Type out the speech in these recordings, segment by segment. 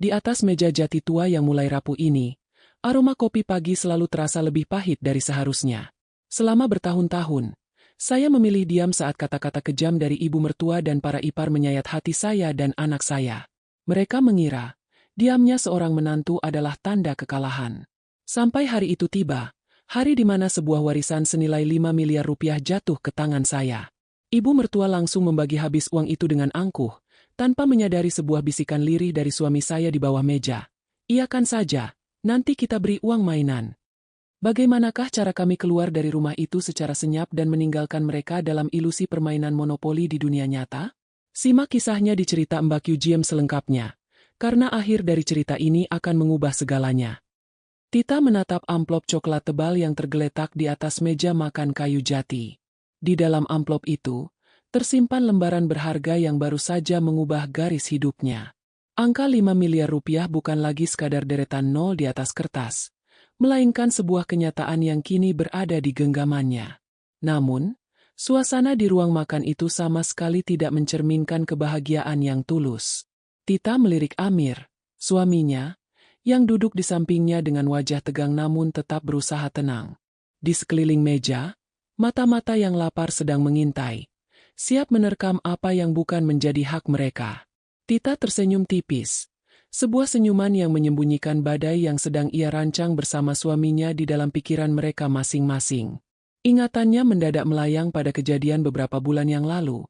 Di atas meja jati tua yang mulai rapuh ini, aroma kopi pagi selalu terasa lebih pahit dari seharusnya. Selama bertahun-tahun, saya memilih diam saat kata-kata kejam dari ibu mertua dan para ipar menyayat hati saya dan anak saya. Mereka mengira, diamnya seorang menantu adalah tanda kekalahan. Sampai hari itu tiba, hari di mana sebuah warisan senilai 5 miliar rupiah jatuh ke tangan saya. Ibu mertua langsung membagi habis uang itu dengan angkuh, tanpa menyadari sebuah bisikan lirih dari suami saya di bawah meja. Iakan saja, nanti kita beri uang mainan. Bagaimanakah cara kami keluar dari rumah itu secara senyap dan meninggalkan mereka dalam ilusi permainan monopoli di dunia nyata? Simak kisahnya di cerita Mbak Q selengkapnya, karena akhir dari cerita ini akan mengubah segalanya. Tita menatap amplop coklat tebal yang tergeletak di atas meja makan kayu jati. Di dalam amplop itu, tersimpan lembaran berharga yang baru saja mengubah garis hidupnya. Angka 5 miliar rupiah bukan lagi sekadar deretan nol di atas kertas, melainkan sebuah kenyataan yang kini berada di genggamannya. Namun, suasana di ruang makan itu sama sekali tidak mencerminkan kebahagiaan yang tulus. Tita melirik Amir, suaminya, yang duduk di sampingnya dengan wajah tegang namun tetap berusaha tenang. Di sekeliling meja, mata-mata yang lapar sedang mengintai, siap menerkam apa yang bukan menjadi hak mereka. Tita tersenyum tipis, sebuah senyuman yang menyembunyikan badai yang sedang ia rancang bersama suaminya di dalam pikiran mereka masing-masing. Ingatannya mendadak melayang pada kejadian beberapa bulan yang lalu,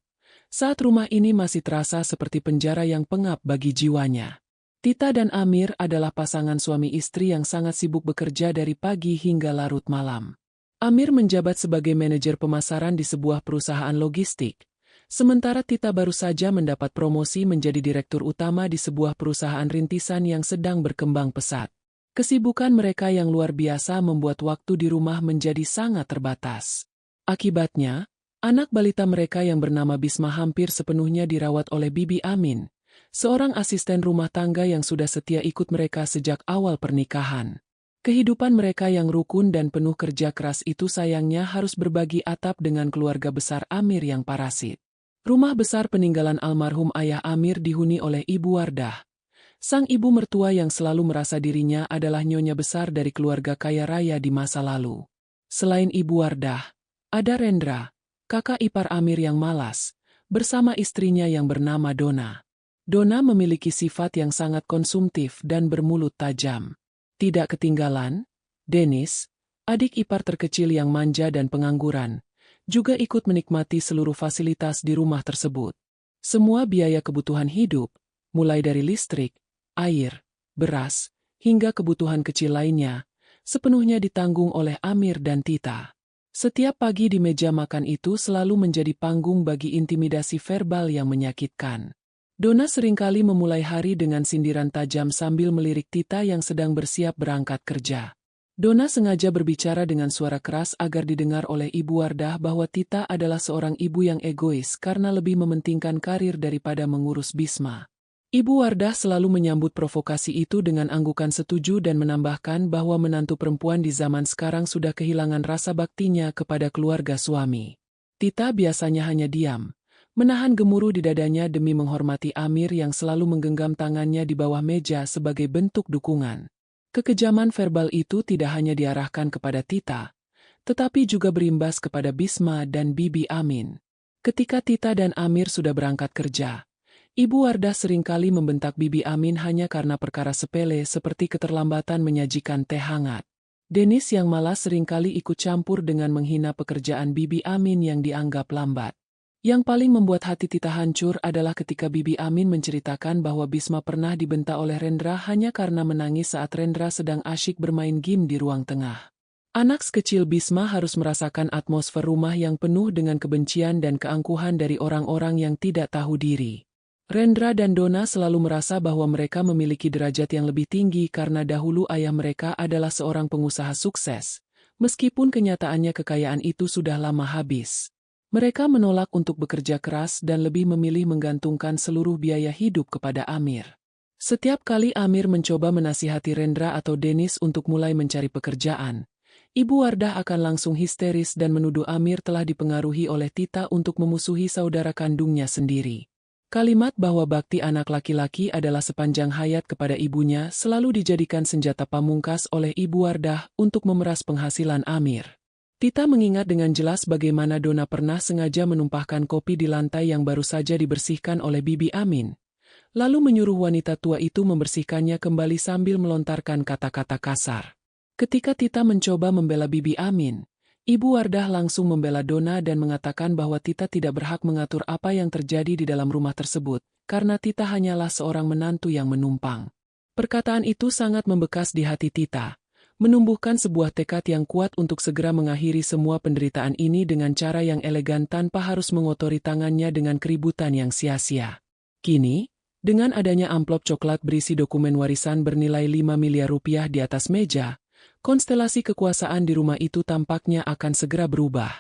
saat rumah ini masih terasa seperti penjara yang pengap bagi jiwanya. Tita dan Amir adalah pasangan suami istri yang sangat sibuk bekerja dari pagi hingga larut malam. Amir menjabat sebagai manajer pemasaran di sebuah perusahaan logistik, sementara Tita baru saja mendapat promosi menjadi direktur utama di sebuah perusahaan rintisan yang sedang berkembang pesat. Kesibukan mereka yang luar biasa membuat waktu di rumah menjadi sangat terbatas. Akibatnya, anak balita mereka yang bernama Bisma hampir sepenuhnya dirawat oleh Bibi Amin, seorang asisten rumah tangga yang sudah setia ikut mereka sejak awal pernikahan. Kehidupan mereka yang rukun dan penuh kerja keras itu sayangnya harus berbagi atap dengan keluarga besar Amir yang parasit. Rumah besar peninggalan almarhum ayah Amir dihuni oleh Ibu Wardah, sang ibu mertua yang selalu merasa dirinya adalah nyonya besar dari keluarga kaya raya di masa lalu. Selain Ibu Wardah, ada Rendra, kakak ipar Amir yang malas, bersama istrinya yang bernama Dona. Dona memiliki sifat yang sangat konsumtif dan bermulut tajam. Tidak ketinggalan, Dennis, adik ipar terkecil yang manja dan pengangguran, juga ikut menikmati seluruh fasilitas di rumah tersebut. Semua biaya kebutuhan hidup, mulai dari listrik, air, beras, hingga kebutuhan kecil lainnya, sepenuhnya ditanggung oleh Amir dan Tita. Setiap pagi di meja makan itu selalu menjadi panggung bagi intimidasi verbal yang menyakitkan. Dona seringkali memulai hari dengan sindiran tajam sambil melirik Tita yang sedang bersiap berangkat kerja. Dona sengaja berbicara dengan suara keras agar didengar oleh Ibu Wardah bahwa Tita adalah seorang ibu yang egois karena lebih mementingkan karir daripada mengurus Bisma. Ibu Wardah selalu menyambut provokasi itu dengan anggukan setuju dan menambahkan bahwa menantu perempuan di zaman sekarang sudah kehilangan rasa baktinya kepada keluarga suami. Tita biasanya hanya diam, menahan gemuruh di dadanya demi menghormati Amir yang selalu menggenggam tangannya di bawah meja sebagai bentuk dukungan. Kekejaman verbal itu tidak hanya diarahkan kepada Tita, tetapi juga berimbas kepada Bisma dan Bibi Amin. Ketika Tita dan Amir sudah berangkat kerja, Ibu Wardah seringkali membentak Bibi Amin hanya karena perkara sepele seperti keterlambatan menyajikan teh hangat. Dennis yang malas seringkali ikut campur dengan menghina pekerjaan Bibi Amin yang dianggap lambat. Yang paling membuat hati Tita hancur adalah ketika Bibi Amin menceritakan bahwa Bisma pernah dibentak oleh Rendra hanya karena menangis saat Rendra sedang asyik bermain game di ruang tengah. Anak sekecil Bisma harus merasakan atmosfer rumah yang penuh dengan kebencian dan keangkuhan dari orang-orang yang tidak tahu diri. Rendra dan Dona selalu merasa bahwa mereka memiliki derajat yang lebih tinggi karena dahulu ayah mereka adalah seorang pengusaha sukses, meskipun kenyataannya kekayaan itu sudah lama habis. Mereka menolak untuk bekerja keras dan lebih memilih menggantungkan seluruh biaya hidup kepada Amir. Setiap kali Amir mencoba menasihati Rendra atau Dennis untuk mulai mencari pekerjaan, Ibu Wardah akan langsung histeris dan menuduh Amir telah dipengaruhi oleh Tita untuk memusuhi saudara kandungnya sendiri. Kalimat bahwa bakti anak laki-laki adalah sepanjang hayat kepada ibunya selalu dijadikan senjata pamungkas oleh Ibu Wardah untuk memeras penghasilan Amir. Tita mengingat dengan jelas bagaimana Dona pernah sengaja menumpahkan kopi di lantai yang baru saja dibersihkan oleh Bibi Amin, lalu menyuruh wanita tua itu membersihkannya kembali sambil melontarkan kata-kata kasar. Ketika Tita mencoba membela Bibi Amin, Ibu Wardah langsung membela Dona dan mengatakan bahwa Tita tidak berhak mengatur apa yang terjadi di dalam rumah tersebut, karena Tita hanyalah seorang menantu yang menumpang. Perkataan itu sangat membekas di hati Tita, menumbuhkan sebuah tekad yang kuat untuk segera mengakhiri semua penderitaan ini dengan cara yang elegan tanpa harus mengotori tangannya dengan keributan yang sia-sia. Kini, dengan adanya amplop coklat berisi dokumen warisan bernilai 5 miliar rupiah di atas meja, konstelasi kekuasaan di rumah itu tampaknya akan segera berubah.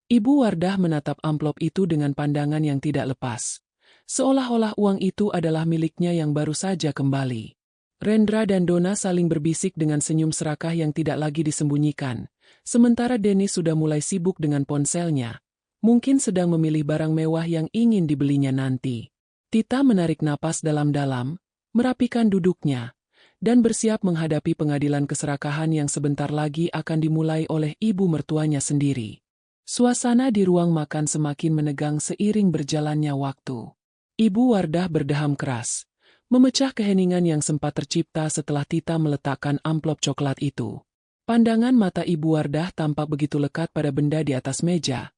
Ibu Wardah menatap amplop itu dengan pandangan yang tidak lepas, seolah-olah uang itu adalah miliknya yang baru saja kembali. Rendra dan Dona saling berbisik dengan senyum serakah yang tidak lagi disembunyikan, sementara Dennis sudah mulai sibuk dengan ponselnya, mungkin sedang memilih barang mewah yang ingin dibelinya nanti. Tita menarik napas dalam-dalam, merapikan duduknya, dan bersiap menghadapi pengadilan keserakahan yang sebentar lagi akan dimulai oleh ibu mertuanya sendiri. Suasana di ruang makan semakin menegang seiring berjalannya waktu. Ibu Wardah berdeham keras, memecah keheningan yang sempat tercipta setelah Tita meletakkan amplop coklat itu. Pandangan mata Ibu Wardah tampak begitu lekat pada benda di atas meja,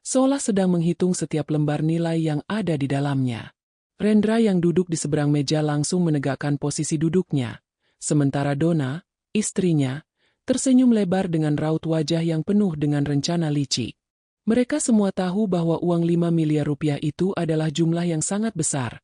seolah sedang menghitung setiap lembar nilai yang ada di dalamnya. Rendra yang duduk di seberang meja langsung menegakkan posisi duduknya, sementara Dona, istrinya, tersenyum lebar dengan raut wajah yang penuh dengan rencana licik. Mereka semua tahu bahwa uang 5 miliar rupiah itu adalah jumlah yang sangat besar.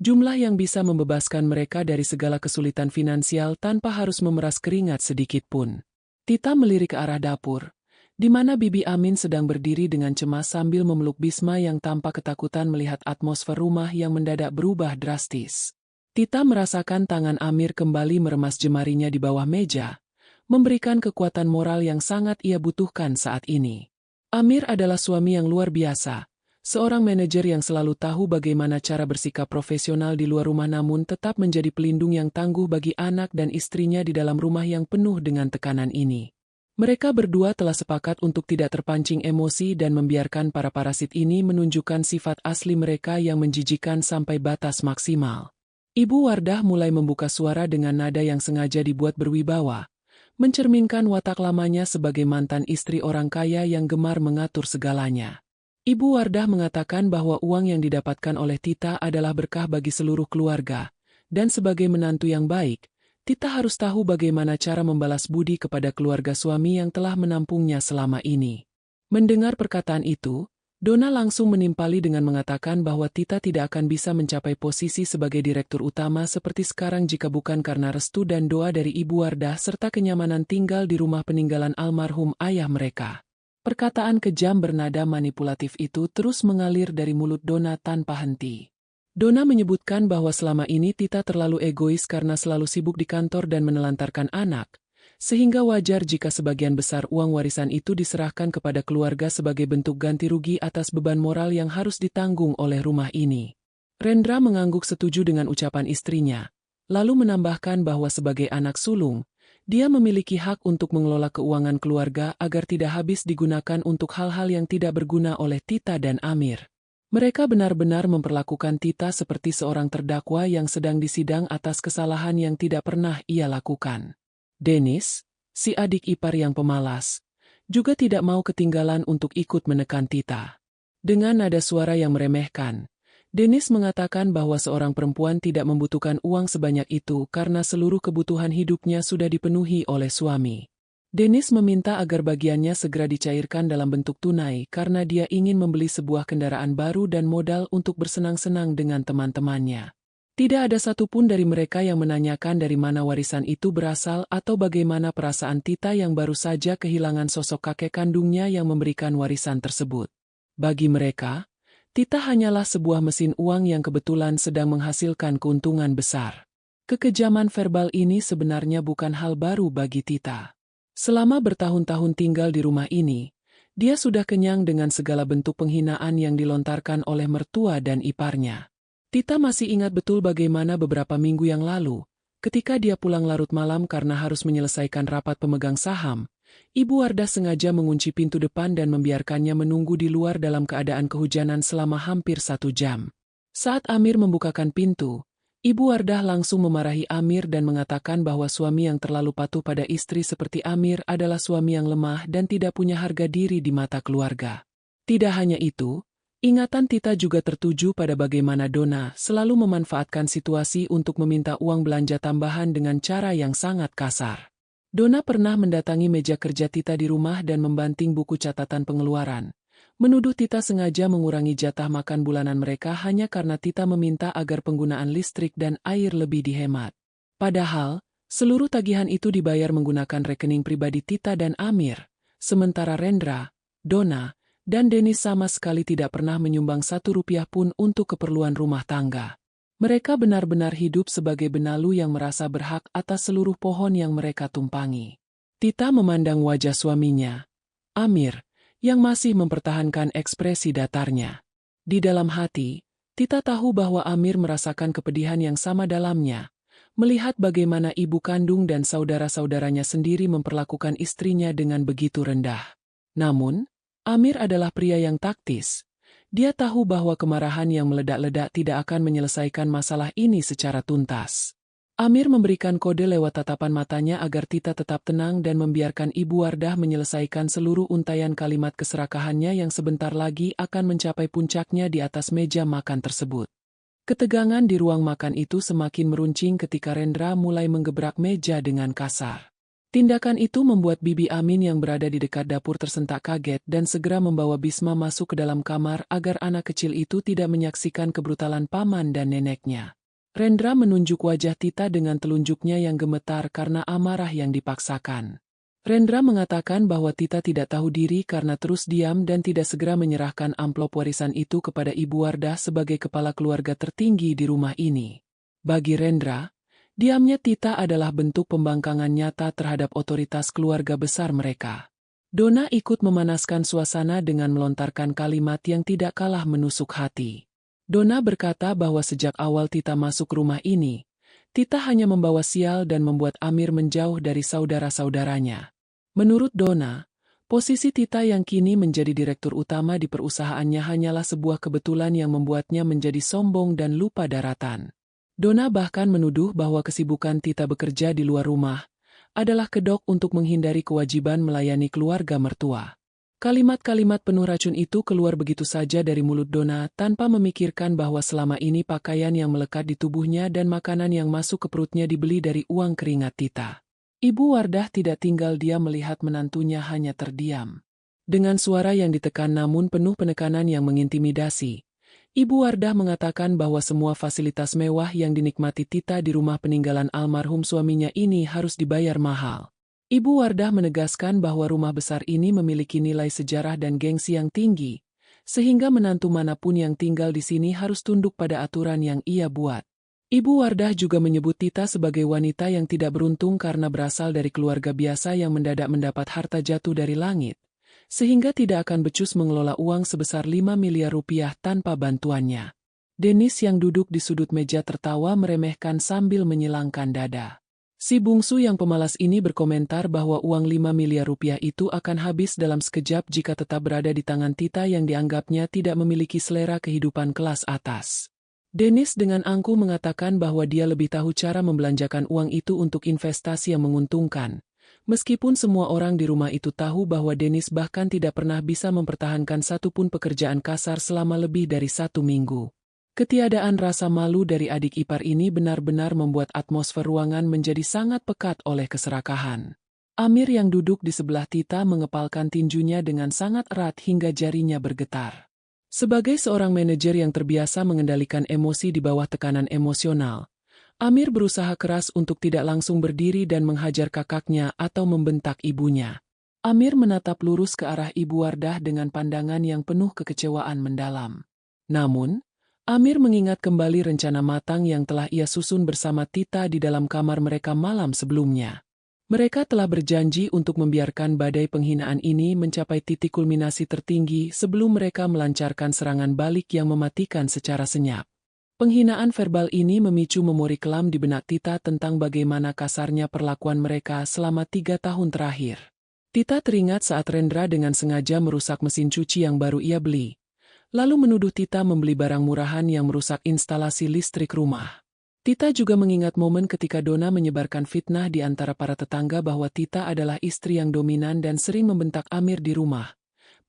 Jumlah yang bisa membebaskan mereka dari segala kesulitan finansial tanpa harus memeras keringat sedikit pun. Tita melirik ke arah dapur, di mana Bibi Amin sedang berdiri dengan cemas sambil memeluk Bisma yang tampak ketakutan melihat atmosfer rumah yang mendadak berubah drastis. Tita merasakan tangan Amir kembali meremas jemarinya di bawah meja, memberikan kekuatan moral yang sangat ia butuhkan saat ini. Amir adalah suami yang luar biasa. Seorang manajer yang selalu tahu bagaimana cara bersikap profesional di luar rumah namun tetap menjadi pelindung yang tangguh bagi anak dan istrinya di dalam rumah yang penuh dengan tekanan ini. Mereka berdua telah sepakat untuk tidak terpancing emosi dan membiarkan para parasit ini menunjukkan sifat asli mereka yang menjijikan sampai batas maksimal. Ibu Wardah mulai membuka suara dengan nada yang sengaja dibuat berwibawa, mencerminkan watak lamanya sebagai mantan istri orang kaya yang gemar mengatur segalanya. Ibu Wardah mengatakan bahwa uang yang didapatkan oleh Tita adalah berkah bagi seluruh keluarga, dan sebagai menantu yang baik, Tita harus tahu bagaimana cara membalas budi kepada keluarga suami yang telah menampungnya selama ini. Mendengar perkataan itu, Dona langsung menimpali dengan mengatakan bahwa Tita tidak akan bisa mencapai posisi sebagai direktur utama seperti sekarang jika bukan karena restu dan doa dari Ibu Wardah serta kenyamanan tinggal di rumah peninggalan almarhum ayah mereka. Perkataan kejam bernada manipulatif itu terus mengalir dari mulut Dona tanpa henti. Dona menyebutkan bahwa selama ini Tita terlalu egois karena selalu sibuk di kantor dan menelantarkan anak, sehingga wajar jika sebagian besar uang warisan itu diserahkan kepada keluarga sebagai bentuk ganti rugi atas beban moral yang harus ditanggung oleh rumah ini. Rendra mengangguk setuju dengan ucapan istrinya, lalu menambahkan bahwa sebagai anak sulung, dia memiliki hak untuk mengelola keuangan keluarga agar tidak habis digunakan untuk hal-hal yang tidak berguna oleh Tita dan Amir. Mereka benar-benar memperlakukan Tita seperti seorang terdakwa yang sedang disidang atas kesalahan yang tidak pernah ia lakukan. Dennis, si adik ipar yang pemalas, juga tidak mau ketinggalan untuk ikut menekan Tita. Dengan nada suara yang meremehkan, Dennis mengatakan bahwa seorang perempuan tidak membutuhkan uang sebanyak itu karena seluruh kebutuhan hidupnya sudah dipenuhi oleh suami. Dennis meminta agar bagiannya segera dicairkan dalam bentuk tunai karena dia ingin membeli sebuah kendaraan baru dan modal untuk bersenang-senang dengan teman-temannya. Tidak ada satupun dari mereka yang menanyakan dari mana warisan itu berasal atau bagaimana perasaan Tita yang baru saja kehilangan sosok kakek kandungnya yang memberikan warisan tersebut. Bagi mereka, Tita hanyalah sebuah mesin uang yang kebetulan sedang menghasilkan keuntungan besar. Kekejaman verbal ini sebenarnya bukan hal baru bagi Tita. Selama bertahun-tahun tinggal di rumah ini, dia sudah kenyang dengan segala bentuk penghinaan yang dilontarkan oleh mertua dan iparnya. Tita masih ingat betul bagaimana beberapa minggu yang lalu, ketika dia pulang larut malam karena harus menyelesaikan rapat pemegang saham, Ibu Wardah sengaja mengunci pintu depan dan membiarkannya menunggu di luar dalam keadaan kehujanan selama hampir 1 jam. Saat Amir membukakan pintu, Ibu Wardah langsung memarahi Amir dan mengatakan bahwa suami yang terlalu patuh pada istri seperti Amir adalah suami yang lemah dan tidak punya harga diri di mata keluarga. Tidak hanya itu, ingatan Tita juga tertuju pada bagaimana Donna selalu memanfaatkan situasi untuk meminta uang belanja tambahan dengan cara yang sangat kasar. Donna pernah mendatangi meja kerja Tita di rumah dan membanting buku catatan pengeluaran, menuduh Tita sengaja mengurangi jatah makan bulanan mereka hanya karena Tita meminta agar penggunaan listrik dan air lebih dihemat. Padahal, seluruh tagihan itu dibayar menggunakan rekening pribadi Tita dan Amir, sementara Rendra, Donna, dan Dennis sama sekali tidak pernah menyumbang 1 rupiah pun untuk keperluan rumah tangga. Mereka benar-benar hidup sebagai benalu yang merasa berhak atas seluruh pohon yang mereka tumpangi. Tita memandang wajah suaminya, Amir, yang masih mempertahankan ekspresi datarnya. Di dalam hati, Tita tahu bahwa Amir merasakan kepedihan yang sama dalamnya, melihat bagaimana ibu kandung dan saudara-saudaranya sendiri memperlakukan istrinya dengan begitu rendah. Namun, Amir adalah pria yang taktis. Dia tahu bahwa kemarahan yang meledak-ledak tidak akan menyelesaikan masalah ini secara tuntas. Amir memberikan kode lewat tatapan matanya agar Tita tetap tenang dan membiarkan Ibu Wardah menyelesaikan seluruh untayan kalimat keserakahannya yang sebentar lagi akan mencapai puncaknya di atas meja makan tersebut. Ketegangan di ruang makan itu semakin meruncing ketika Rendra mulai menggebrak meja dengan kasar. Tindakan itu membuat Bibi Amin yang berada di dekat dapur tersentak kaget dan segera membawa Bisma masuk ke dalam kamar agar anak kecil itu tidak menyaksikan kebrutalan paman dan neneknya. Rendra menunjuk wajah Tita dengan telunjuknya yang gemetar karena amarah yang dipaksakan. Rendra mengatakan bahwa Tita tidak tahu diri karena terus diam dan tidak segera menyerahkan amplop warisan itu kepada Ibu Wardah sebagai kepala keluarga tertinggi di rumah ini. Bagi Rendra, diamnya Tita adalah bentuk pembangkangan nyata terhadap otoritas keluarga besar mereka. Donna ikut memanaskan suasana dengan melontarkan kalimat yang tidak kalah menusuk hati. Donna berkata bahwa sejak awal Tita masuk rumah ini, Tita hanya membawa sial dan membuat Amir menjauh dari saudara-saudaranya. Menurut Donna, posisi Tita yang kini menjadi direktur utama di perusahaannya hanyalah sebuah kebetulan yang membuatnya menjadi sombong dan lupa daratan. Donna bahkan menuduh bahwa kesibukan Tita bekerja di luar rumah adalah kedok untuk menghindari kewajiban melayani keluarga mertua. Kalimat-kalimat penuh racun itu keluar begitu saja dari mulut Donna tanpa memikirkan bahwa selama ini pakaian yang melekat di tubuhnya dan makanan yang masuk ke perutnya dibeli dari uang keringat Tita. Ibu Wardah tidak tinggal diam melihat menantunya hanya terdiam. Dengan suara yang ditekan namun penuh penekanan yang mengintimidasi, Ibu Wardah mengatakan bahwa semua fasilitas mewah yang dinikmati Tita di rumah peninggalan almarhum suaminya ini harus dibayar mahal. Ibu Wardah menegaskan bahwa rumah besar ini memiliki nilai sejarah dan gengsi yang tinggi, sehingga menantu manapun yang tinggal di sini harus tunduk pada aturan yang ia buat. Ibu Wardah juga menyebut Tita sebagai wanita yang tidak beruntung karena berasal dari keluarga biasa yang mendadak mendapat harta jatuh dari langit, sehingga tidak akan becus mengelola uang sebesar 5 miliar rupiah tanpa bantuannya. Dennis yang duduk di sudut meja tertawa meremehkan sambil menyilangkan dada. Si bungsu yang pemalas ini berkomentar bahwa uang 5 miliar rupiah itu akan habis dalam sekejap jika tetap berada di tangan Tita yang dianggapnya tidak memiliki selera kehidupan kelas atas. Dennis dengan angkuh mengatakan bahwa dia lebih tahu cara membelanjakan uang itu untuk investasi yang menguntungkan. Meskipun semua orang di rumah itu tahu bahwa Dennis bahkan tidak pernah bisa mempertahankan satupun pekerjaan kasar selama lebih dari 1 minggu. Ketiadaan rasa malu dari adik ipar ini benar-benar membuat atmosfer ruangan menjadi sangat pekat oleh keserakahan. Amir yang duduk di sebelah Tita mengepalkan tinjunya dengan sangat erat hingga jarinya bergetar. Sebagai seorang manajer yang terbiasa mengendalikan emosi di bawah tekanan emosional, Amir berusaha keras untuk tidak langsung berdiri dan menghajar kakaknya atau membentak ibunya. Amir menatap lurus ke arah Ibu Wardah dengan pandangan yang penuh kekecewaan mendalam. Namun, Amir mengingat kembali rencana matang yang telah ia susun bersama Tita di dalam kamar mereka malam sebelumnya. Mereka telah berjanji untuk membiarkan badai penghinaan ini mencapai titik kulminasi tertinggi sebelum mereka melancarkan serangan balik yang mematikan secara senyap. Penghinaan verbal ini memicu memori kelam di benak Tita tentang bagaimana kasarnya perlakuan mereka selama 3 tahun terakhir. Tita teringat saat Rendra dengan sengaja merusak mesin cuci yang baru ia beli, lalu menuduh Tita membeli barang murahan yang merusak instalasi listrik rumah. Tita juga mengingat momen ketika Donna menyebarkan fitnah di antara para tetangga bahwa Tita adalah istri yang dominan dan sering membentak Amir di rumah.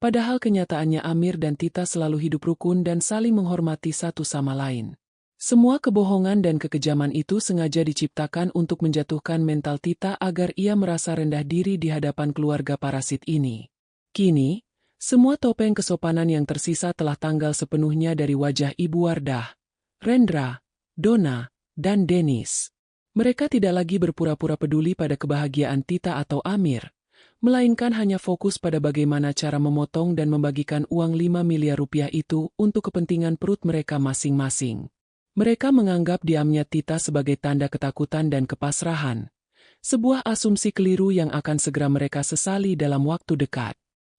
Padahal kenyataannya Amir dan Tita selalu hidup rukun dan saling menghormati satu sama lain. Semua kebohongan dan kekejaman itu sengaja diciptakan untuk menjatuhkan mental Tita agar ia merasa rendah diri di hadapan keluarga parasit ini. Kini, semua topeng kesopanan yang tersisa telah tanggal sepenuhnya dari wajah Ibu Wardah, Rendra, Donna, dan Dennis. Mereka tidak lagi berpura-pura peduli pada kebahagiaan Tita atau Amir, melainkan hanya fokus pada bagaimana cara memotong dan membagikan uang 5 miliar rupiah itu untuk kepentingan perut mereka masing-masing. Mereka menganggap diamnya Tita sebagai tanda ketakutan dan kepasrahan, sebuah asumsi keliru yang akan segera mereka sesali dalam waktu dekat.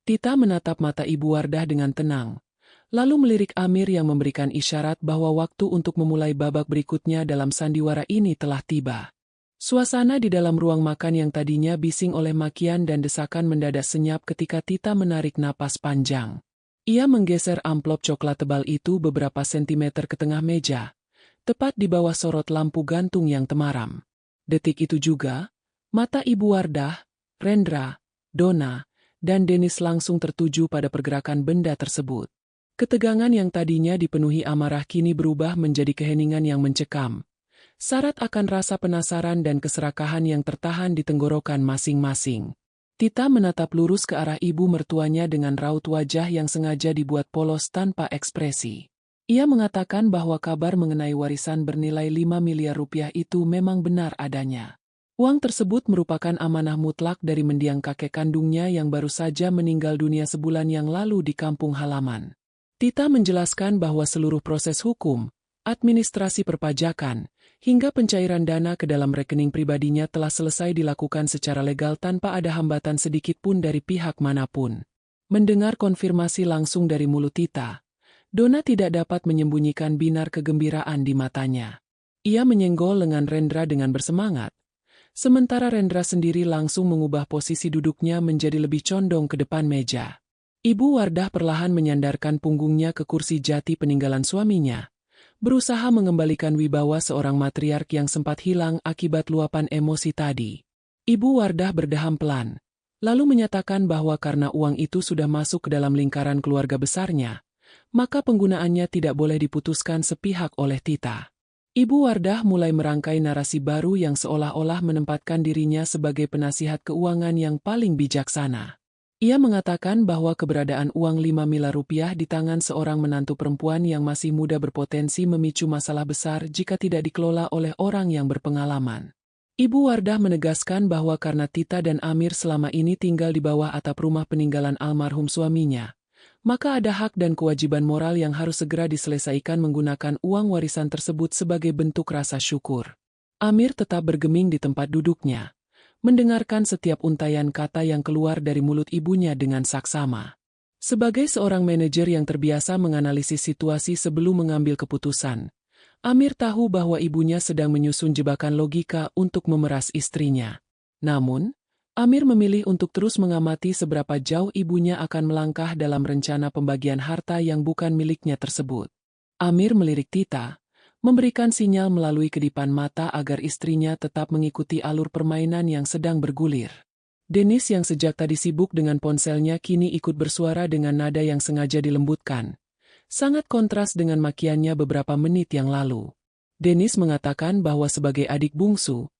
Tita menatap mata Ibu Wardah dengan tenang, lalu melirik Amir yang memberikan isyarat bahwa waktu untuk memulai babak berikutnya dalam sandiwara ini telah tiba. Suasana di dalam ruang makan yang tadinya bising oleh makian dan desakan mendadak senyap ketika Tita menarik napas panjang. Ia menggeser amplop coklat tebal itu beberapa sentimeter ke tengah meja, tepat di bawah sorot lampu gantung yang temaram. Detik itu juga, mata Ibu Wardah, Rendra, Donna, dan Dennis langsung tertuju pada pergerakan benda tersebut. Ketegangan yang tadinya dipenuhi amarah kini berubah menjadi keheningan yang mencekam, syarat akan rasa penasaran dan keserakahan yang tertahan di tenggorokan masing-masing. Tita menatap lurus ke arah ibu mertuanya dengan raut wajah yang sengaja dibuat polos tanpa ekspresi. Ia mengatakan bahwa kabar mengenai warisan bernilai 5 miliar rupiah itu memang benar adanya. Uang tersebut merupakan amanah mutlak dari mendiang kakek kandungnya yang baru saja meninggal dunia sebulan yang lalu di kampung halaman. Tita menjelaskan bahwa seluruh proses hukum, administrasi perpajakan, hingga pencairan dana ke dalam rekening pribadinya telah selesai dilakukan secara legal tanpa ada hambatan sedikit pun dari pihak manapun. Mendengar konfirmasi langsung dari mulut Tita, Donna tidak dapat menyembunyikan binar kegembiraan di matanya. Ia menyenggol lengan Rendra dengan bersemangat, sementara Rendra sendiri langsung mengubah posisi duduknya menjadi lebih condong ke depan meja. Ibu Wardah perlahan menyandarkan punggungnya ke kursi jati peninggalan suaminya, berusaha mengembalikan wibawa seorang matriark yang sempat hilang akibat luapan emosi tadi. Ibu Wardah berdeham pelan, lalu menyatakan bahwa karena uang itu sudah masuk ke dalam lingkaran keluarga besarnya, maka penggunaannya tidak boleh diputuskan sepihak oleh Tita. Ibu Wardah mulai merangkai narasi baru yang seolah-olah menempatkan dirinya sebagai penasihat keuangan yang paling bijaksana. Ia mengatakan bahwa keberadaan uang 5 miliar rupiah di tangan seorang menantu perempuan yang masih muda berpotensi memicu masalah besar jika tidak dikelola oleh orang yang berpengalaman. Ibu Wardah menegaskan bahwa karena Tita dan Amir selama ini tinggal di bawah atap rumah peninggalan almarhum suaminya, maka ada hak dan kewajiban moral yang harus segera diselesaikan menggunakan uang warisan tersebut sebagai bentuk rasa syukur. Amir tetap bergeming di tempat duduknya, mendengarkan setiap untayan kata yang keluar dari mulut ibunya dengan saksama. Sebagai seorang manajer yang terbiasa menganalisis situasi sebelum mengambil keputusan, Amir tahu bahwa ibunya sedang menyusun jebakan logika untuk memeras istrinya. Namun, Amir memilih untuk terus mengamati seberapa jauh ibunya akan melangkah dalam rencana pembagian harta yang bukan miliknya tersebut. Amir melirik Tita, memberikan sinyal melalui kedipan mata agar istrinya tetap mengikuti alur permainan yang sedang bergulir. Dennis yang sejak tadi sibuk dengan ponselnya kini ikut bersuara dengan nada yang sengaja dilembutkan, sangat kontras dengan makiannya beberapa menit yang lalu. Dennis mengatakan bahwa sebagai adik bungsu,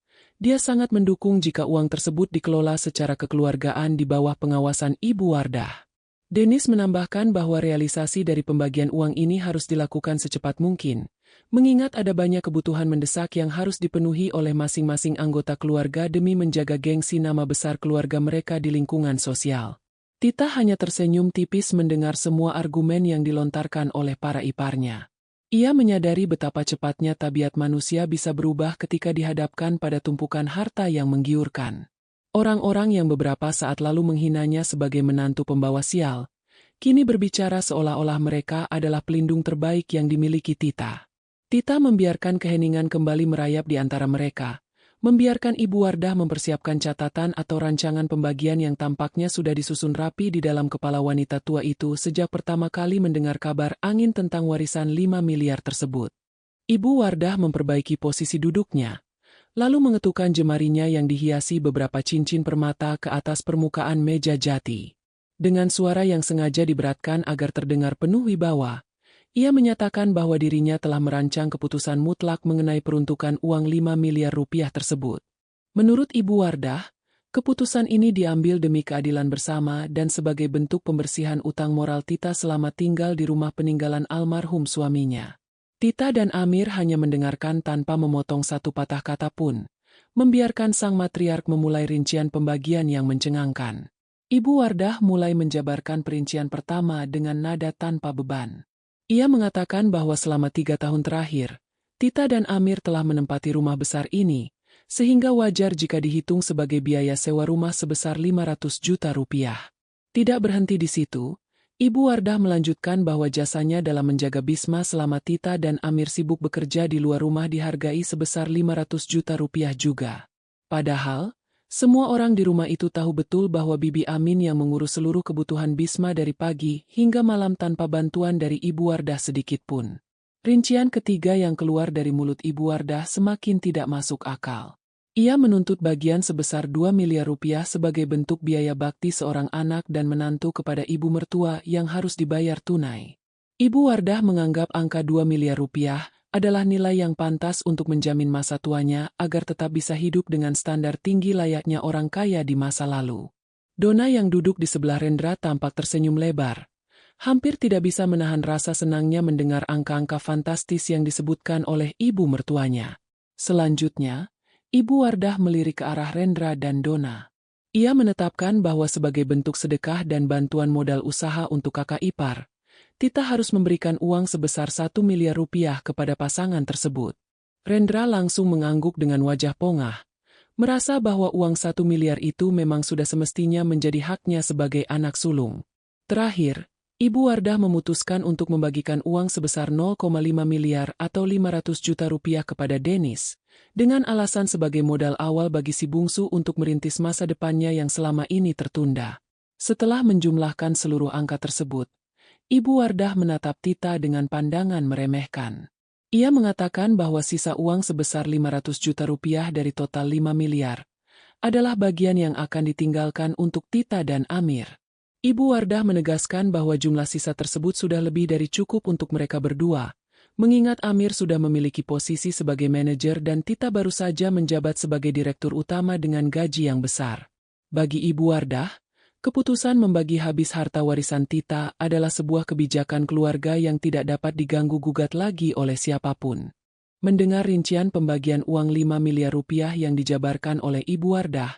dia sangat mendukung jika uang tersebut dikelola secara kekeluargaan di bawah pengawasan Ibu Wardah. Dennis menambahkan bahwa realisasi dari pembagian uang ini harus dilakukan secepat mungkin, mengingat ada banyak kebutuhan mendesak yang harus dipenuhi oleh masing-masing anggota keluarga demi menjaga gengsi nama besar keluarga mereka di lingkungan sosial. Tita hanya tersenyum tipis mendengar semua argumen yang dilontarkan oleh para iparnya. Ia menyadari betapa cepatnya tabiat manusia bisa berubah ketika dihadapkan pada tumpukan harta yang menggiurkan. Orang-orang yang beberapa saat lalu menghinanya sebagai menantu pembawa sial, kini berbicara seolah-olah mereka adalah pelindung terbaik yang dimiliki Tita. Tita membiarkan keheningan kembali merayap di antara mereka, membiarkan Ibu Wardah mempersiapkan catatan atau rancangan pembagian yang tampaknya sudah disusun rapi di dalam kepala wanita tua itu sejak pertama kali mendengar kabar angin tentang warisan 5 miliar tersebut. Ibu Wardah memperbaiki posisi duduknya, lalu mengetukkan jemarinya yang dihiasi beberapa cincin permata ke atas permukaan meja jati. Dengan suara yang sengaja diberatkan agar terdengar penuh wibawa, ia menyatakan bahwa dirinya telah merancang keputusan mutlak mengenai peruntukan uang 5 miliar rupiah tersebut. Menurut Ibu Wardah, keputusan ini diambil demi keadilan bersama dan sebagai bentuk pembersihan utang moral Tita selama tinggal di rumah peninggalan almarhum suaminya. Tita dan Amir hanya mendengarkan tanpa memotong satu patah kata pun, membiarkan sang matriark memulai rincian pembagian yang mencengangkan. Ibu Wardah mulai menjabarkan perincian pertama dengan nada tanpa beban. Ia mengatakan bahwa selama 3 tahun terakhir, Tita dan Amir telah menempati rumah besar ini, sehingga wajar jika dihitung sebagai biaya sewa rumah sebesar 500 juta rupiah. Tidak berhenti di situ, Ibu Wardah melanjutkan bahwa jasanya dalam menjaga Bisma selama Tita dan Amir sibuk bekerja di luar rumah dihargai sebesar 500 juta rupiah juga. Padahal, semua orang di rumah itu tahu betul bahwa Bibi Amin yang mengurus seluruh kebutuhan Bisma dari pagi hingga malam tanpa bantuan dari Ibu Wardah sedikitpun. Rincian ketiga yang keluar dari mulut Ibu Wardah semakin tidak masuk akal. Ia menuntut bagian sebesar 2 miliar rupiah sebagai bentuk biaya bakti seorang anak dan menantu kepada ibu mertua yang harus dibayar tunai. Ibu Wardah menganggap angka 2 miliar rupiah adalah nilai yang pantas untuk menjamin masa tuanya agar tetap bisa hidup dengan standar tinggi layaknya orang kaya di masa lalu. Dona yang duduk di sebelah Rendra tampak tersenyum lebar. Hampir tidak bisa menahan rasa senangnya mendengar angka-angka fantastis yang disebutkan oleh ibu mertuanya. Selanjutnya, Ibu Wardah melirik ke arah Rendra dan Dona. Ia menetapkan bahwa sebagai bentuk sedekah dan bantuan modal usaha untuk kakak ipar, Tita harus memberikan uang sebesar 1 miliar rupiah kepada pasangan tersebut. Rendra langsung mengangguk dengan wajah pongah, merasa bahwa uang 1 miliar itu memang sudah semestinya menjadi haknya sebagai anak sulung. Terakhir, Ibu Wardah memutuskan untuk membagikan uang sebesar 0,5 miliar atau 500 juta rupiah kepada Dennis, dengan alasan sebagai modal awal bagi si bungsu untuk merintis masa depannya yang selama ini tertunda. Setelah menjumlahkan seluruh angka tersebut, Ibu Wardah menatap Tita dengan pandangan meremehkan. Ia mengatakan bahwa sisa uang sebesar 500 juta rupiah dari total 5 miliar adalah bagian yang akan ditinggalkan untuk Tita dan Amir. Ibu Wardah menegaskan bahwa jumlah sisa tersebut sudah lebih dari cukup untuk mereka berdua, mengingat Amir sudah memiliki posisi sebagai manajer dan Tita baru saja menjabat sebagai direktur utama dengan gaji yang besar. Bagi Ibu Wardah, keputusan membagi habis harta warisan Tita adalah sebuah kebijakan keluarga yang tidak dapat diganggu-gugat lagi oleh siapapun. Mendengar rincian pembagian uang 5 miliar rupiah yang dijabarkan oleh Ibu Wardah,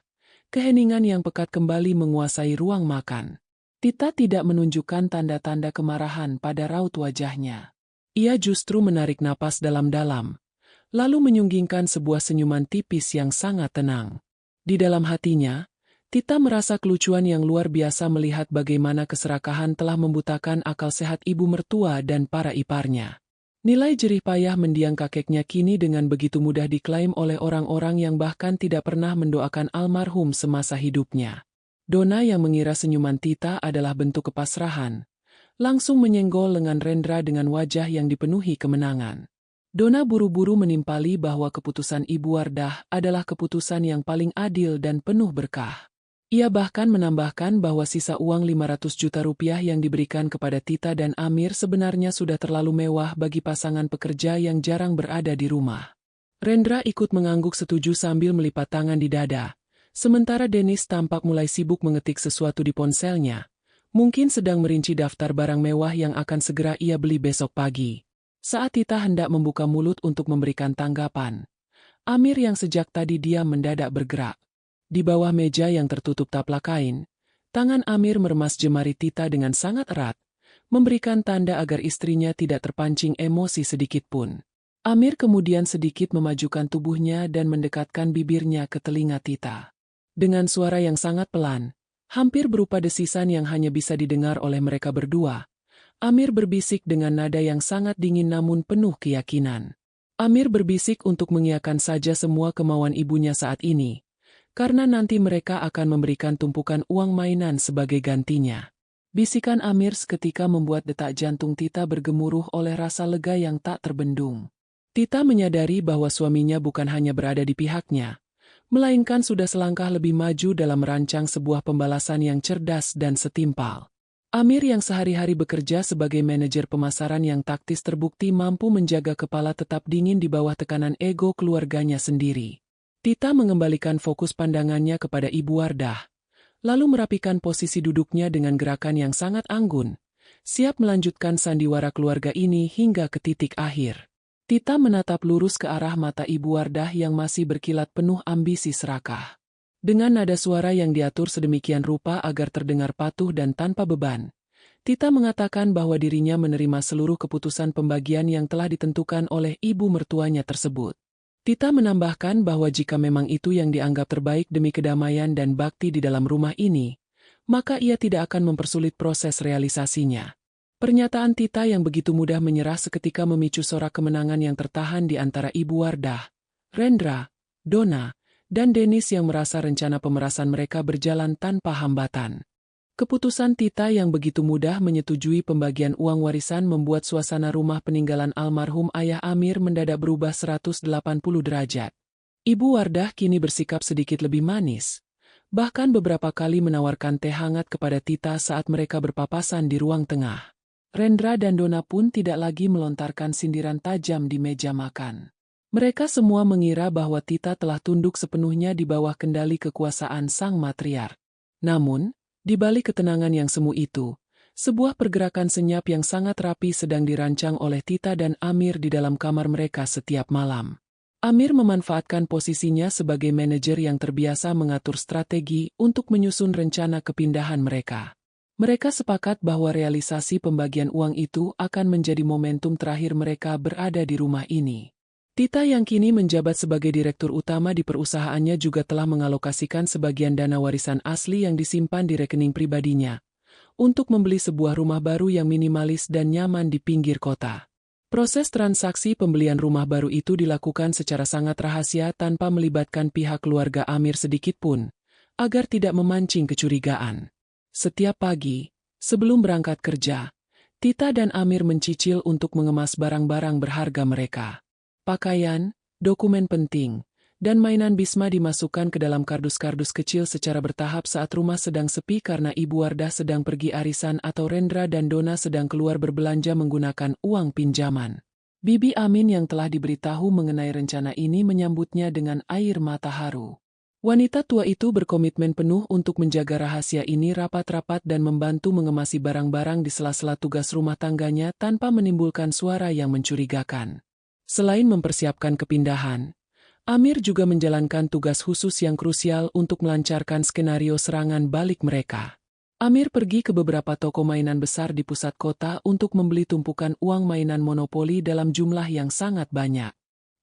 keheningan yang pekat kembali menguasai ruang makan. Tita tidak menunjukkan tanda-tanda kemarahan pada raut wajahnya. Ia justru menarik napas dalam-dalam, lalu menyunggingkan sebuah senyuman tipis yang sangat tenang. Di dalam hatinya, Tita merasa kelucuan yang luar biasa melihat bagaimana keserakahan telah membutakan akal sehat ibu mertua dan para iparnya. Nilai jerih payah mendiang kakeknya kini dengan begitu mudah diklaim oleh orang-orang yang bahkan tidak pernah mendoakan almarhum semasa hidupnya. Dona yang mengira senyuman Tita adalah bentuk kepasrahan, langsung menyenggol lengan Rendra dengan wajah yang dipenuhi kemenangan. Dona buru-buru menimpali bahwa keputusan Ibu Wardah adalah keputusan yang paling adil dan penuh berkah. Ia bahkan menambahkan bahwa sisa uang 500 juta rupiah yang diberikan kepada Tita dan Amir sebenarnya sudah terlalu mewah bagi pasangan pekerja yang jarang berada di rumah. Rendra ikut mengangguk setuju sambil melipat tangan di dada, sementara Dennis tampak mulai sibuk mengetik sesuatu di ponselnya, mungkin sedang merinci daftar barang mewah yang akan segera ia beli besok pagi. Saat Tita hendak membuka mulut untuk memberikan tanggapan, Amir yang sejak tadi diam mendadak bergerak. Di bawah meja yang tertutup taplak kain, tangan Amir meremas jemari Tita dengan sangat erat, memberikan tanda agar istrinya tidak terpancing emosi sedikitpun. Amir kemudian sedikit memajukan tubuhnya dan mendekatkan bibirnya ke telinga Tita. Dengan suara yang sangat pelan, hampir berupa desisan yang hanya bisa didengar oleh mereka berdua, Amir berbisik dengan nada yang sangat dingin namun penuh keyakinan. Amir berbisik untuk mengiyakan saja semua kemauan ibunya saat ini, karena nanti mereka akan memberikan tumpukan uang mainan sebagai gantinya. Bisikan Amir seketika membuat detak jantung Tita bergemuruh oleh rasa lega yang tak terbendung. Tita menyadari bahwa suaminya bukan hanya berada di pihaknya, melainkan sudah selangkah lebih maju dalam merancang sebuah pembalasan yang cerdas dan setimpal. Amir yang sehari-hari bekerja sebagai manajer pemasaran yang taktis terbukti mampu menjaga kepala tetap dingin di bawah tekanan ego keluarganya sendiri. Tita mengembalikan fokus pandangannya kepada Ibu Wardah, lalu merapikan posisi duduknya dengan gerakan yang sangat anggun, siap melanjutkan sandiwara keluarga ini hingga ke titik akhir. Tita menatap lurus ke arah mata Ibu Wardah yang masih berkilat penuh ambisi serakah. Dengan nada suara yang diatur sedemikian rupa agar terdengar patuh dan tanpa beban, Tita mengatakan bahwa dirinya menerima seluruh keputusan pembagian yang telah ditentukan oleh ibu mertuanya tersebut. Tita menambahkan bahwa jika memang itu yang dianggap terbaik demi kedamaian dan bakti di dalam rumah ini, maka ia tidak akan mempersulit proses realisasinya. Pernyataan Tita yang begitu mudah menyerah seketika memicu sorak kemenangan yang tertahan di antara Ibu Wardah, Rendra, Donna, dan Dennis yang merasa rencana pemerasan mereka berjalan tanpa hambatan. Keputusan Tita yang begitu mudah menyetujui pembagian uang warisan membuat suasana rumah peninggalan almarhum ayah Amir mendadak berubah 180 derajat. Ibu Wardah kini bersikap sedikit lebih manis, bahkan beberapa kali menawarkan teh hangat kepada Tita saat mereka berpapasan di ruang tengah. Rendra dan Donna pun tidak lagi melontarkan sindiran tajam di meja makan. Mereka semua mengira bahwa Tita telah tunduk sepenuhnya di bawah kendali kekuasaan sang matriark. Namun, di balik ketenangan yang semu itu, sebuah pergerakan senyap yang sangat rapi sedang dirancang oleh Tita dan Amir di dalam kamar mereka setiap malam. Amir memanfaatkan posisinya sebagai manajer yang terbiasa mengatur strategi untuk menyusun rencana kepindahan mereka. Mereka sepakat bahwa realisasi pembagian uang itu akan menjadi momentum terakhir mereka berada di rumah ini. Tita yang kini menjabat sebagai direktur utama di perusahaannya juga telah mengalokasikan sebagian dana warisan asli yang disimpan di rekening pribadinya untuk membeli sebuah rumah baru yang minimalis dan nyaman di pinggir kota. Proses transaksi pembelian rumah baru itu dilakukan secara sangat rahasia tanpa melibatkan pihak keluarga Amir sedikit pun, agar tidak memancing kecurigaan. Setiap pagi, sebelum berangkat kerja, Tita dan Amir mencicil untuk mengemas barang-barang berharga mereka. Pakaian, dokumen penting, dan mainan Bisma dimasukkan ke dalam kardus-kardus kecil secara bertahap saat rumah sedang sepi karena Ibu Wardah sedang pergi arisan atau Rendra dan Donna sedang keluar berbelanja menggunakan uang pinjaman. Bibi Amin yang telah diberitahu mengenai rencana ini menyambutnya dengan air mata haru. Wanita tua itu berkomitmen penuh untuk menjaga rahasia ini rapat-rapat dan membantu mengemasi barang-barang di sela-sela tugas rumah tangganya tanpa menimbulkan suara yang mencurigakan. Selain mempersiapkan kepindahan, Amir juga menjalankan tugas khusus yang krusial untuk melancarkan skenario serangan balik mereka. Amir pergi ke beberapa toko mainan besar di pusat kota untuk membeli tumpukan uang mainan monopoli dalam jumlah yang sangat banyak.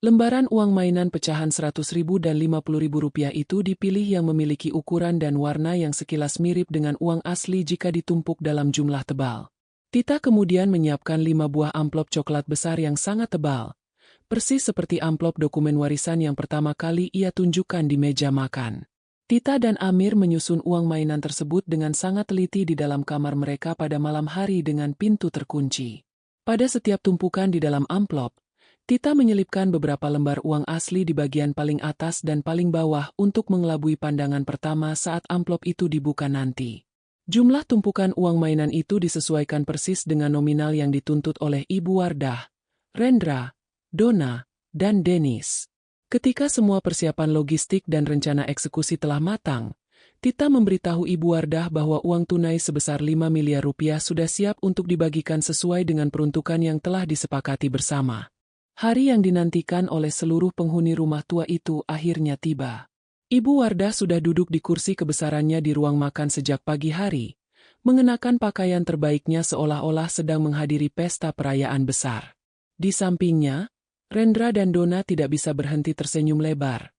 Lembaran uang mainan pecahan 100.000 dan 50.000 rupiah itu dipilih yang memiliki ukuran dan warna yang sekilas mirip dengan uang asli jika ditumpuk dalam jumlah tebal. Tita kemudian menyiapkan 5 buah amplop coklat besar yang sangat tebal, persis seperti amplop dokumen warisan yang pertama kali ia tunjukkan di meja makan. Tita dan Amir menyusun uang mainan tersebut dengan sangat teliti di dalam kamar mereka pada malam hari dengan pintu terkunci. Pada setiap tumpukan di dalam amplop, Tita menyelipkan beberapa lembar uang asli di bagian paling atas dan paling bawah untuk mengelabui pandangan pertama saat amplop itu dibuka nanti. Jumlah tumpukan uang mainan itu disesuaikan persis dengan nominal yang dituntut oleh Ibu Wardah, Rendra, Donna, dan Dennis. Ketika semua persiapan logistik dan rencana eksekusi telah matang, Tita memberitahu Ibu Wardah bahwa uang tunai sebesar 5 miliar rupiah sudah siap untuk dibagikan sesuai dengan peruntukan yang telah disepakati bersama. Hari yang dinantikan oleh seluruh penghuni rumah tua itu akhirnya tiba. Ibu Wardah sudah duduk di kursi kebesarannya di ruang makan sejak pagi hari, mengenakan pakaian terbaiknya seolah-olah sedang menghadiri pesta perayaan besar. Di sampingnya, Rendra dan Donna tidak bisa berhenti tersenyum lebar,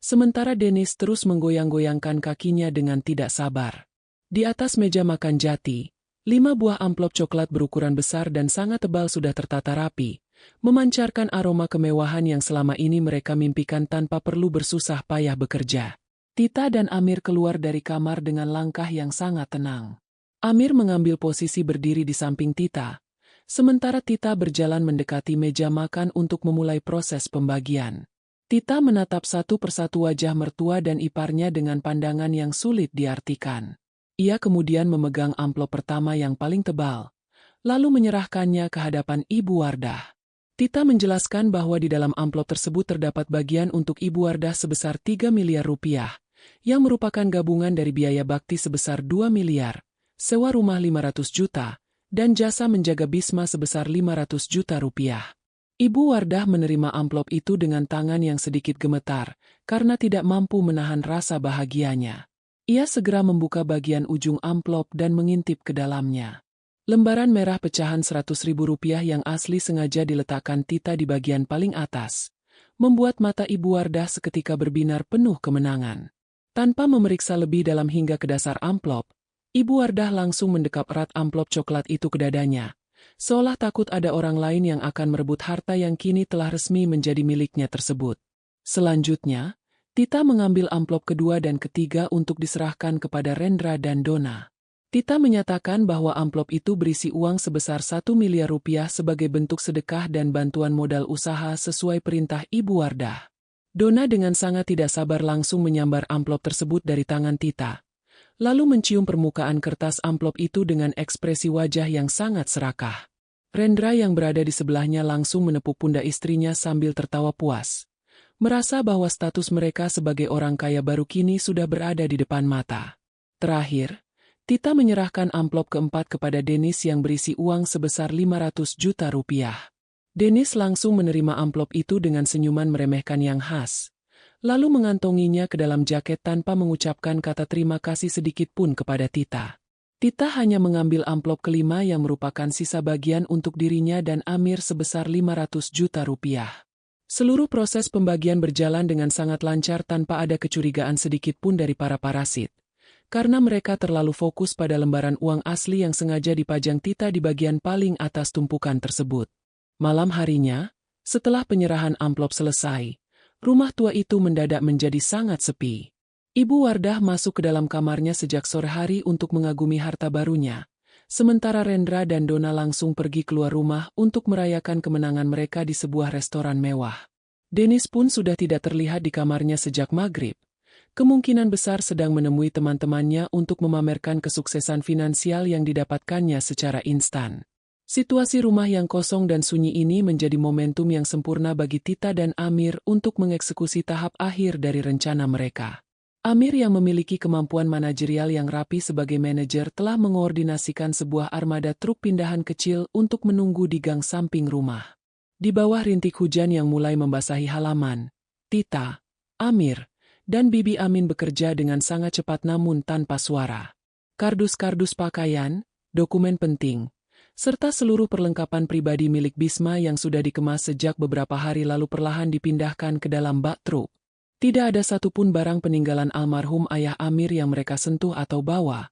sementara Dennis terus menggoyang-goyangkan kakinya dengan tidak sabar. Di atas meja makan jati, 5 buah amplop coklat berukuran besar dan sangat tebal sudah tertata rapi, memancarkan aroma kemewahan yang selama ini mereka mimpikan tanpa perlu bersusah payah bekerja. Tita dan Amir keluar dari kamar dengan langkah yang sangat tenang. Amir mengambil posisi berdiri di samping Tita, sementara Tita berjalan mendekati meja makan untuk memulai proses pembagian. Tita menatap satu persatu wajah mertua dan iparnya dengan pandangan yang sulit diartikan. Ia kemudian memegang amplop pertama yang paling tebal, lalu menyerahkannya ke hadapan Ibu Wardah. Tita menjelaskan bahwa di dalam amplop tersebut terdapat bagian untuk Ibu Wardah sebesar 3 miliar rupiah, yang merupakan gabungan dari biaya bakti sebesar 2 miliar, sewa rumah 500 juta, dan jasa menjaga Bisma sebesar 500 juta rupiah. Ibu Wardah menerima amplop itu dengan tangan yang sedikit gemetar, karena tidak mampu menahan rasa bahagianya. Ia segera membuka bagian ujung amplop dan mengintip ke dalamnya. Lembaran merah pecahan 100 ribu rupiah yang asli sengaja diletakkan Tita di bagian paling atas, membuat mata Ibu Wardah seketika berbinar penuh kemenangan. Tanpa memeriksa lebih dalam hingga ke dasar amplop, Ibu Wardah langsung mendekap erat amplop coklat itu ke dadanya, seolah takut ada orang lain yang akan merebut harta yang kini telah resmi menjadi miliknya tersebut. Selanjutnya, Tita mengambil amplop kedua dan ketiga untuk diserahkan kepada Rendra dan Dona. Tita menyatakan bahwa amplop itu berisi uang sebesar 1 miliar rupiah sebagai bentuk sedekah dan bantuan modal usaha sesuai perintah Ibu Wardah. Dona dengan sangat tidak sabar langsung menyambar amplop tersebut dari tangan Tita, lalu mencium permukaan kertas amplop itu dengan ekspresi wajah yang sangat serakah. Rendra yang berada di sebelahnya langsung menepuk pundak istrinya sambil tertawa puas, merasa bahwa status mereka sebagai orang kaya baru kini sudah berada di depan mata. Terakhir, Tita menyerahkan amplop keempat kepada Denis yang berisi uang sebesar 500 juta rupiah. Denis langsung menerima amplop itu dengan senyuman meremehkan yang khas, lalu mengantonginya ke dalam jaket tanpa mengucapkan kata terima kasih sedikit pun kepada Tita. Tita hanya mengambil amplop kelima yang merupakan sisa bagian untuk dirinya dan Amir sebesar 500 juta rupiah. Seluruh proses pembagian berjalan dengan sangat lancar tanpa ada kecurigaan sedikit pun dari para parasit, karena mereka terlalu fokus pada lembaran uang asli yang sengaja dipajang Tita di bagian paling atas tumpukan tersebut. Malam harinya, setelah penyerahan amplop selesai, rumah tua itu mendadak menjadi sangat sepi. Ibu Wardah masuk ke dalam kamarnya sejak sore hari untuk mengagumi harta barunya, sementara Rendra dan Dona langsung pergi keluar rumah untuk merayakan kemenangan mereka di sebuah restoran mewah. Denis pun sudah tidak terlihat di kamarnya sejak maghrib. Kemungkinan besar sedang menemui teman-temannya untuk memamerkan kesuksesan finansial yang didapatkannya secara instan. Situasi rumah yang kosong dan sunyi ini menjadi momentum yang sempurna bagi Tita dan Amir untuk mengeksekusi tahap akhir dari rencana mereka. Amir yang memiliki kemampuan manajerial yang rapi sebagai manajer telah mengoordinasikan sebuah armada truk pindahan kecil untuk menunggu di gang samping rumah. Di bawah rintik hujan yang mulai membasahi halaman, Tita, Amir, dan Bibi Amin bekerja dengan sangat cepat namun tanpa suara. Kardus-kardus pakaian, dokumen penting, serta seluruh perlengkapan pribadi milik Bisma yang sudah dikemas sejak beberapa hari lalu perlahan dipindahkan ke dalam bak truk. Tidak ada satupun barang peninggalan almarhum ayah Amir yang mereka sentuh atau bawa.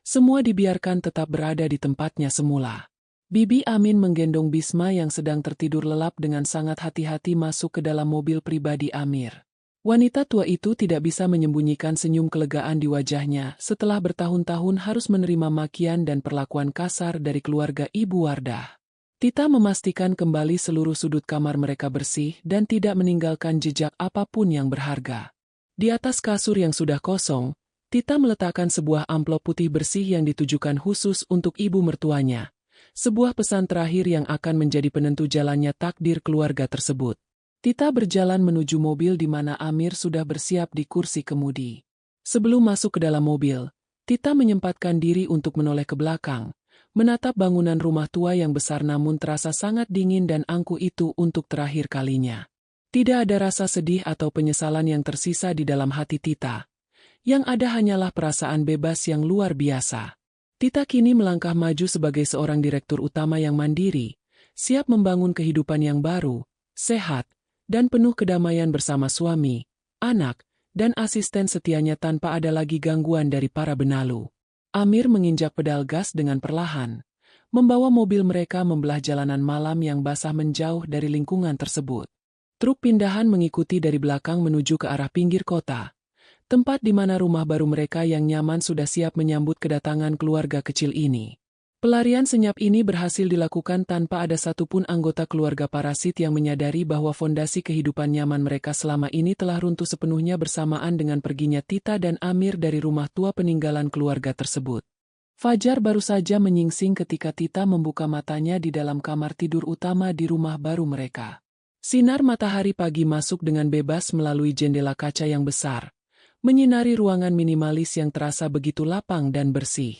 Semua dibiarkan tetap berada di tempatnya semula. Bibi Amin menggendong Bisma yang sedang tertidur lelap dengan sangat hati-hati masuk ke dalam mobil pribadi Amir. Wanita tua itu tidak bisa menyembunyikan senyum kelegaan di wajahnya setelah bertahun-tahun harus menerima makian dan perlakuan kasar dari keluarga Ibu Wardah. Tita memastikan kembali seluruh sudut kamar mereka bersih dan tidak meninggalkan jejak apapun yang berharga. Di atas kasur yang sudah kosong, Tita meletakkan sebuah amplop putih bersih yang ditujukan khusus untuk ibu mertuanya. Sebuah pesan terakhir yang akan menjadi penentu jalannya takdir keluarga tersebut. Tita berjalan menuju mobil di mana Amir sudah bersiap di kursi kemudi. Sebelum masuk ke dalam mobil, Tita menyempatkan diri untuk menoleh ke belakang, menatap bangunan rumah tua yang besar namun terasa sangat dingin dan angkuh itu untuk terakhir kalinya. Tidak ada rasa sedih atau penyesalan yang tersisa di dalam hati Tita. Yang ada hanyalah perasaan bebas yang luar biasa. Tita kini melangkah maju sebagai seorang direktur utama yang mandiri, siap membangun kehidupan yang baru, sehat, dan penuh kedamaian bersama suami, anak, dan asisten setianya tanpa ada lagi gangguan dari para benalu. Amir menginjak pedal gas dengan perlahan, Membawa mobil mereka membelah jalanan malam yang basah menjauh dari lingkungan tersebut. Truk pindahan mengikuti dari belakang menuju ke arah pinggir kota, tempat di mana rumah baru mereka yang nyaman sudah siap menyambut kedatangan keluarga kecil ini. Pelarian senyap ini berhasil dilakukan tanpa ada satupun anggota keluarga parasit yang menyadari bahwa fondasi kehidupan nyaman mereka selama ini telah runtuh sepenuhnya bersamaan dengan perginya Tita dan Amir dari rumah tua peninggalan keluarga tersebut. Fajar baru saja menyingsing ketika Tita membuka matanya di dalam kamar tidur utama di rumah baru mereka. Sinar matahari pagi masuk dengan bebas melalui jendela kaca yang besar, menyinari ruangan minimalis yang terasa begitu lapang dan bersih.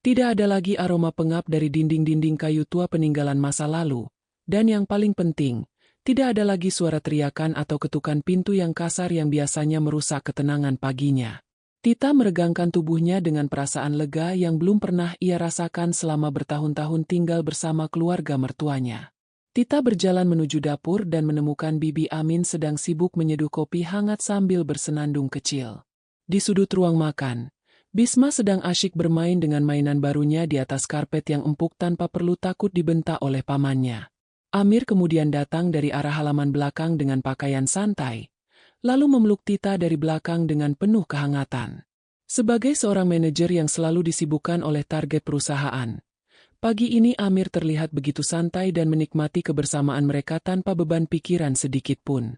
Tidak ada lagi aroma pengap dari dinding-dinding kayu tua peninggalan masa lalu, dan yang paling penting, tidak ada lagi suara teriakan atau ketukan pintu yang kasar yang biasanya merusak ketenangan paginya. Tita meregangkan tubuhnya dengan perasaan lega yang belum pernah ia rasakan selama bertahun-tahun tinggal bersama keluarga mertuanya. Tita berjalan menuju dapur dan menemukan Bibi Amin sedang sibuk menyeduh kopi hangat sambil bersenandung kecil. Di sudut ruang makan, Bisma sedang asyik bermain dengan mainan barunya di atas karpet yang empuk tanpa perlu takut dibentak oleh pamannya. Amir kemudian datang dari arah halaman belakang dengan pakaian santai, lalu memeluk Tita dari belakang dengan penuh kehangatan. Sebagai seorang manajer yang selalu disibukkan oleh target perusahaan, pagi ini Amir terlihat begitu santai dan menikmati kebersamaan mereka tanpa beban pikiran sedikit pun.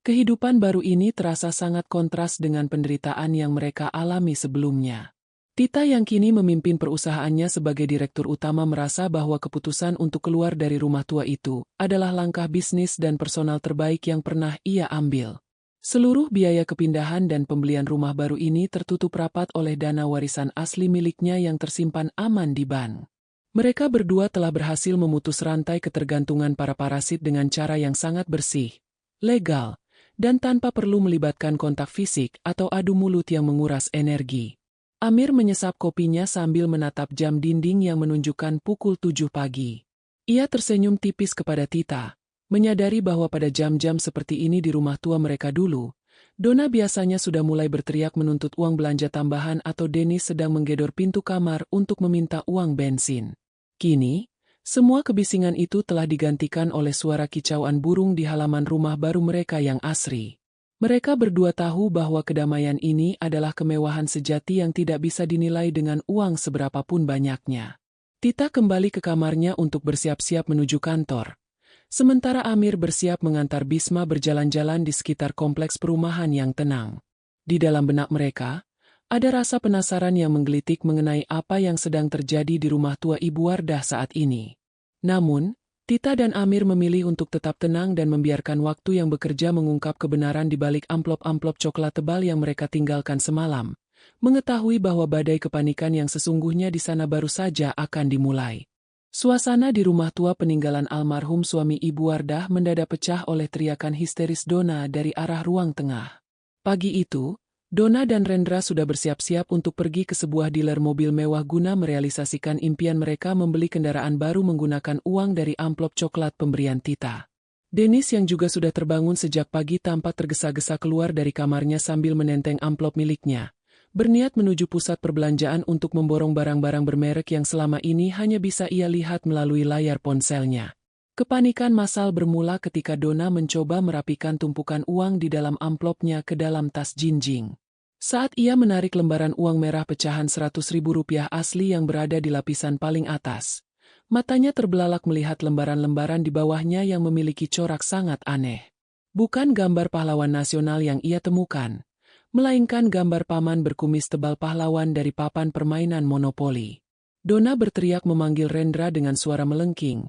Kehidupan baru ini terasa sangat kontras dengan penderitaan yang mereka alami sebelumnya. Tita yang kini memimpin perusahaannya sebagai direktur utama merasa bahwa keputusan untuk keluar dari rumah tua itu adalah langkah bisnis dan personal terbaik yang pernah ia ambil. Seluruh biaya kepindahan dan pembelian rumah baru ini tertutup rapat oleh dana warisan asli miliknya yang tersimpan aman di bank. Mereka berdua telah berhasil memutus rantai ketergantungan para parasit dengan cara yang sangat bersih, legal, dan tanpa perlu melibatkan kontak fisik atau adu mulut yang menguras energi. Amir menyesap kopinya sambil menatap jam dinding yang menunjukkan pukul 7 pagi. Ia tersenyum tipis kepada Tita, menyadari bahwa pada jam-jam seperti ini di rumah tua mereka dulu, Donna biasanya sudah mulai berteriak menuntut uang belanja tambahan atau Dennis sedang menggedor pintu kamar untuk meminta uang bensin. Kini, semua kebisingan itu telah digantikan oleh suara kicauan burung di halaman rumah baru mereka yang asri. Mereka berdua tahu bahwa kedamaian ini adalah kemewahan sejati yang tidak bisa dinilai dengan uang seberapapun banyaknya. Tita kembali ke kamarnya untuk bersiap-siap menuju kantor. Sementara Amir bersiap mengantar Bisma berjalan-jalan di sekitar kompleks perumahan yang tenang. Di dalam benak mereka, ada rasa penasaran yang menggelitik mengenai apa yang sedang terjadi di rumah tua Ibu Wardah saat ini. Namun, Tita dan Amir memilih untuk tetap tenang dan membiarkan waktu yang bekerja mengungkap kebenaran di balik amplop-amplop coklat tebal yang mereka tinggalkan semalam, mengetahui bahwa badai kepanikan yang sesungguhnya di sana baru saja akan dimulai. Suasana di rumah tua peninggalan almarhum suami Ibu Wardah mendadak pecah oleh teriakan histeris Donna dari arah ruang tengah. Pagi itu, Donna dan Rendra sudah bersiap-siap untuk pergi ke sebuah dealer mobil mewah guna merealisasikan impian mereka membeli kendaraan baru menggunakan uang dari amplop coklat pemberian Tita. Dennis yang juga sudah terbangun sejak pagi tampak tergesa-gesa keluar dari kamarnya sambil menenteng amplop miliknya, berniat menuju pusat perbelanjaan untuk memborong barang-barang bermerek yang selama ini hanya bisa ia lihat melalui layar ponselnya. Kepanikan massal bermula ketika Donna mencoba merapikan tumpukan uang di dalam amplopnya ke dalam tas jinjing. Saat ia menarik lembaran uang merah pecahan Rp100.000 asli yang berada di lapisan paling atas, matanya terbelalak melihat lembaran-lembaran di bawahnya yang memiliki corak sangat aneh. Bukan gambar pahlawan nasional yang ia temukan, melainkan gambar paman berkumis tebal pahlawan dari papan permainan monopoli. Donna berteriak memanggil Rendra dengan suara melengking,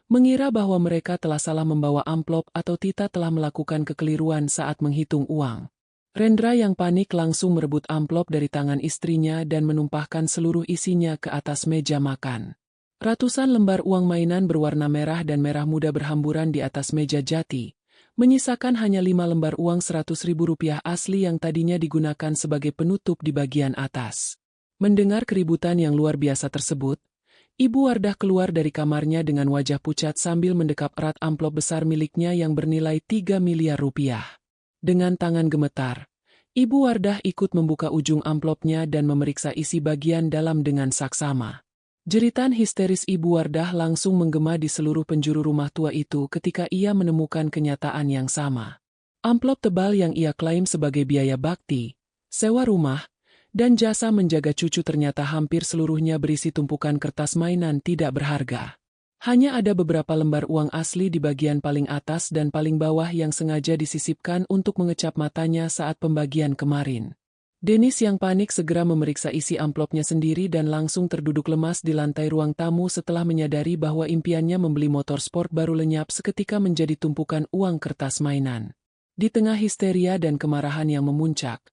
mengira bahwa mereka telah salah membawa amplop atau Tita telah melakukan kekeliruan saat menghitung uang. Rendra yang panik langsung merebut amplop dari tangan istrinya dan menumpahkan seluruh isinya ke atas meja makan. Ratusan lembar uang mainan berwarna merah dan merah muda berhamburan di atas meja jati, menyisakan hanya 5 lembar uang Rp100.000 asli yang tadinya digunakan sebagai penutup di bagian atas. Mendengar keributan yang luar biasa tersebut, Ibu Wardah keluar dari kamarnya dengan wajah pucat sambil mendekap erat amplop besar miliknya yang bernilai 3 miliar rupiah. Dengan tangan gemetar, Ibu Wardah ikut membuka ujung amplopnya dan memeriksa isi bagian dalam dengan saksama. Jeritan histeris Ibu Wardah langsung menggema di seluruh penjuru rumah tua itu ketika ia menemukan kenyataan yang sama. Amplop tebal yang ia klaim sebagai biaya bakti, sewa rumah, dan jasa menjaga cucu ternyata hampir seluruhnya berisi tumpukan kertas mainan tidak berharga. Hanya ada beberapa lembar uang asli di bagian paling atas dan paling bawah yang sengaja disisipkan untuk mengecap matanya saat pembagian kemarin. Dennis yang panik segera memeriksa isi amplopnya sendiri dan langsung terduduk lemas di lantai ruang tamu setelah menyadari bahwa impiannya membeli motor sport baru lenyap seketika menjadi tumpukan uang kertas mainan. Di tengah histeria dan kemarahan yang memuncak,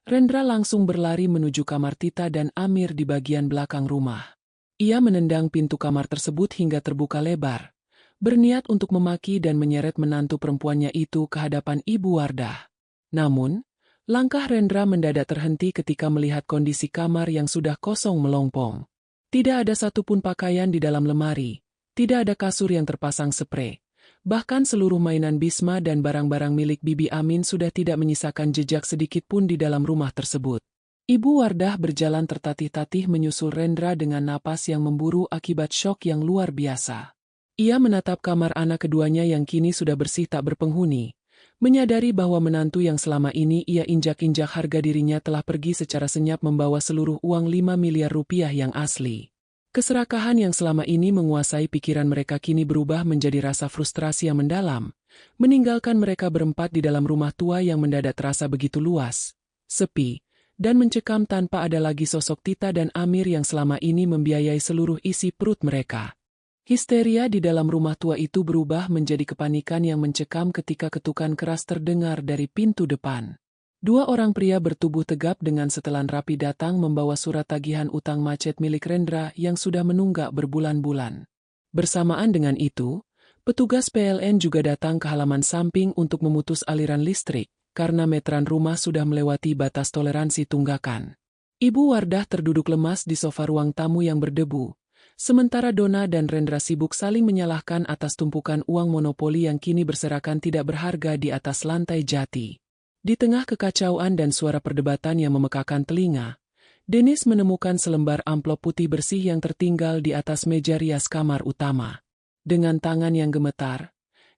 Rendra langsung berlari menuju kamar Tita dan Amir di bagian belakang rumah. Ia menendang pintu kamar tersebut hingga terbuka lebar, berniat untuk memaki dan menyeret menantu perempuannya itu ke hadapan Ibu Wardah. Namun, langkah Rendra mendadak terhenti ketika melihat kondisi kamar yang sudah kosong melompong. Tidak ada satupun pakaian di dalam lemari, tidak ada kasur yang terpasang sprei. Bahkan seluruh mainan Bisma dan barang-barang milik Bibi Amin sudah tidak menyisakan jejak sedikit pun di dalam rumah tersebut. Ibu Wardah berjalan tertatih-tatih menyusul Rendra dengan napas yang memburu akibat syok yang luar biasa. Ia menatap kamar anak keduanya yang kini sudah bersih tak berpenghuni. Menyadari bahwa menantu yang selama ini ia injak-injak harga dirinya telah pergi secara senyap membawa seluruh uang 5 miliar rupiah yang asli. Keserakahan yang selama ini menguasai pikiran mereka kini berubah menjadi rasa frustrasi yang mendalam, meninggalkan mereka berempat di dalam rumah tua yang mendadak terasa begitu luas, sepi, dan mencekam tanpa ada lagi sosok Tita dan Amir yang selama ini membiayai seluruh isi perut mereka. Histeria di dalam rumah tua itu berubah menjadi kepanikan yang mencekam ketika ketukan keras terdengar dari pintu depan. Dua orang pria bertubuh tegap dengan setelan rapi datang membawa surat tagihan utang macet milik Rendra yang sudah menunggak berbulan-bulan. Bersamaan dengan itu, petugas PLN juga datang ke halaman samping untuk memutus aliran listrik, karena meteran rumah sudah melewati batas toleransi tunggakan. Ibu Wardah terduduk lemas di sofa ruang tamu yang berdebu. Sementara Dona dan Rendra sibuk saling menyalahkan atas tumpukan uang monopoli yang kini berserakan tidak berharga di atas lantai jati. Di tengah kekacauan dan suara perdebatan yang memekakan telinga, Dennis menemukan selembar amplop putih bersih yang tertinggal di atas meja rias kamar utama. Dengan tangan yang gemetar,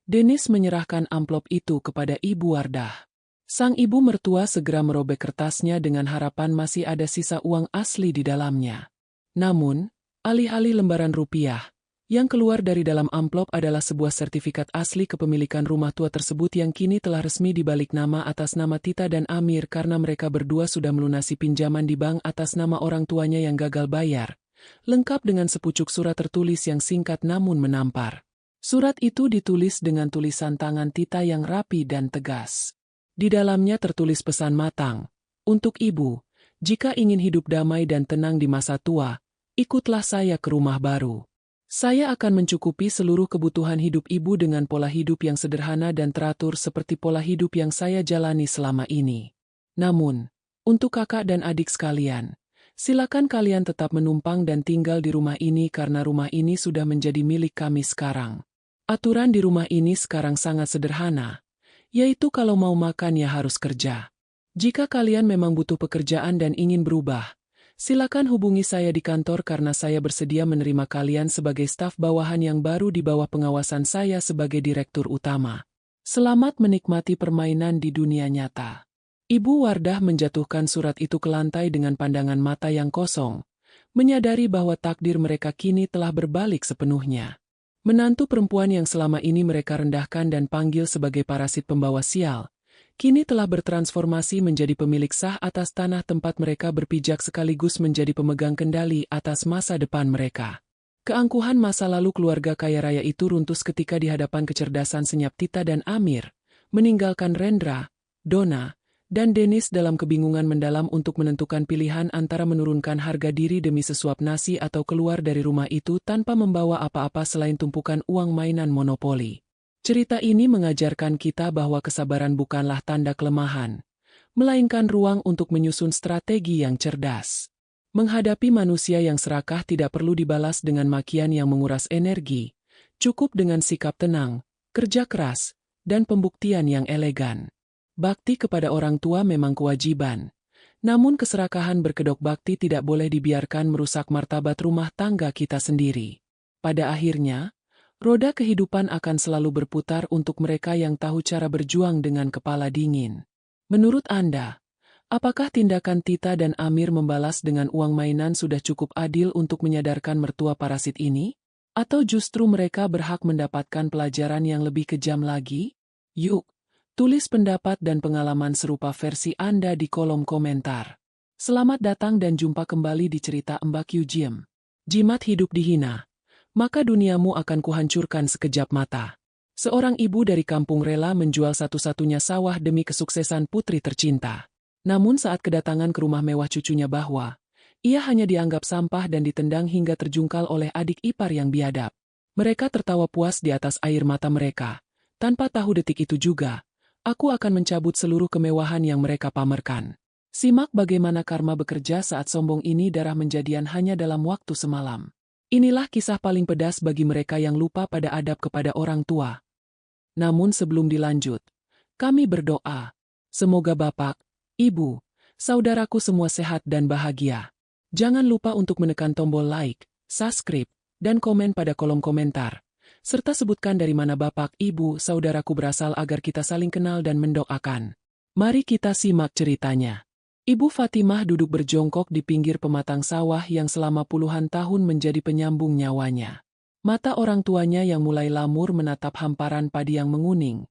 Dennis menyerahkan amplop itu kepada Ibu Wardah. Sang ibu mertua segera merobek kertasnya dengan harapan masih ada sisa uang asli di dalamnya. Namun, alih-alih lembaran rupiah, yang keluar dari dalam amplop adalah sebuah sertifikat asli kepemilikan rumah tua tersebut yang kini telah resmi dibalik nama atas nama Tita dan Amir karena mereka berdua sudah melunasi pinjaman di bank atas nama orang tuanya yang gagal bayar, lengkap dengan sepucuk surat tertulis yang singkat namun menampar. Surat itu ditulis dengan tulisan tangan Tita yang rapi dan tegas. Di dalamnya tertulis pesan matang, "Untuk Ibu, jika ingin hidup damai dan tenang di masa tua, ikutlah saya ke rumah baru. Saya akan mencukupi seluruh kebutuhan hidup Ibu dengan pola hidup yang sederhana dan teratur seperti pola hidup yang saya jalani selama ini. Namun, untuk kakak dan adik sekalian, silakan kalian tetap menumpang dan tinggal di rumah ini karena rumah ini sudah menjadi milik kami sekarang. Aturan di rumah ini sekarang sangat sederhana, yaitu kalau mau makan ya harus kerja. Jika kalian memang butuh pekerjaan dan ingin berubah, silakan hubungi saya di kantor karena saya bersedia menerima kalian sebagai staf bawahan yang baru di bawah pengawasan saya sebagai direktur utama. Selamat menikmati permainan di dunia nyata." Ibu Wardah menjatuhkan surat itu ke lantai dengan pandangan mata yang kosong, menyadari bahwa takdir mereka kini telah berbalik sepenuhnya. Menantu perempuan yang selama ini mereka rendahkan dan panggil sebagai parasit pembawa sial, kini telah bertransformasi menjadi pemilik sah atas tanah tempat mereka berpijak sekaligus menjadi pemegang kendali atas masa depan mereka. Keangkuhan masa lalu keluarga kaya raya itu runtuh ketika di hadapan kecerdasan senyap Tita dan Amir, meninggalkan Rendra, Dona, dan Dennis dalam kebingungan mendalam untuk menentukan pilihan antara menurunkan harga diri demi sesuap nasi atau keluar dari rumah itu tanpa membawa apa-apa selain tumpukan uang mainan monopoli. Cerita ini mengajarkan kita bahwa kesabaran bukanlah tanda kelemahan, melainkan ruang untuk menyusun strategi yang cerdas. Menghadapi manusia yang serakah tidak perlu dibalas dengan makian yang menguras energi, cukup dengan sikap tenang, kerja keras, dan pembuktian yang elegan. Bakti kepada orang tua memang kewajiban, Namun keserakahan berkedok bakti tidak boleh dibiarkan merusak martabat rumah tangga kita sendiri. Pada akhirnya, roda kehidupan akan selalu berputar untuk mereka yang tahu cara berjuang dengan kepala dingin. Menurut Anda, apakah tindakan Tita dan Amir membalas dengan uang mainan sudah cukup adil untuk menyadarkan mertua parasit ini? Atau justru mereka berhak mendapatkan pelajaran yang lebih kejam lagi? Yuk, tulis pendapat dan pengalaman serupa versi Anda di kolom komentar. Selamat datang dan jumpa kembali di cerita Mbak Yu Jiem. Jimat hidup dihina, maka duniamu akan kuhancurkan sekejap mata. Seorang ibu dari kampung rela menjual satu-satunya sawah demi kesuksesan putri tercinta. Namun saat kedatangan ke rumah mewah cucunya bahwa, ia hanya dianggap sampah dan ditendang hingga terjungkal oleh adik ipar yang biadab. Mereka tertawa puas di atas air mata mereka. Tanpa tahu detik itu juga, aku akan mencabut seluruh kemewahan yang mereka pamerkan. Simak bagaimana karma bekerja saat sombong ini darah menjadian hanya dalam waktu semalam. Inilah kisah paling pedas bagi mereka yang lupa pada adab kepada orang tua. Namun sebelum dilanjut, kami berdoa. Semoga Bapak, Ibu, saudaraku semua sehat dan bahagia. Jangan lupa untuk menekan tombol like, subscribe, dan komen pada kolom komentar. Serta sebutkan dari mana Bapak, Ibu, saudaraku berasal agar kita saling kenal dan mendoakan. Mari kita simak ceritanya. Ibu Fatimah duduk berjongkok di pinggir pematang sawah yang selama puluhan tahun menjadi penyambung nyawanya. Mata orang tuanya yang mulai lamur menatap hamparan padi yang menguning.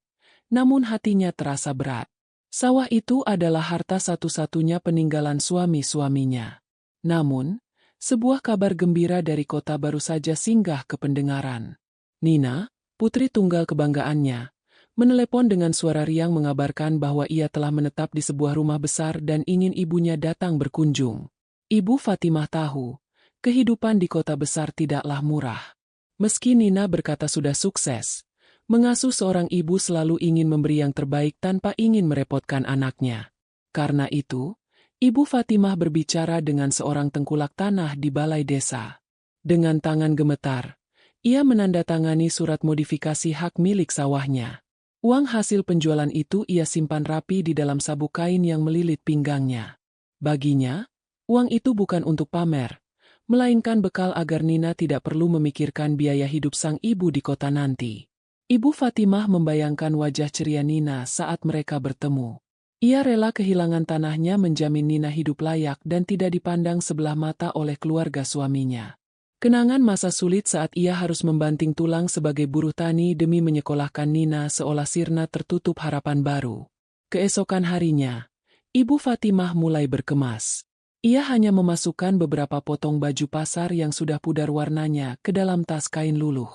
Namun hatinya terasa berat. Sawah itu adalah harta satu-satunya peninggalan suami-suaminya. Namun, sebuah kabar gembira dari kota baru saja singgah ke pendengaran. Nina, putri tunggal kebanggaannya, menelepon dengan suara riang mengabarkan bahwa ia telah menetap di sebuah rumah besar dan ingin ibunya datang berkunjung. Ibu Fatimah tahu, kehidupan di kota besar tidaklah murah. Meski Nina berkata sudah sukses, mengasuh seorang ibu selalu ingin memberi yang terbaik tanpa ingin merepotkan anaknya. Karena itu, Ibu Fatimah berbicara dengan seorang tengkulak tanah di balai desa. Dengan tangan gemetar, ia menandatangani surat modifikasi hak milik sawahnya. Uang hasil penjualan itu ia simpan rapi di dalam sabuk kain yang melilit pinggangnya. Baginya, uang itu bukan untuk pamer, melainkan bekal agar Nina tidak perlu memikirkan biaya hidup sang ibu di kota nanti. Ibu Fatimah membayangkan wajah ceria Nina saat mereka bertemu. Ia rela kehilangan tanahnya menjamin Nina hidup layak dan tidak dipandang sebelah mata oleh keluarga suaminya. Kenangan masa sulit saat ia harus membanting tulang sebagai buruh tani demi menyekolahkan Nina seolah sirna tertutup harapan baru. Keesokan harinya, Ibu Fatimah mulai berkemas. Ia hanya memasukkan beberapa potong baju pasar yang sudah pudar warnanya ke dalam tas kain luluh.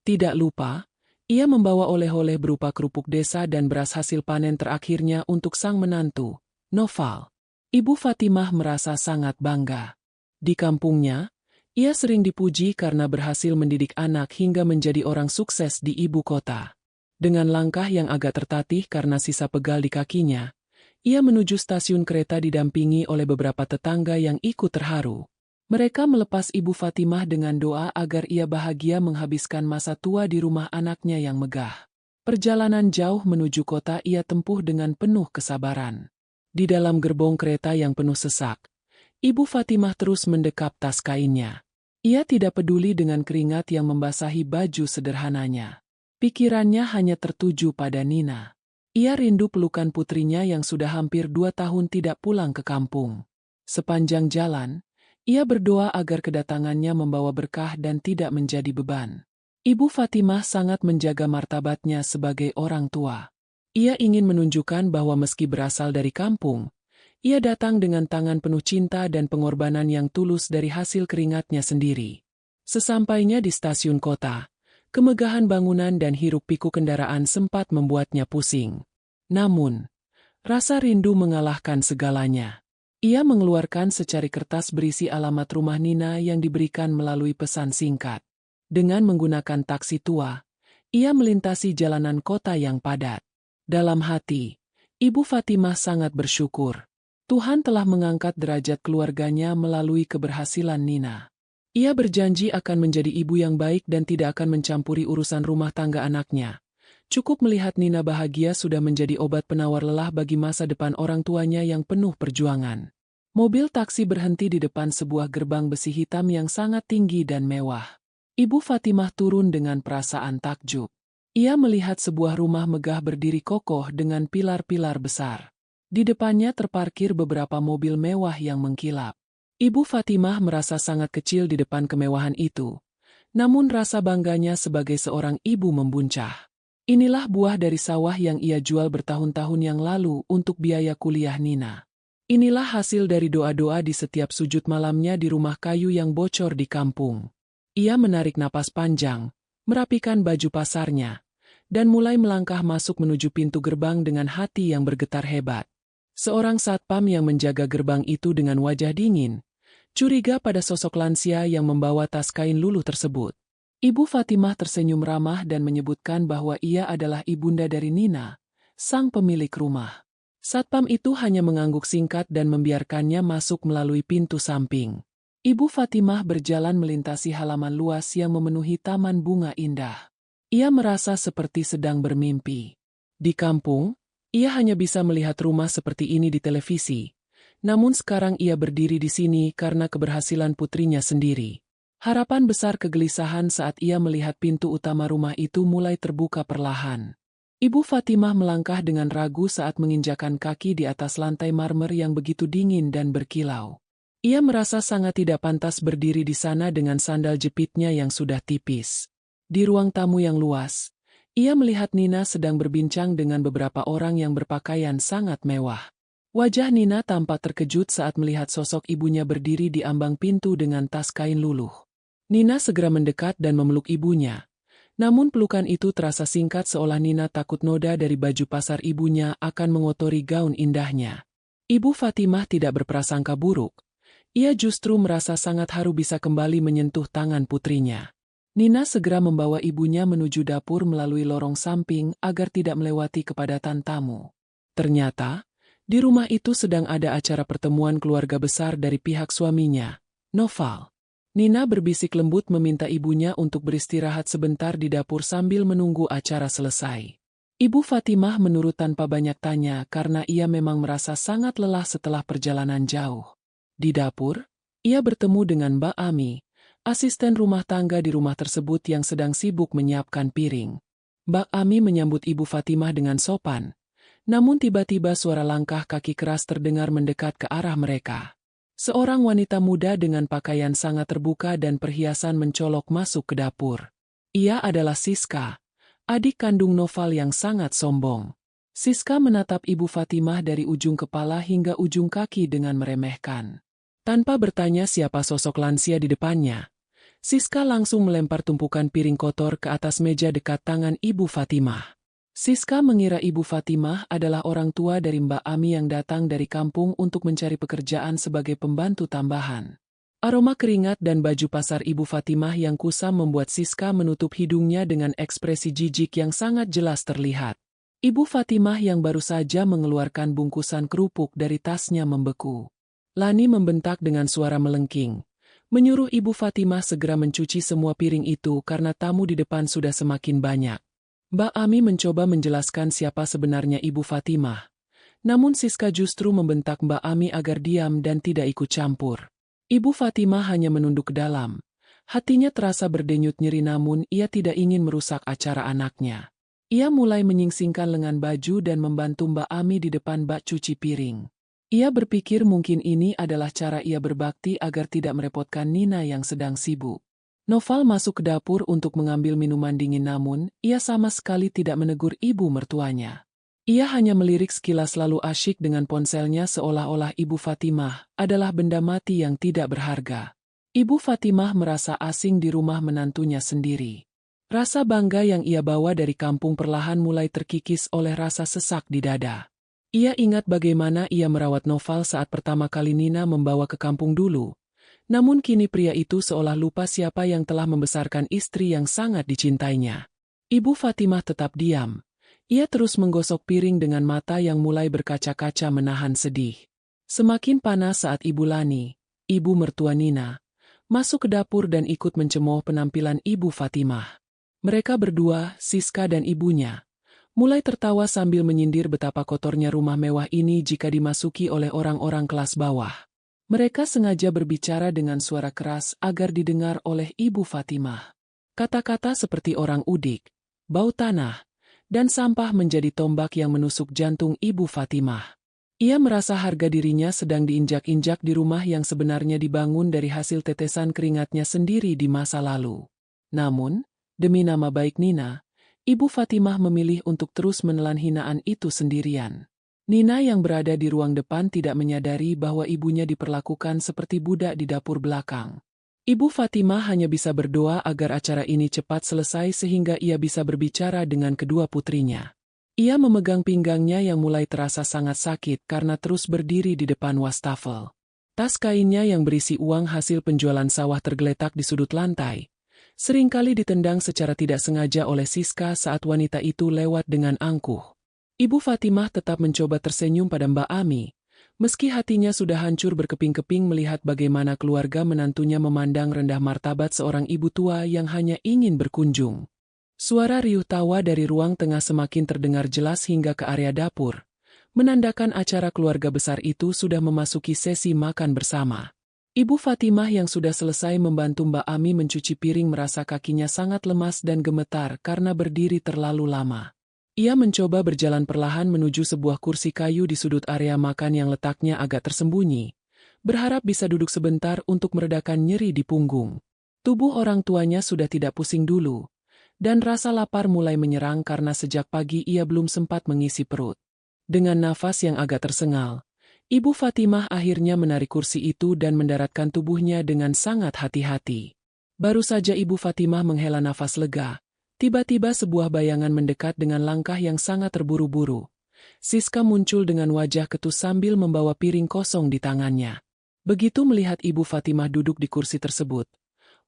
Tidak lupa, ia membawa oleh-oleh berupa kerupuk desa dan beras hasil panen terakhirnya untuk sang menantu, Noval. Ibu Fatimah merasa sangat bangga. Di kampungnya, ia sering dipuji karena berhasil mendidik anak hingga menjadi orang sukses di ibu kota. Dengan langkah yang agak tertatih karena sisa pegal di kakinya, ia menuju stasiun kereta didampingi oleh beberapa tetangga yang ikut terharu. Mereka melepas Ibu Fatimah dengan doa agar ia bahagia menghabiskan masa tua di rumah anaknya yang megah. Perjalanan jauh menuju kota ia tempuh dengan penuh kesabaran. Di dalam gerbong kereta yang penuh sesak, Ibu Fatimah terus mendekap tas kainnya. Ia tidak peduli dengan keringat yang membasahi baju sederhananya. Pikirannya hanya tertuju pada Nina. Ia rindu pelukan putrinya yang sudah hampir 2 tahun tidak pulang ke kampung. Sepanjang jalan, ia berdoa agar kedatangannya membawa berkah dan tidak menjadi beban. Ibu Fatimah sangat menjaga martabatnya sebagai orang tua. Ia ingin menunjukkan bahwa meski berasal dari kampung, ia datang dengan tangan penuh cinta dan pengorbanan yang tulus dari hasil keringatnya sendiri. Sesampainya di stasiun kota, kemegahan bangunan dan hiruk-pikuk kendaraan sempat membuatnya pusing. Namun, rasa rindu mengalahkan segalanya. Ia mengeluarkan secari kertas berisi alamat rumah Nina yang diberikan melalui pesan singkat. Dengan menggunakan taksi tua, ia melintasi jalanan kota yang padat. Dalam hati, Ibu Fatimah sangat bersyukur. Tuhan telah mengangkat derajat keluarganya melalui keberhasilan Nina. Ia berjanji akan menjadi ibu yang baik dan tidak akan mencampuri urusan rumah tangga anaknya. Cukup melihat Nina bahagia sudah menjadi obat penawar lelah bagi masa depan orang tuanya yang penuh perjuangan. Mobil taksi berhenti di depan sebuah gerbang besi hitam yang sangat tinggi dan mewah. Ibu Fatimah turun dengan perasaan takjub. Ia melihat sebuah rumah megah berdiri kokoh dengan pilar-pilar besar. Di depannya terparkir beberapa mobil mewah yang mengkilap. Ibu Fatimah merasa sangat kecil di depan kemewahan itu. Namun rasa bangganya sebagai seorang ibu membuncah. Inilah buah dari sawah yang ia jual bertahun-tahun yang lalu untuk biaya kuliah Nina. Inilah hasil dari doa-doa di setiap sujud malamnya di rumah kayu yang bocor di kampung. Ia menarik napas panjang, merapikan baju pasarnya, dan mulai melangkah masuk menuju pintu gerbang dengan hati yang bergetar hebat. Seorang satpam yang menjaga gerbang itu dengan wajah dingin, curiga pada sosok lansia yang membawa tas kain luluh tersebut. Ibu Fatimah tersenyum ramah dan menyebutkan bahwa ia adalah ibunda dari Nina, sang pemilik rumah. Satpam itu hanya mengangguk singkat dan membiarkannya masuk melalui pintu samping. Ibu Fatimah berjalan melintasi halaman luas yang memenuhi taman bunga indah. Ia merasa seperti sedang bermimpi. Di kampung, ia hanya bisa melihat rumah seperti ini di televisi. Namun sekarang ia berdiri di sini karena keberhasilan putrinya sendiri. Harapan besar kegelisahan saat ia melihat pintu utama rumah itu mulai terbuka perlahan. Ibu Fatimah melangkah dengan ragu saat menginjakan kaki di atas lantai marmer yang begitu dingin dan berkilau. Ia merasa sangat tidak pantas berdiri di sana dengan sandal jepitnya yang sudah tipis. Di ruang tamu yang luas, ia melihat Nina sedang berbincang dengan beberapa orang yang berpakaian sangat mewah. Wajah Nina tampak terkejut saat melihat sosok ibunya berdiri di ambang pintu dengan tas kain luluh. Nina segera mendekat dan memeluk ibunya. Namun pelukan itu terasa singkat seolah Nina takut noda dari baju pasar ibunya akan mengotori gaun indahnya. Ibu Fatimah tidak berprasangka buruk. Ia justru merasa sangat haru bisa kembali menyentuh tangan putrinya. Nina segera membawa ibunya menuju dapur melalui lorong samping agar tidak melewati kepadatan tamu. Ternyata, di rumah itu sedang ada acara pertemuan keluarga besar dari pihak suaminya, Noval. Nina berbisik lembut meminta ibunya untuk beristirahat sebentar di dapur sambil menunggu acara selesai. Ibu Fatimah menurut tanpa banyak tanya karena ia memang merasa sangat lelah setelah perjalanan jauh. Di dapur, ia bertemu dengan Mbak Ami, asisten rumah tangga di rumah tersebut yang sedang sibuk menyiapkan piring. Mbak Ami menyambut Ibu Fatimah dengan sopan, namun tiba-tiba suara langkah kaki keras terdengar mendekat ke arah mereka. Seorang wanita muda dengan pakaian sangat terbuka dan perhiasan mencolok masuk ke dapur. Ia adalah Siska, adik kandung Noval yang sangat sombong. Siska menatap Ibu Fatimah dari ujung kepala hingga ujung kaki dengan meremehkan. Tanpa bertanya siapa sosok lansia di depannya, Siska langsung melempar tumpukan piring kotor ke atas meja dekat tangan Ibu Fatimah. Siska mengira Ibu Fatimah adalah orang tua dari Mbak Ami yang datang dari kampung untuk mencari pekerjaan sebagai pembantu tambahan. Aroma keringat dan baju pasar Ibu Fatimah yang kusam membuat Siska menutup hidungnya dengan ekspresi jijik yang sangat jelas terlihat. Ibu Fatimah yang baru saja mengeluarkan bungkusan kerupuk dari tasnya membeku. Lani membentak dengan suara melengking, menyuruh Ibu Fatimah segera mencuci semua piring itu karena tamu di depan sudah semakin banyak. Mbak Ami mencoba menjelaskan siapa sebenarnya Ibu Fatimah. Namun Siska justru membentak Mbak Ami agar diam dan tidak ikut campur. Ibu Fatimah hanya menunduk ke dalam. Hatinya terasa berdenyut nyeri namun ia tidak ingin merusak acara anaknya. Ia mulai menyingsingkan lengan baju dan membantu Mbak Ami di depan bak cuci piring. Ia berpikir mungkin ini adalah cara ia berbakti agar tidak merepotkan Nina yang sedang sibuk. Noval masuk ke dapur untuk mengambil minuman dingin namun, ia sama sekali tidak menegur ibu mertuanya. Ia hanya melirik sekilas lalu asyik dengan ponselnya seolah-olah Ibu Fatimah adalah benda mati yang tidak berharga. Ibu Fatimah merasa asing di rumah menantunya sendiri. Rasa bangga yang ia bawa dari kampung perlahan mulai terkikis oleh rasa sesak di dada. Ia ingat bagaimana ia merawat Noval saat pertama kali Nina membawa ke kampung dulu. Namun kini pria itu seolah lupa siapa yang telah membesarkan istri yang sangat dicintainya. Ibu Fatimah tetap diam. Ia terus menggosok piring dengan mata yang mulai berkaca-kaca menahan sedih. Semakin panas saat Ibu Lani, ibu mertua Nina, masuk ke dapur dan ikut mencemooh penampilan Ibu Fatimah. Mereka berdua, Siska dan ibunya, mulai tertawa sambil menyindir betapa kotornya rumah mewah ini jika dimasuki oleh orang-orang kelas bawah. Mereka sengaja berbicara dengan suara keras agar didengar oleh Ibu Fatimah. Kata-kata seperti orang udik, bau tanah, dan sampah menjadi tombak yang menusuk jantung Ibu Fatimah. Ia merasa harga dirinya sedang diinjak-injak di rumah yang sebenarnya dibangun dari hasil tetesan keringatnya sendiri di masa lalu. Namun, demi nama baik Nina, Ibu Fatimah memilih untuk terus menelan hinaan itu sendirian. Nina yang berada di ruang depan tidak menyadari bahwa ibunya diperlakukan seperti budak di dapur belakang. Ibu Fatimah hanya bisa berdoa agar acara ini cepat selesai sehingga ia bisa berbicara dengan kedua putrinya. Ia memegang pinggangnya yang mulai terasa sangat sakit karena terus berdiri di depan wastafel. Tas kainnya yang berisi uang hasil penjualan sawah tergeletak di sudut lantai. Seringkali ditendang secara tidak sengaja oleh Siska saat wanita itu lewat dengan angkuh. Ibu Fatimah tetap mencoba tersenyum pada Mbak Ami, meski hatinya sudah hancur berkeping-keping melihat bagaimana keluarga menantunya memandang rendah martabat seorang ibu tua yang hanya ingin berkunjung. Suara riuh tawa dari ruang tengah semakin terdengar jelas hingga ke area dapur, menandakan acara keluarga besar itu sudah memasuki sesi makan bersama. Ibu Fatimah yang sudah selesai membantu Mbak Ami mencuci piring merasa kakinya sangat lemas dan gemetar karena berdiri terlalu lama. Ia mencoba berjalan perlahan menuju sebuah kursi kayu di sudut area makan yang letaknya agak tersembunyi, berharap bisa duduk sebentar untuk meredakan nyeri di punggung. Tubuh orang tuanya sudah tidak pusing dulu, dan rasa lapar mulai menyerang karena sejak pagi ia belum sempat mengisi perut. Dengan nafas yang agak tersengal, Ibu Fatimah akhirnya menarik kursi itu dan mendaratkan tubuhnya dengan sangat hati-hati. Baru saja Ibu Fatimah menghela nafas lega, tiba-tiba sebuah bayangan mendekat dengan langkah yang sangat terburu-buru. Siska muncul dengan wajah ketus sambil membawa piring kosong di tangannya. Begitu melihat Ibu Fatimah duduk di kursi tersebut,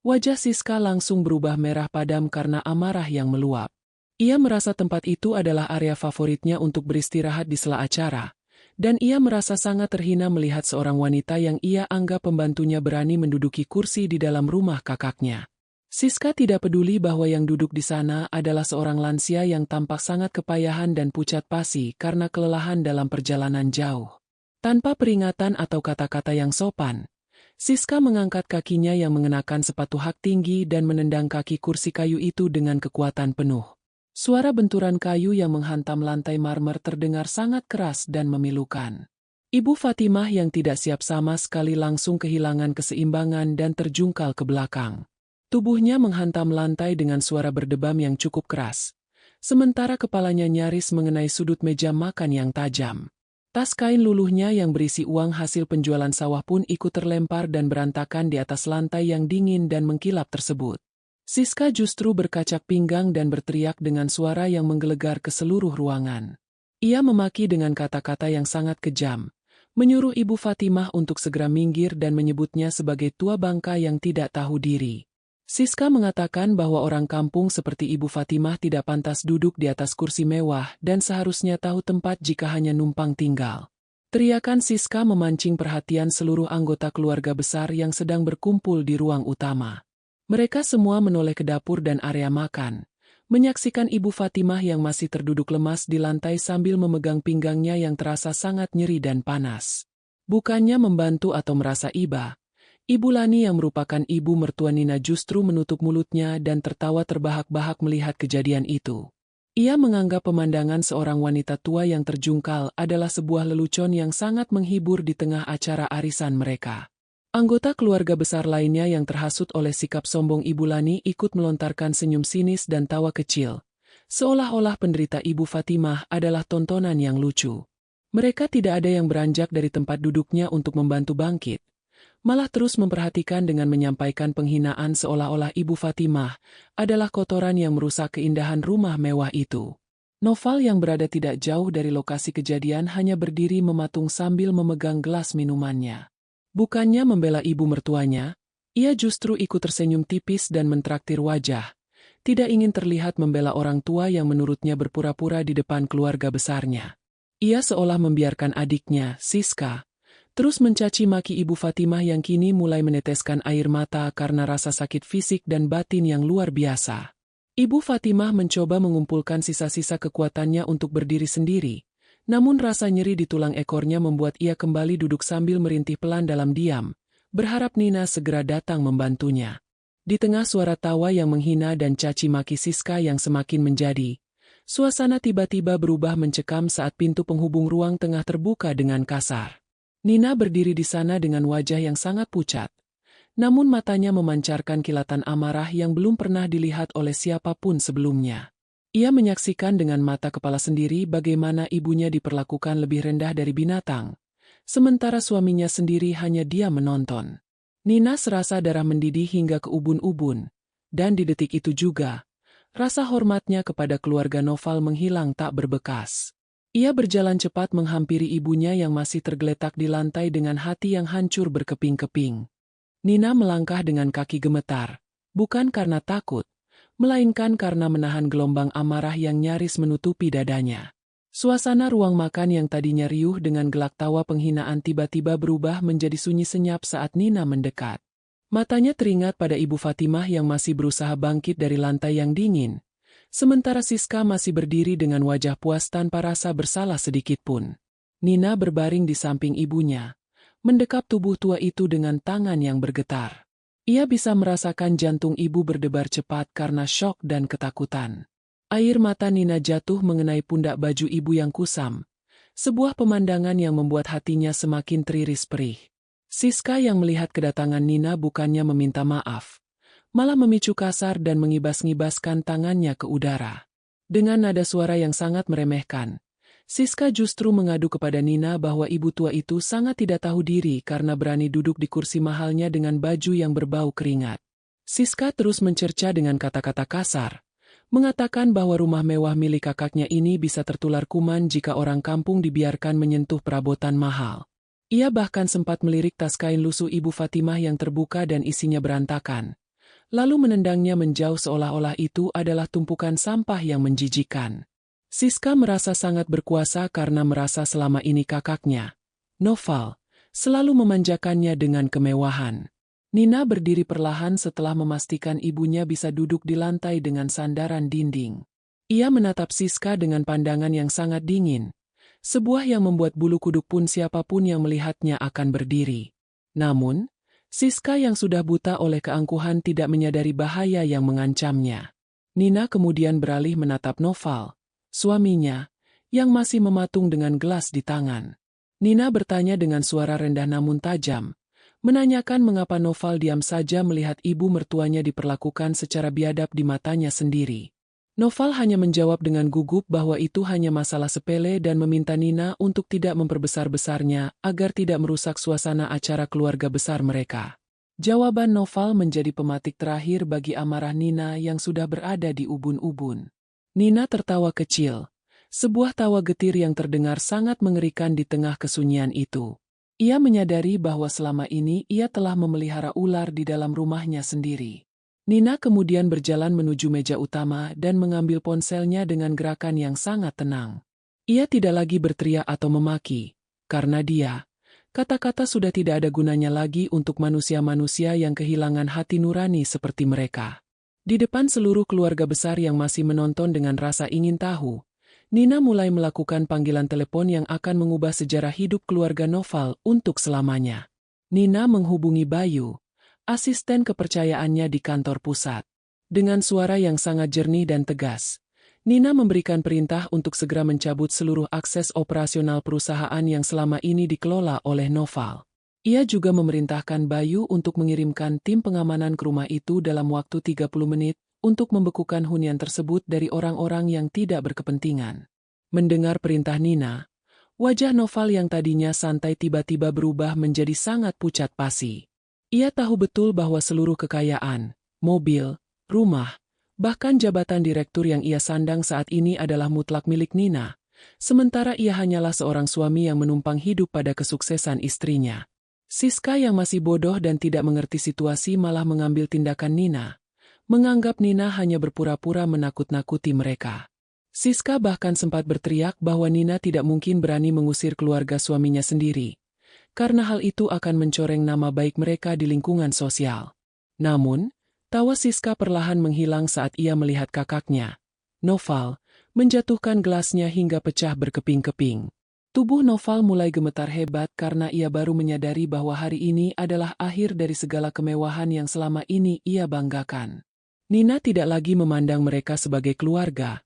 wajah Siska langsung berubah merah padam karena amarah yang meluap. Ia merasa tempat itu adalah area favoritnya untuk beristirahat di sela acara, dan ia merasa sangat terhina melihat seorang wanita yang ia anggap pembantunya berani menduduki kursi di dalam rumah kakaknya. Siska tidak peduli bahwa yang duduk di sana adalah seorang lansia yang tampak sangat kepayahan dan pucat pasi karena kelelahan dalam perjalanan jauh. Tanpa peringatan atau kata-kata yang sopan, Siska mengangkat kakinya yang mengenakan sepatu hak tinggi dan menendang kaki kursi kayu itu dengan kekuatan penuh. Suara benturan kayu yang menghantam lantai marmer terdengar sangat keras dan memilukan. Ibu Fatimah yang tidak siap sama sekali langsung kehilangan keseimbangan dan terjungkal ke belakang. Tubuhnya menghantam lantai dengan suara berdebam yang cukup keras, sementara kepalanya nyaris mengenai sudut meja makan yang tajam. Tas kain luluhnya yang berisi uang hasil penjualan sawah pun ikut terlempar dan berantakan di atas lantai yang dingin dan mengkilap tersebut. Siska justru berkacak pinggang dan berteriak dengan suara yang menggelegar ke seluruh ruangan. Ia memaki dengan kata-kata yang sangat kejam, menyuruh Ibu Fatimah untuk segera minggir dan menyebutnya sebagai tua bangka yang tidak tahu diri. Siska mengatakan bahwa orang kampung seperti Ibu Fatimah tidak pantas duduk di atas kursi mewah dan seharusnya tahu tempat jika hanya numpang tinggal. Teriakan Siska memancing perhatian seluruh anggota keluarga besar yang sedang berkumpul di ruang utama. Mereka semua menoleh ke dapur dan area makan, menyaksikan Ibu Fatimah yang masih terduduk lemas di lantai sambil memegang pinggangnya yang terasa sangat nyeri dan panas. Bukannya membantu atau merasa iba, Ibu Lani yang merupakan ibu mertua Nina justru menutup mulutnya dan tertawa terbahak-bahak melihat kejadian itu. Ia menganggap pemandangan seorang wanita tua yang terjungkal adalah sebuah lelucon yang sangat menghibur di tengah acara arisan mereka. Anggota keluarga besar lainnya yang terhasut oleh sikap sombong Ibu Lani ikut melontarkan senyum sinis dan tawa kecil, seolah-olah penderita Ibu Fatimah adalah tontonan yang lucu. Mereka tidak ada yang beranjak dari tempat duduknya untuk membantu bangkit, malah terus memperhatikan dengan menyampaikan penghinaan seolah-olah Ibu Fatimah adalah kotoran yang merusak keindahan rumah mewah itu. Noval yang berada tidak jauh dari lokasi kejadian hanya berdiri mematung sambil memegang gelas minumannya. Bukannya membela ibu mertuanya, ia justru ikut tersenyum tipis dan mentraktir wajah, tidak ingin terlihat membela orang tua yang menurutnya berpura-pura di depan keluarga besarnya. Ia seolah membiarkan adiknya, Siska, terus mencaci maki Ibu Fatimah yang kini mulai meneteskan air mata karena rasa sakit fisik dan batin yang luar biasa. Ibu Fatimah mencoba mengumpulkan sisa-sisa kekuatannya untuk berdiri sendiri, Namun rasa nyeri di tulang ekornya membuat ia kembali duduk sambil merintih pelan dalam diam, berharap Nina segera datang membantunya. Di tengah suara tawa yang menghina dan caci maki Siska yang semakin menjadi, suasana tiba-tiba berubah mencekam saat pintu penghubung ruang tengah terbuka dengan kasar. Nina berdiri di sana dengan wajah yang sangat pucat, namun matanya memancarkan kilatan amarah yang belum pernah dilihat oleh siapapun sebelumnya. Ia menyaksikan dengan mata kepala sendiri bagaimana ibunya diperlakukan lebih rendah dari binatang, sementara suaminya sendiri hanya diam menonton. Nina serasa darah mendidih hingga ke ubun-ubun, dan di detik itu juga, rasa hormatnya kepada keluarga Noval menghilang tak berbekas. Ia berjalan cepat menghampiri ibunya yang masih tergeletak di lantai dengan hati yang hancur berkeping-keping. Nina melangkah dengan kaki gemetar, bukan karena takut, melainkan karena menahan gelombang amarah yang nyaris menutupi dadanya. Suasana ruang makan yang tadinya riuh dengan gelak tawa penghinaan tiba-tiba berubah menjadi sunyi senyap saat Nina mendekat. Matanya teringat pada Ibu Fatimah yang masih berusaha bangkit dari lantai yang dingin, sementara Siska masih berdiri dengan wajah puas tanpa rasa bersalah sedikitpun. Nina berbaring di samping ibunya, mendekap tubuh tua itu dengan tangan yang bergetar. Ia bisa merasakan jantung ibu berdebar cepat karena syok dan ketakutan. Air mata Nina jatuh mengenai pundak baju ibu yang kusam, sebuah pemandangan yang membuat hatinya semakin teriris perih. Siska yang melihat kedatangan Nina bukannya meminta maaf, malah memicu kasar dan mengibas-ngibaskan tangannya ke udara. Dengan nada suara yang sangat meremehkan, Siska justru mengadu kepada Nina bahwa ibu tua itu sangat tidak tahu diri karena berani duduk di kursi mahalnya dengan baju yang berbau keringat. Siska terus mencerca dengan kata-kata kasar, mengatakan bahwa rumah mewah milik kakaknya ini bisa tertular kuman jika orang kampung dibiarkan menyentuh perabotan mahal. Ia bahkan sempat melirik tas kain lusuh Ibu Fatimah yang terbuka dan isinya berantakan, lalu menendangnya menjauh seolah-olah itu adalah tumpukan sampah yang menjijikkan. Siska merasa sangat berkuasa karena merasa selama ini kakaknya, Noval, selalu memanjakannya dengan kemewahan. Nina berdiri perlahan setelah memastikan ibunya bisa duduk di lantai dengan sandaran dinding. Ia menatap Siska dengan pandangan yang sangat dingin, sebuah yang membuat bulu kuduk pun siapapun yang melihatnya akan berdiri. Namun, Siska yang sudah buta oleh keangkuhan tidak menyadari bahaya yang mengancamnya. Nina kemudian beralih menatap Noval, suaminya, yang masih mematung dengan gelas di tangan. Nina bertanya dengan suara rendah namun tajam, menanyakan mengapa Noval diam saja melihat ibu mertuanya diperlakukan secara biadab di matanya sendiri. Noval hanya menjawab dengan gugup bahwa itu hanya masalah sepele dan meminta Nina untuk tidak memperbesar-besarnya agar tidak merusak suasana acara keluarga besar mereka. Jawaban Noval menjadi pematik terakhir bagi amarah Nina yang sudah berada di ubun-ubun. Nina tertawa kecil, sebuah tawa getir yang terdengar sangat mengerikan di tengah kesunyian itu. Ia menyadari bahwa selama ini ia telah memelihara ular di dalam rumahnya sendiri. Nina kemudian berjalan menuju meja utama dan mengambil ponselnya dengan gerakan yang sangat tenang. Ia tidak lagi berteriak atau memaki, karena kata-kata sudah tidak ada gunanya lagi untuk manusia-manusia yang kehilangan hati nurani seperti mereka. Di depan seluruh keluarga besar yang masih menonton dengan rasa ingin tahu, Nina mulai melakukan panggilan telepon yang akan mengubah sejarah hidup keluarga Noval untuk selamanya. Nina menghubungi Bayu, asisten kepercayaannya di kantor pusat. Dengan suara yang sangat jernih dan tegas, Nina memberikan perintah untuk segera mencabut seluruh akses operasional perusahaan yang selama ini dikelola oleh Noval. Ia juga memerintahkan Bayu untuk mengirimkan tim pengamanan ke rumah itu dalam waktu 30 menit untuk membekukan hunian tersebut dari orang-orang yang tidak berkepentingan. Mendengar perintah Nina, wajah Noval yang tadinya santai tiba-tiba berubah menjadi sangat pucat pasi. Ia tahu betul bahwa seluruh kekayaan, mobil, rumah, bahkan jabatan direktur yang ia sandang saat ini adalah mutlak milik Nina, sementara ia hanyalah seorang suami yang menumpang hidup pada kesuksesan istrinya. Siska yang masih bodoh dan tidak mengerti situasi malah mengambil tindakan Nina, menganggap Nina hanya berpura-pura menakut-nakuti mereka. Siska bahkan sempat berteriak bahwa Nina tidak mungkin berani mengusir keluarga suaminya sendiri, karena hal itu akan mencoreng nama baik mereka di lingkungan sosial. Namun, tawa Siska perlahan menghilang saat ia melihat kakaknya, Noval, menjatuhkan gelasnya hingga pecah berkeping-keping. Tubuh Noval mulai gemetar hebat karena ia baru menyadari bahwa hari ini adalah akhir dari segala kemewahan yang selama ini ia banggakan. Nina tidak lagi memandang mereka sebagai keluarga,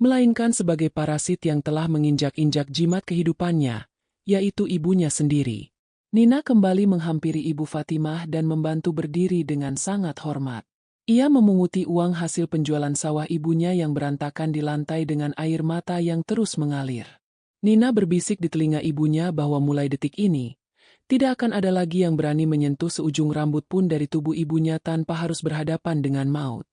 melainkan sebagai parasit yang telah menginjak-injak jimat kehidupannya, yaitu ibunya sendiri. Nina kembali menghampiri Ibu Fatimah dan membantu berdiri dengan sangat hormat. Ia memunguti uang hasil penjualan sawah ibunya yang berantakan di lantai dengan air mata yang terus mengalir. Nina berbisik di telinga ibunya bahwa mulai detik ini, tidak akan ada lagi yang berani menyentuh seujung rambut pun dari tubuh ibunya tanpa harus berhadapan dengan maut.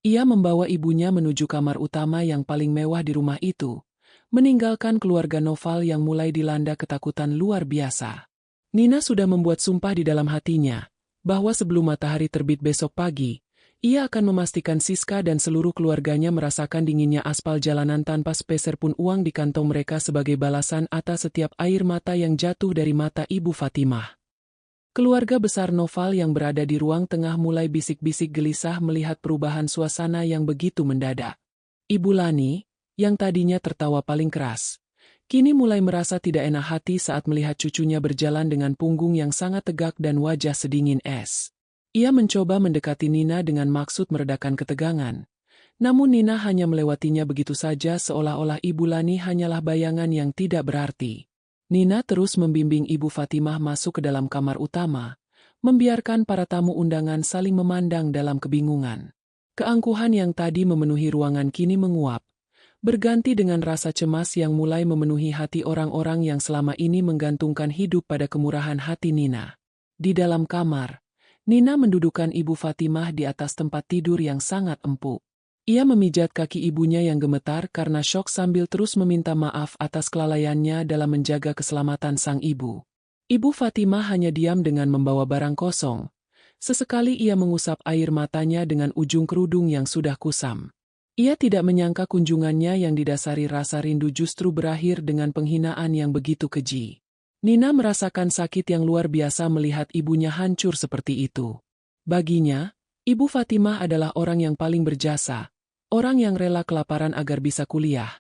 Ia membawa ibunya menuju kamar utama yang paling mewah di rumah itu, meninggalkan keluarga Noval yang mulai dilanda ketakutan luar biasa. Nina sudah membuat sumpah di dalam hatinya, bahwa sebelum matahari terbit besok pagi, ia akan memastikan Siska dan seluruh keluarganya merasakan dinginnya aspal jalanan tanpa sepeser pun uang di kantong mereka sebagai balasan atas setiap air mata yang jatuh dari mata Ibu Fatimah. Keluarga besar Noval yang berada di ruang tengah mulai bisik-bisik gelisah melihat perubahan suasana yang begitu mendadak. Ibu Lani, yang tadinya tertawa paling keras, kini mulai merasa tidak enak hati saat melihat cucunya berjalan dengan punggung yang sangat tegak dan wajah sedingin es. Ia mencoba mendekati Nina dengan maksud meredakan ketegangan. Namun Nina hanya melewatinya begitu saja seolah-olah Ibu Lani hanyalah bayangan yang tidak berarti. Nina terus membimbing Ibu Fatimah masuk ke dalam kamar utama, membiarkan para tamu undangan saling memandang dalam kebingungan. Keangkuhan yang tadi memenuhi ruangan kini menguap, berganti dengan rasa cemas yang mulai memenuhi hati orang-orang yang selama ini menggantungkan hidup pada kemurahan hati Nina. Di dalam kamar, Nina mendudukkan Ibu Fatimah di atas tempat tidur yang sangat empuk. Ia memijat kaki ibunya yang gemetar karena syok sambil terus meminta maaf atas kelalaiannya dalam menjaga keselamatan sang ibu. Ibu Fatimah hanya diam dengan membawa barang kosong. Sesekali ia mengusap air matanya dengan ujung kerudung yang sudah kusam. Ia tidak menyangka kunjungannya yang didasari rasa rindu justru berakhir dengan penghinaan yang begitu keji. Nina merasakan sakit yang luar biasa melihat ibunya hancur seperti itu. Baginya, Ibu Fatimah adalah orang yang paling berjasa, orang yang rela kelaparan agar bisa kuliah.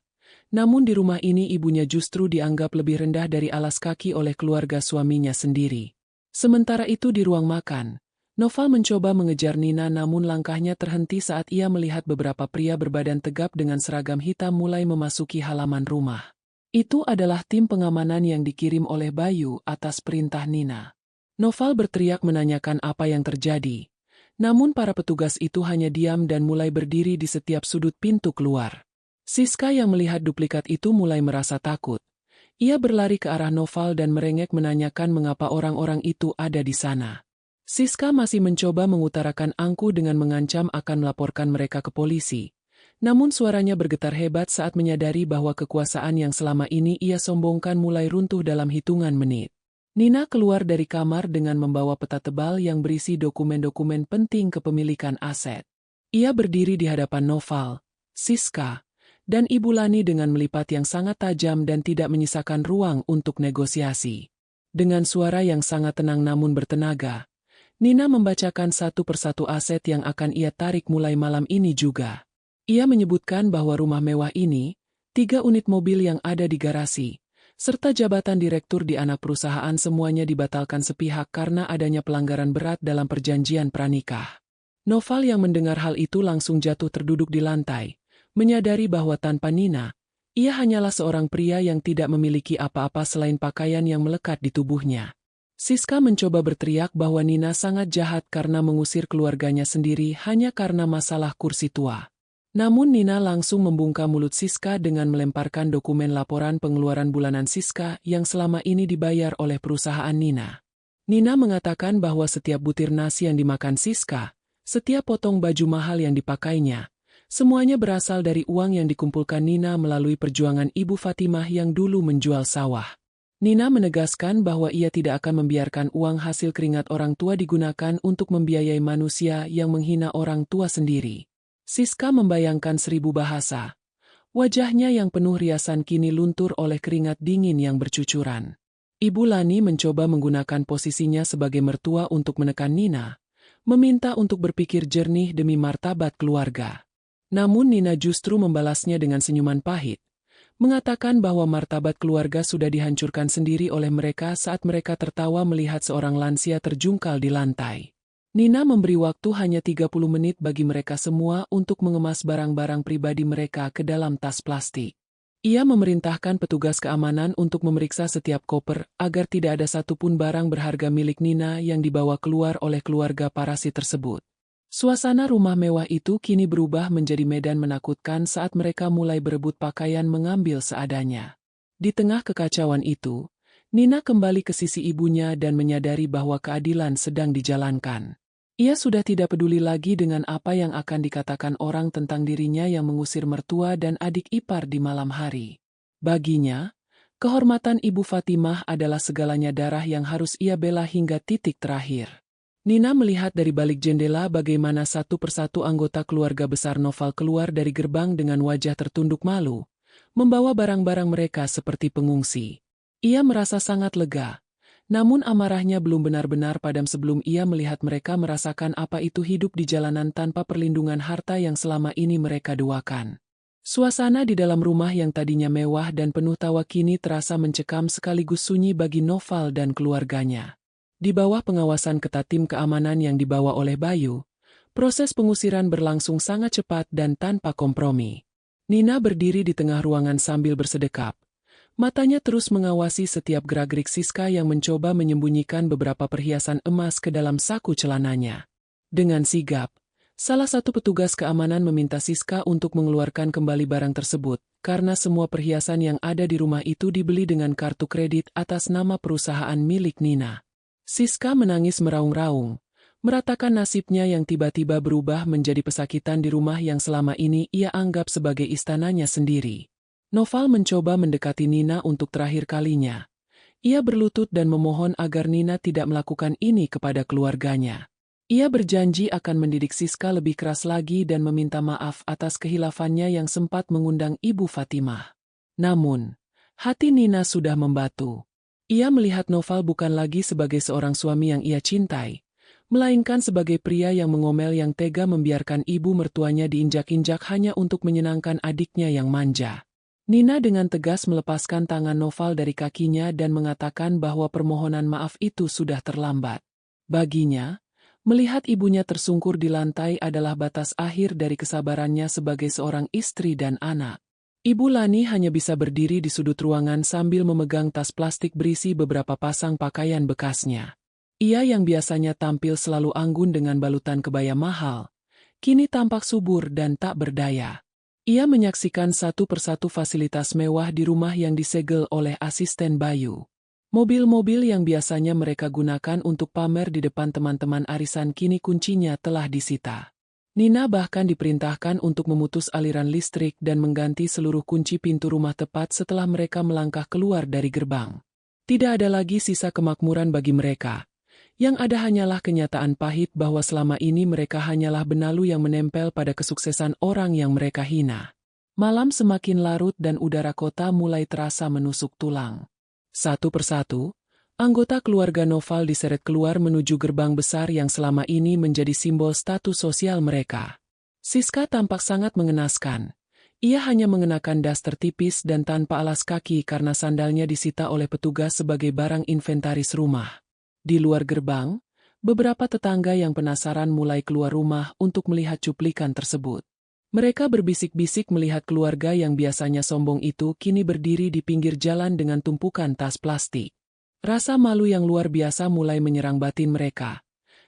Namun di rumah ini ibunya justru dianggap lebih rendah dari alas kaki oleh keluarga suaminya sendiri. Sementara itu di ruang makan, Noval mencoba mengejar Nina namun langkahnya terhenti saat ia melihat beberapa pria berbadan tegap dengan seragam hitam mulai memasuki halaman rumah. Itu adalah tim pengamanan yang dikirim oleh Bayu atas perintah Nina. Noval berteriak menanyakan apa yang terjadi. Namun para petugas itu hanya diam dan mulai berdiri di setiap sudut pintu keluar. Siska yang melihat duplikat itu mulai merasa takut. Ia berlari ke arah Noval dan merengek menanyakan mengapa orang-orang itu ada di sana. Siska masih mencoba mengutarakan angkuh dengan mengancam akan melaporkan mereka ke polisi. Namun suaranya bergetar hebat saat menyadari bahwa kekuasaan yang selama ini ia sombongkan mulai runtuh dalam hitungan menit. Nina keluar dari kamar dengan membawa peta tebal yang berisi dokumen-dokumen penting kepemilikan aset. Ia berdiri di hadapan Noval, Siska, dan Ibu Lani dengan melipat yang sangat tajam dan tidak menyisakan ruang untuk negosiasi. Dengan suara yang sangat tenang namun bertenaga, Nina membacakan satu persatu aset yang akan ia tarik mulai malam ini juga. Ia menyebutkan bahwa rumah mewah ini, 3 unit mobil yang ada di garasi, serta jabatan direktur di anak perusahaan semuanya dibatalkan sepihak karena adanya pelanggaran berat dalam perjanjian pranikah. Noval yang mendengar hal itu langsung jatuh terduduk di lantai, menyadari bahwa tanpa Nina, ia hanyalah seorang pria yang tidak memiliki apa-apa selain pakaian yang melekat di tubuhnya. Siska mencoba berteriak bahwa Nina sangat jahat karena mengusir keluarganya sendiri hanya karena masalah kursi tua. Namun Nina langsung membungkam mulut Siska dengan melemparkan dokumen laporan pengeluaran bulanan Siska yang selama ini dibayar oleh perusahaan Nina. Nina mengatakan bahwa setiap butir nasi yang dimakan Siska, setiap potong baju mahal yang dipakainya, semuanya berasal dari uang yang dikumpulkan Nina melalui perjuangan Ibu Fatimah yang dulu menjual sawah. Nina menegaskan bahwa ia tidak akan membiarkan uang hasil keringat orang tua digunakan untuk membiayai manusia yang menghina orang tua sendiri. Siska membayangkan 1000 bahasa. Wajahnya yang penuh riasan kini luntur oleh keringat dingin yang bercucuran. Ibu Lani mencoba menggunakan posisinya sebagai mertua untuk menekan Nina, meminta untuk berpikir jernih demi martabat keluarga. Namun Nina justru membalasnya dengan senyuman pahit, mengatakan bahwa martabat keluarga sudah dihancurkan sendiri oleh mereka saat mereka tertawa melihat seorang lansia terjungkal di lantai. Nina memberi waktu hanya 30 menit bagi mereka semua untuk mengemas barang-barang pribadi mereka ke dalam tas plastik. Ia memerintahkan petugas keamanan untuk memeriksa setiap koper agar tidak ada satupun barang berharga milik Nina yang dibawa keluar oleh keluarga parasit tersebut. Suasana rumah mewah itu kini berubah menjadi medan menakutkan saat mereka mulai berebut pakaian mengambil seadanya. Di tengah kekacauan itu, Nina kembali ke sisi ibunya dan menyadari bahwa keadilan sedang dijalankan. Ia sudah tidak peduli lagi dengan apa yang akan dikatakan orang tentang dirinya yang mengusir mertua dan adik ipar di malam hari. Baginya, kehormatan Ibu Fatimah adalah segalanya darah yang harus ia bela hingga titik terakhir. Nina melihat dari balik jendela bagaimana satu persatu anggota keluarga besar Noval keluar dari gerbang dengan wajah tertunduk malu, membawa barang-barang mereka seperti pengungsi. Ia merasa sangat lega, namun amarahnya belum benar-benar padam sebelum ia melihat mereka merasakan apa itu hidup di jalanan tanpa perlindungan harta yang selama ini mereka duakan. Suasana di dalam rumah yang tadinya mewah dan penuh tawa kini terasa mencekam sekaligus sunyi bagi Noval dan keluarganya. Di bawah pengawasan ketat tim keamanan yang dibawa oleh Bayu, proses pengusiran berlangsung sangat cepat dan tanpa kompromi. Nina berdiri di tengah ruangan sambil bersedekap. Matanya terus mengawasi setiap gerak-gerik Siska yang mencoba menyembunyikan beberapa perhiasan emas ke dalam saku celananya. Dengan sigap, salah satu petugas keamanan meminta Siska untuk mengeluarkan kembali barang tersebut, karena semua perhiasan yang ada di rumah itu dibeli dengan kartu kredit atas nama perusahaan milik Nina. Siska menangis meraung-raung, meratakan nasibnya yang tiba-tiba berubah menjadi pesakitan di rumah yang selama ini ia anggap sebagai istananya sendiri. Noval mencoba mendekati Nina untuk terakhir kalinya. Ia berlutut dan memohon agar Nina tidak melakukan ini kepada keluarganya. Ia berjanji akan mendidik Siska lebih keras lagi dan meminta maaf atas kehilafannya yang sempat mengundang Ibu Fatimah. Namun, hati Nina sudah membatu. Ia melihat Noval bukan lagi sebagai seorang suami yang ia cintai, melainkan sebagai pria yang mengomel yang tega membiarkan ibu mertuanya diinjak-injak hanya untuk menyenangkan adiknya yang manja. Nina dengan tegas melepaskan tangan Noval dari kakinya dan mengatakan bahwa permohonan maaf itu sudah terlambat. Baginya, melihat ibunya tersungkur di lantai adalah batas akhir dari kesabarannya sebagai seorang istri dan anak. Ibu Lani hanya bisa berdiri di sudut ruangan sambil memegang tas plastik berisi beberapa pasang pakaian bekasnya. Ia yang biasanya tampil selalu anggun dengan balutan kebaya mahal, kini tampak subur dan tak berdaya. Ia menyaksikan satu persatu fasilitas mewah di rumah yang disegel oleh asisten Bayu. Mobil-mobil yang biasanya mereka gunakan untuk pamer di depan teman-teman arisan kini kuncinya telah disita. Nina bahkan diperintahkan untuk memutus aliran listrik dan mengganti seluruh kunci pintu rumah tepat setelah mereka melangkah keluar dari gerbang. Tidak ada lagi sisa kemakmuran bagi mereka. Yang ada hanyalah kenyataan pahit bahwa selama ini mereka hanyalah benalu yang menempel pada kesuksesan orang yang mereka hina. Malam semakin larut dan udara kota mulai terasa menusuk tulang. Satu persatu, anggota keluarga Noval diseret keluar menuju gerbang besar yang selama ini menjadi simbol status sosial mereka. Siska tampak sangat mengenaskan. Ia hanya mengenakan daster tipis dan tanpa alas kaki karena sandalnya disita oleh petugas sebagai barang inventaris rumah. Di luar gerbang, beberapa tetangga yang penasaran mulai keluar rumah untuk melihat cuplikan tersebut. Mereka berbisik-bisik melihat keluarga yang biasanya sombong itu kini berdiri di pinggir jalan dengan tumpukan tas plastik. Rasa malu yang luar biasa mulai menyerang batin mereka.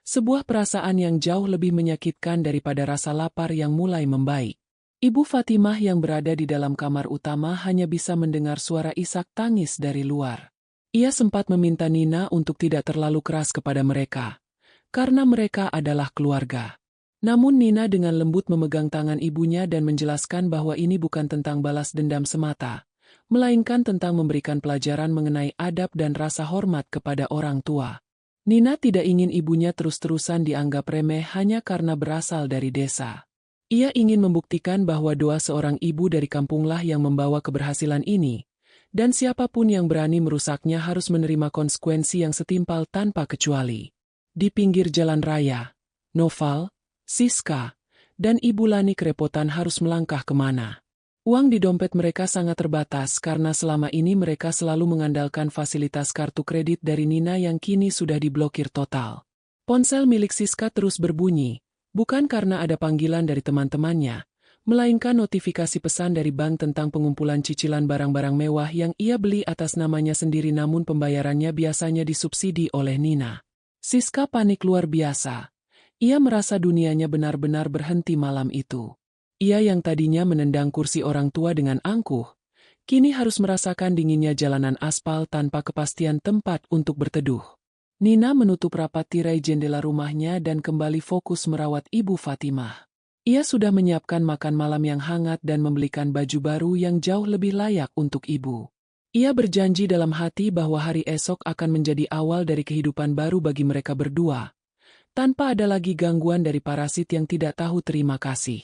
Sebuah perasaan yang jauh lebih menyakitkan daripada rasa lapar yang mulai membaik. Ibu Fatimah yang berada di dalam kamar utama hanya bisa mendengar suara isak tangis dari luar. Ia sempat meminta Nina untuk tidak terlalu keras kepada mereka, karena mereka adalah keluarga. Namun Nina dengan lembut memegang tangan ibunya dan menjelaskan bahwa ini bukan tentang balas dendam semata, melainkan tentang memberikan pelajaran mengenai adab dan rasa hormat kepada orang tua. Nina tidak ingin ibunya terus-terusan dianggap remeh hanya karena berasal dari desa. Ia ingin membuktikan bahwa doa seorang ibu dari kampunglah yang membawa keberhasilan ini, dan siapapun yang berani merusaknya harus menerima konsekuensi yang setimpal tanpa kecuali. Di pinggir jalan raya, Noval, Siska, dan Ibu Lani kerepotan harus melangkah kemana. Uang di dompet mereka sangat terbatas karena selama ini mereka selalu mengandalkan fasilitas kartu kredit dari Nina yang kini sudah diblokir total. Ponsel milik Siska terus berbunyi, bukan karena ada panggilan dari teman-temannya, melainkan notifikasi pesan dari bank tentang pengumpulan cicilan barang-barang mewah yang ia beli atas namanya sendiri namun pembayarannya biasanya disubsidi oleh Nina. Siska panik luar biasa. Ia merasa dunianya benar-benar berhenti malam itu. Ia yang tadinya menendang kursi orang tua dengan angkuh, kini harus merasakan dinginnya jalanan aspal tanpa kepastian tempat untuk berteduh. Nina menutup rapat tirai jendela rumahnya dan kembali fokus merawat Ibu Fatimah. Ia sudah menyiapkan makan malam yang hangat dan membelikan baju baru yang jauh lebih layak untuk ibu. Ia berjanji dalam hati bahwa hari esok akan menjadi awal dari kehidupan baru bagi mereka berdua, tanpa ada lagi gangguan dari parasit yang tidak tahu terima kasih.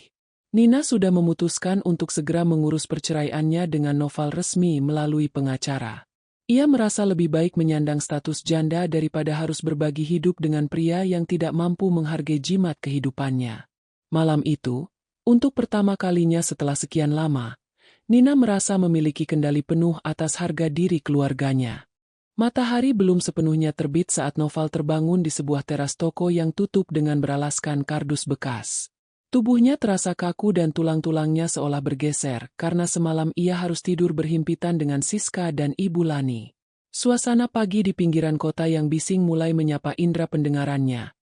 Nina sudah memutuskan untuk segera mengurus perceraiannya dengan Noval resmi melalui pengacara. Ia merasa lebih baik menyandang status janda daripada harus berbagi hidup dengan pria yang tidak mampu menghargai jimat kehidupannya. Malam itu, untuk pertama kalinya setelah sekian lama, Nina merasa memiliki kendali penuh atas harga diri keluarganya. Matahari belum sepenuhnya terbit saat Noval terbangun di sebuah teras toko yang tutup dengan beralaskan kardus bekas. Tubuhnya terasa kaku dan tulang-tulangnya seolah bergeser karena semalam ia harus tidur berhimpitan dengan Siska dan Ibu Lani. Suasana pagi di pinggiran kota yang bising mulai menyapa indera pendengarannya.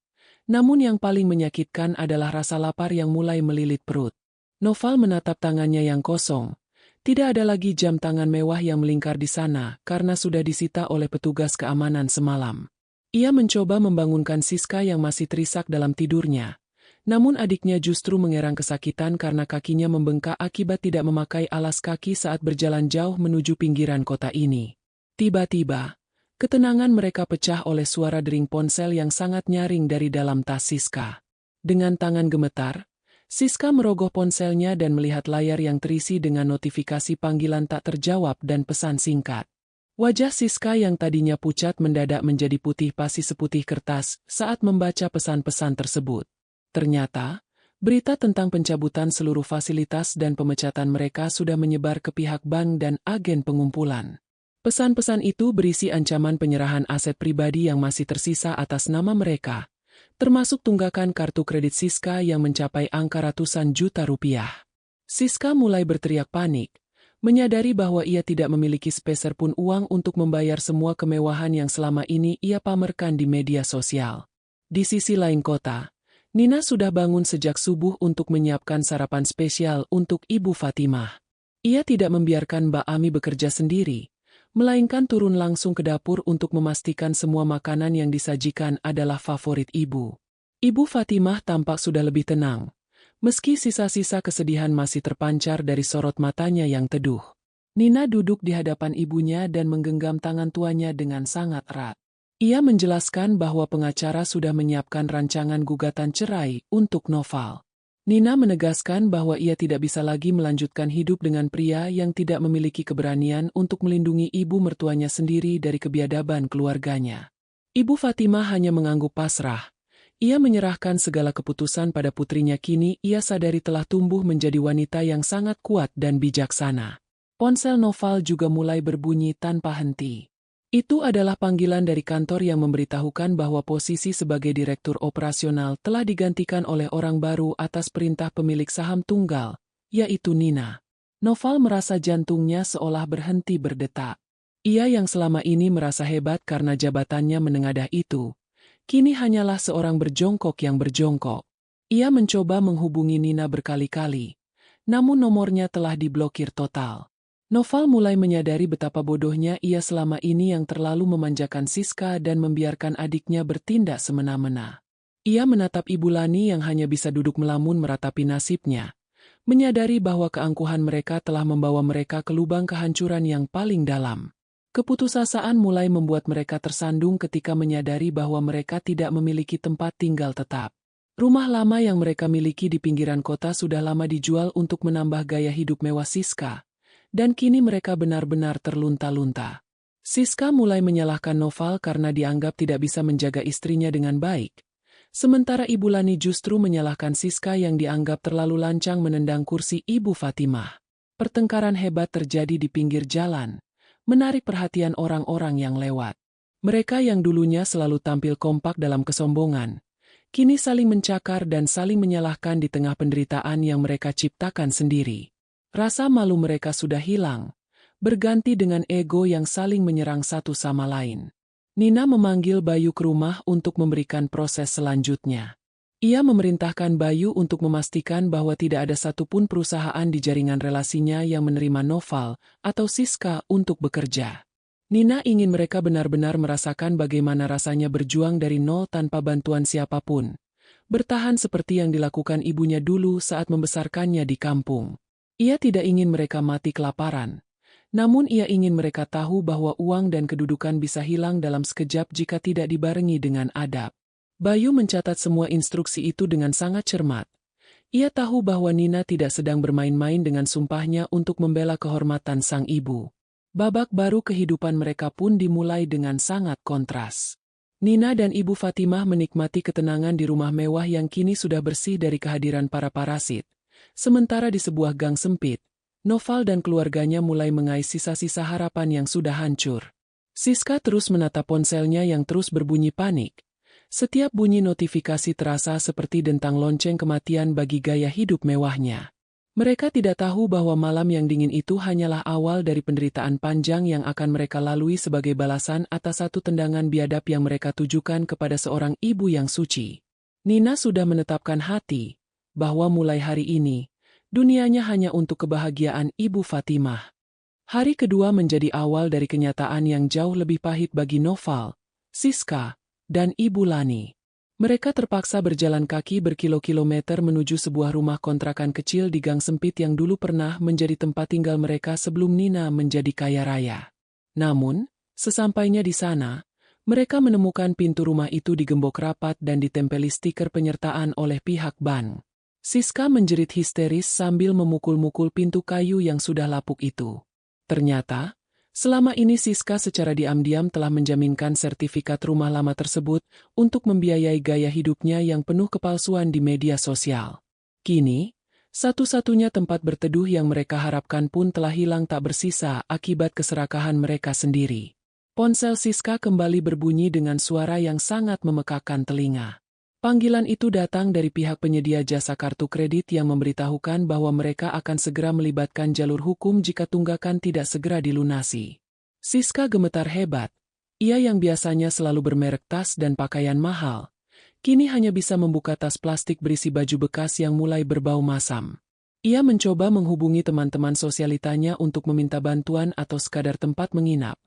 Namun yang paling menyakitkan adalah rasa lapar yang mulai melilit perut. Noval menatap tangannya yang kosong. Tidak ada lagi jam tangan mewah yang melingkar di sana karena sudah disita oleh petugas keamanan semalam. Ia mencoba membangunkan Siska yang masih terisak dalam tidurnya. Namun adiknya justru mengerang kesakitan karena kakinya membengkak akibat tidak memakai alas kaki saat berjalan jauh menuju pinggiran kota ini. Tiba-tiba, ketenangan mereka pecah oleh suara dering ponsel yang sangat nyaring dari dalam tas Siska. Dengan tangan gemetar, Siska merogoh ponselnya dan melihat layar yang terisi dengan notifikasi panggilan tak terjawab dan pesan singkat. Wajah Siska yang tadinya pucat mendadak menjadi putih pasi seputih kertas saat membaca pesan-pesan tersebut. Ternyata, berita tentang pencabutan seluruh fasilitas dan pemecatan mereka sudah menyebar ke pihak bank dan agen pengumpulan. Pesan-pesan itu berisi ancaman penyerahan aset pribadi yang masih tersisa atas nama mereka, termasuk tunggakan kartu kredit Siska yang mencapai angka ratusan juta rupiah. Siska mulai berteriak panik, menyadari bahwa ia tidak memiliki sepeser pun uang untuk membayar semua kemewahan yang selama ini ia pamerkan di media sosial. Di sisi lain kota, Nina sudah bangun sejak subuh untuk menyiapkan sarapan spesial untuk Ibu Fatimah. Ia tidak membiarkan Mbak Ami bekerja sendiri, melainkan turun langsung ke dapur untuk memastikan semua makanan yang disajikan adalah favorit ibu. Ibu Fatimah tampak sudah lebih tenang, meski sisa-sisa kesedihan masih terpancar dari sorot matanya yang teduh. Nina duduk di hadapan ibunya dan menggenggam tangan tuanya dengan sangat erat. Ia menjelaskan bahwa pengacara sudah menyiapkan rancangan gugatan cerai untuk Noval. Nina menegaskan bahwa ia tidak bisa lagi melanjutkan hidup dengan pria yang tidak memiliki keberanian untuk melindungi ibu mertuanya sendiri dari kebiadaban keluarganya. Ibu Fatimah hanya mengangguk pasrah. Ia menyerahkan segala keputusan pada putrinya. Kini ia sadari telah tumbuh menjadi wanita yang sangat kuat dan bijaksana. Ponsel Noval juga mulai berbunyi tanpa henti. Itu adalah panggilan dari kantor yang memberitahukan bahwa posisi sebagai direktur operasional telah digantikan oleh orang baru atas perintah pemilik saham tunggal, yaitu Nina. Noval merasa jantungnya seolah berhenti berdetak. Ia yang selama ini merasa hebat karena jabatannya menengadah itu, kini hanyalah seorang berjongkok yang berjongkok. Ia mencoba menghubungi Nina berkali-kali, namun nomornya telah diblokir total. Noval mulai menyadari betapa bodohnya ia selama ini yang terlalu memanjakan Siska dan membiarkan adiknya bertindak semena-mena. Ia menatap Ibu Lani yang hanya bisa duduk melamun meratapi nasibnya, menyadari bahwa keangkuhan mereka telah membawa mereka ke lubang kehancuran yang paling dalam. Keputusasaan mulai membuat mereka tersandung ketika menyadari bahwa mereka tidak memiliki tempat tinggal tetap. Rumah lama yang mereka miliki di pinggiran kota sudah lama dijual untuk menambah gaya hidup mewah Siska. Dan kini mereka benar-benar terlunta-lunta. Siska mulai menyalahkan Noval karena dianggap tidak bisa menjaga istrinya dengan baik. Sementara Ibu Lani justru menyalahkan Siska yang dianggap terlalu lancang menendang kursi Ibu Fatimah. Pertengkaran hebat terjadi di pinggir jalan, menarik perhatian orang-orang yang lewat. Mereka yang dulunya selalu tampil kompak dalam kesombongan, kini saling mencakar dan saling menyalahkan di tengah penderitaan yang mereka ciptakan sendiri. Rasa malu mereka sudah hilang, berganti dengan ego yang saling menyerang satu sama lain. Nina memanggil Bayu ke rumah untuk memberikan proses selanjutnya. Ia memerintahkan Bayu untuk memastikan bahwa tidak ada satupun perusahaan di jaringan relasinya yang menerima Noval atau Siska untuk bekerja. Nina ingin mereka benar-benar merasakan bagaimana rasanya berjuang dari nol tanpa bantuan siapapun. Bertahan seperti yang dilakukan ibunya dulu saat membesarkannya di kampung. Ia tidak ingin mereka mati kelaparan. Namun ia ingin mereka tahu bahwa uang dan kedudukan bisa hilang dalam sekejap jika tidak dibarengi dengan adab. Bayu mencatat semua instruksi itu dengan sangat cermat. Ia tahu bahwa Nina tidak sedang bermain-main dengan sumpahnya untuk membela kehormatan sang ibu. Babak baru kehidupan mereka pun dimulai dengan sangat kontras. Nina dan Ibu Fatimah menikmati ketenangan di rumah mewah yang kini sudah bersih dari kehadiran para parasit. Sementara di sebuah gang sempit, Noval dan keluarganya mulai mengais sisa-sisa harapan yang sudah hancur. Siska terus menatap ponselnya yang terus berbunyi panik. Setiap bunyi notifikasi terasa seperti dentang lonceng kematian bagi gaya hidup mewahnya. Mereka tidak tahu bahwa malam yang dingin itu hanyalah awal dari penderitaan panjang yang akan mereka lalui sebagai balasan atas satu tendangan biadab yang mereka tujukan kepada seorang ibu yang suci. Nina sudah menetapkan hati bahwa mulai hari ini, dunianya hanya untuk kebahagiaan Ibu Fatimah. Hari kedua menjadi awal dari kenyataan yang jauh lebih pahit bagi Noval, Siska, dan Ibu Lani. Mereka terpaksa berjalan kaki berkilo-kilometer menuju sebuah rumah kontrakan kecil di gang sempit yang dulu pernah menjadi tempat tinggal mereka sebelum Nina menjadi kaya raya. Namun, sesampainya di sana, mereka menemukan pintu rumah itu digembok rapat dan ditempeli stiker penyertaan oleh pihak bank. Siska menjerit histeris sambil memukul-mukul pintu kayu yang sudah lapuk itu. Ternyata, selama ini Siska secara diam-diam telah menjaminkan sertifikat rumah lama tersebut untuk membiayai gaya hidupnya yang penuh kepalsuan di media sosial. Kini, satu-satunya tempat berteduh yang mereka harapkan pun telah hilang tak bersisa akibat keserakahan mereka sendiri. Ponsel Siska kembali berbunyi dengan suara yang sangat memekakan telinga. Panggilan itu datang dari pihak penyedia jasa kartu kredit yang memberitahukan bahwa mereka akan segera melibatkan jalur hukum jika tunggakan tidak segera dilunasi. Siska gemetar hebat. Ia yang biasanya selalu bermerek tas dan pakaian mahal, kini hanya bisa membuka tas plastik berisi baju bekas yang mulai berbau masam. Ia mencoba menghubungi teman-teman sosialitanya untuk meminta bantuan atau sekadar tempat menginap.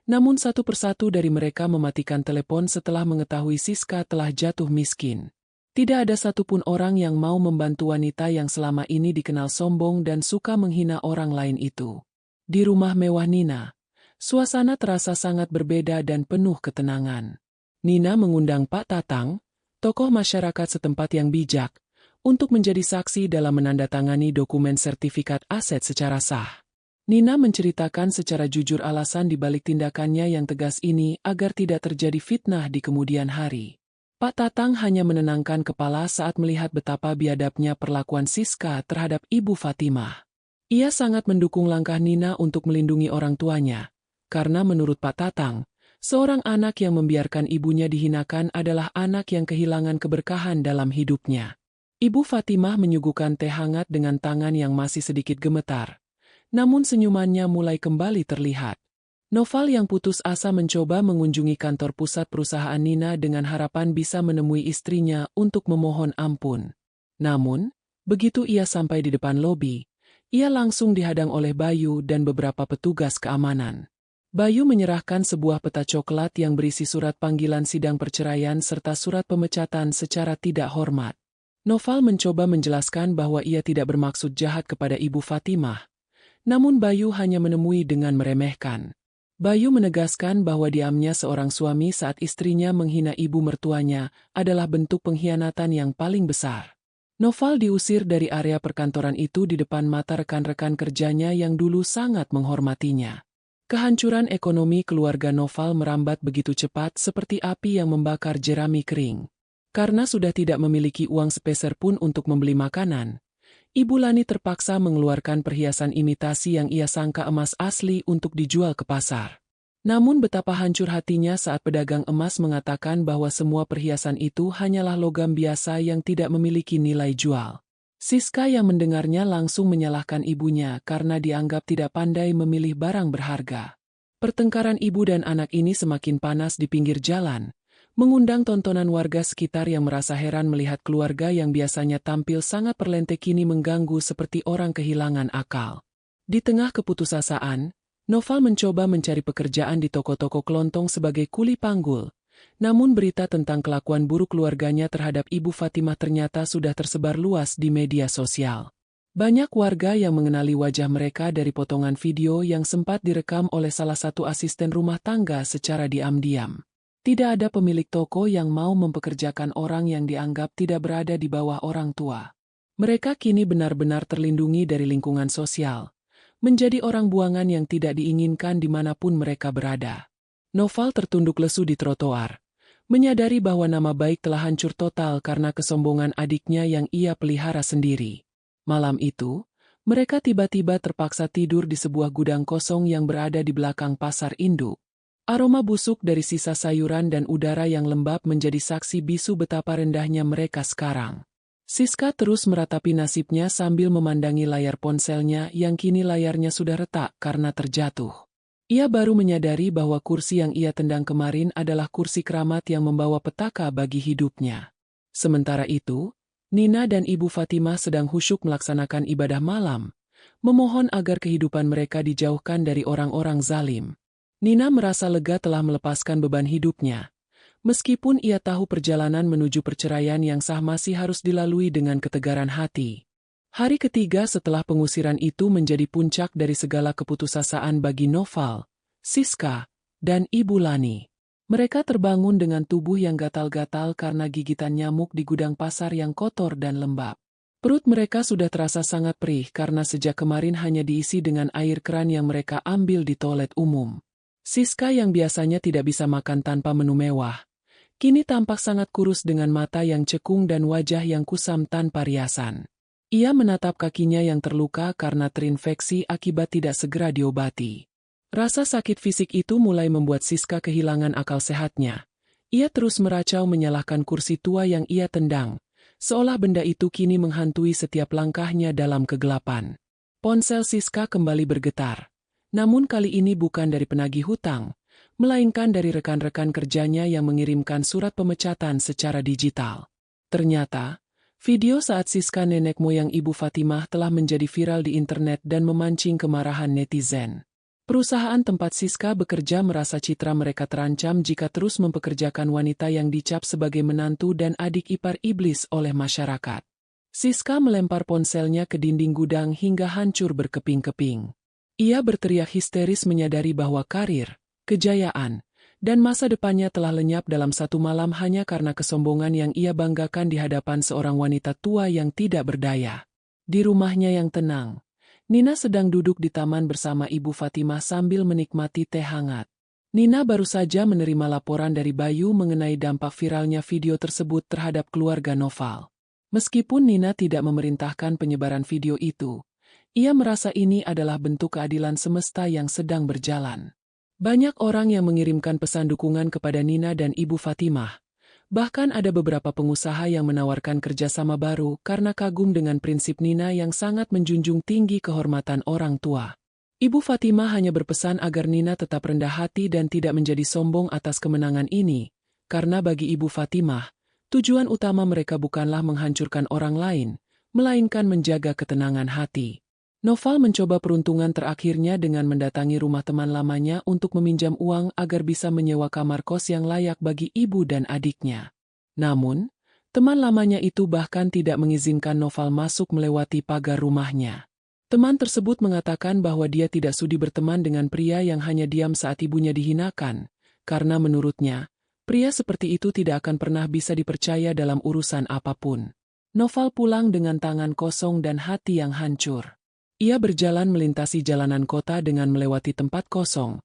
Namun satu persatu dari mereka mematikan telepon setelah mengetahui Siska telah jatuh miskin. Tidak ada satupun orang yang mau membantu wanita yang selama ini dikenal sombong dan suka menghina orang lain itu. Di rumah mewah Nina, suasana terasa sangat berbeda dan penuh ketenangan. Nina mengundang Pak Tatang, tokoh masyarakat setempat yang bijak, untuk menjadi saksi dalam menandatangani dokumen sertifikat aset secara sah. Nina menceritakan secara jujur alasan di balik tindakannya yang tegas ini agar tidak terjadi fitnah di kemudian hari. Pak Tatang hanya menenangkan kepala saat melihat betapa biadabnya perlakuan Siska terhadap Ibu Fatimah. Ia sangat mendukung langkah Nina untuk melindungi orang tuanya, karena menurut Pak Tatang, seorang anak yang membiarkan ibunya dihinakan adalah anak yang kehilangan keberkahan dalam hidupnya. Ibu Fatimah menyuguhkan teh hangat dengan tangan yang masih sedikit gemetar. Namun senyumannya mulai kembali terlihat. Noval yang putus asa mencoba mengunjungi kantor pusat perusahaan Nina dengan harapan bisa menemui istrinya untuk memohon ampun. Namun, begitu ia sampai di depan lobi, ia langsung dihadang oleh Bayu dan beberapa petugas keamanan. Bayu menyerahkan sebuah peta coklat yang berisi surat panggilan sidang perceraian serta surat pemecatan secara tidak hormat. Noval mencoba menjelaskan bahwa ia tidak bermaksud jahat kepada Ibu Fatimah. Namun Bayu hanya menemui dengan meremehkan. Bayu menegaskan bahwa diamnya seorang suami saat istrinya menghina ibu mertuanya adalah bentuk pengkhianatan yang paling besar. Noval diusir dari area perkantoran itu di depan mata rekan-rekan kerjanya yang dulu sangat menghormatinya. Kehancuran ekonomi keluarga Noval merambat begitu cepat seperti api yang membakar jerami kering. Karena sudah tidak memiliki uang sepeser pun untuk membeli makanan, Ibu Lani terpaksa mengeluarkan perhiasan imitasi yang ia sangka emas asli untuk dijual ke pasar. Namun betapa hancur hatinya saat pedagang emas mengatakan bahwa semua perhiasan itu hanyalah logam biasa yang tidak memiliki nilai jual. Siska yang mendengarnya langsung menyalahkan ibunya karena dianggap tidak pandai memilih barang berharga. Pertengkaran ibu dan anak ini semakin panas di pinggir jalan, mengundang tontonan warga sekitar yang merasa heran melihat keluarga yang biasanya tampil sangat perlente kini mengganggu seperti orang kehilangan akal. Di tengah keputusasaan, Noval mencoba mencari pekerjaan di toko-toko kelontong sebagai kuli panggul. Namun berita tentang kelakuan buruk keluarganya terhadap Ibu Fatimah ternyata sudah tersebar luas di media sosial. Banyak warga yang mengenali wajah mereka dari potongan video yang sempat direkam oleh salah satu asisten rumah tangga secara diam-diam. Tidak ada pemilik toko yang mau mempekerjakan orang yang dianggap tidak berada di bawah orang tua. Mereka kini benar-benar terlindungi dari lingkungan sosial, menjadi orang buangan yang tidak diinginkan dimanapun mereka berada. Noval tertunduk lesu di trotoar, menyadari bahwa nama baik telah hancur total karena kesombongan adiknya yang ia pelihara sendiri. Malam itu, mereka tiba-tiba terpaksa tidur di sebuah gudang kosong yang berada di belakang pasar induk. Aroma busuk dari sisa sayuran dan udara yang lembab menjadi saksi bisu betapa rendahnya mereka sekarang. Siska terus meratapi nasibnya sambil memandangi layar ponselnya yang kini layarnya sudah retak karena terjatuh. Ia baru menyadari bahwa kursi yang ia tendang kemarin adalah kursi keramat yang membawa petaka bagi hidupnya. Sementara itu, Nina dan Ibu Fatimah sedang khusyuk melaksanakan ibadah malam, memohon agar kehidupan mereka dijauhkan dari orang-orang zalim. Nina merasa lega telah melepaskan beban hidupnya, meskipun ia tahu perjalanan menuju perceraian yang sah masih harus dilalui dengan ketegaran hati. Hari ketiga setelah pengusiran itu menjadi puncak dari segala keputusasaan bagi Noval, Siska, dan Ibu Lani. Mereka terbangun dengan tubuh yang gatal-gatal karena gigitan nyamuk di gudang pasar yang kotor dan lembab. Perut mereka sudah terasa sangat perih karena sejak kemarin hanya diisi dengan air keran yang mereka ambil di toilet umum. Siska yang biasanya tidak bisa makan tanpa menu mewah, kini tampak sangat kurus dengan mata yang cekung dan wajah yang kusam tanpa riasan. Ia menatap kakinya yang terluka karena terinfeksi akibat tidak segera diobati. Rasa sakit fisik itu mulai membuat Siska kehilangan akal sehatnya. Ia terus meracau menyalahkan kursi tua yang ia tendang, seolah benda itu kini menghantui setiap langkahnya dalam kegelapan. Ponsel Siska kembali bergetar. Namun kali ini bukan dari penagih hutang, melainkan dari rekan-rekan kerjanya yang mengirimkan surat pemecatan secara digital. Ternyata, video saat Siska nenek moyang Ibu Fatimah telah menjadi viral di internet dan memancing kemarahan netizen. Perusahaan tempat Siska bekerja merasa citra mereka terancam jika terus mempekerjakan wanita yang dicap sebagai menantu dan adik ipar iblis oleh masyarakat. Siska melempar ponselnya ke dinding gudang hingga hancur berkeping-keping. Ia berteriak histeris menyadari bahwa karir, kejayaan, dan masa depannya telah lenyap dalam satu malam hanya karena kesombongan yang ia banggakan di hadapan seorang wanita tua yang tidak berdaya. Di rumahnya yang tenang, Nina sedang duduk di taman bersama Ibu Fatimah sambil menikmati teh hangat. Nina baru saja menerima laporan dari Bayu mengenai dampak viralnya video tersebut terhadap keluarga Noval. Meskipun Nina tidak memerintahkan penyebaran video itu, ia merasa ini adalah bentuk keadilan semesta yang sedang berjalan. Banyak orang yang mengirimkan pesan dukungan kepada Nina dan Ibu Fatimah. Bahkan ada beberapa pengusaha yang menawarkan kerjasama baru karena kagum dengan prinsip Nina yang sangat menjunjung tinggi kehormatan orang tua. Ibu Fatimah hanya berpesan agar Nina tetap rendah hati dan tidak menjadi sombong atas kemenangan ini, karena bagi Ibu Fatimah, tujuan utama mereka bukanlah menghancurkan orang lain, melainkan menjaga ketenangan hati. Noval mencoba peruntungan terakhirnya dengan mendatangi rumah teman lamanya untuk meminjam uang agar bisa menyewa kamar kos yang layak bagi ibu dan adiknya. Namun, teman lamanya itu bahkan tidak mengizinkan Noval masuk melewati pagar rumahnya. Teman tersebut mengatakan bahwa dia tidak sudi berteman dengan pria yang hanya diam saat ibunya dihinakan, karena menurutnya, pria seperti itu tidak akan pernah bisa dipercaya dalam urusan apapun. Noval pulang dengan tangan kosong dan hati yang hancur. Ia berjalan melintasi jalanan kota dengan melewati tempat kosong,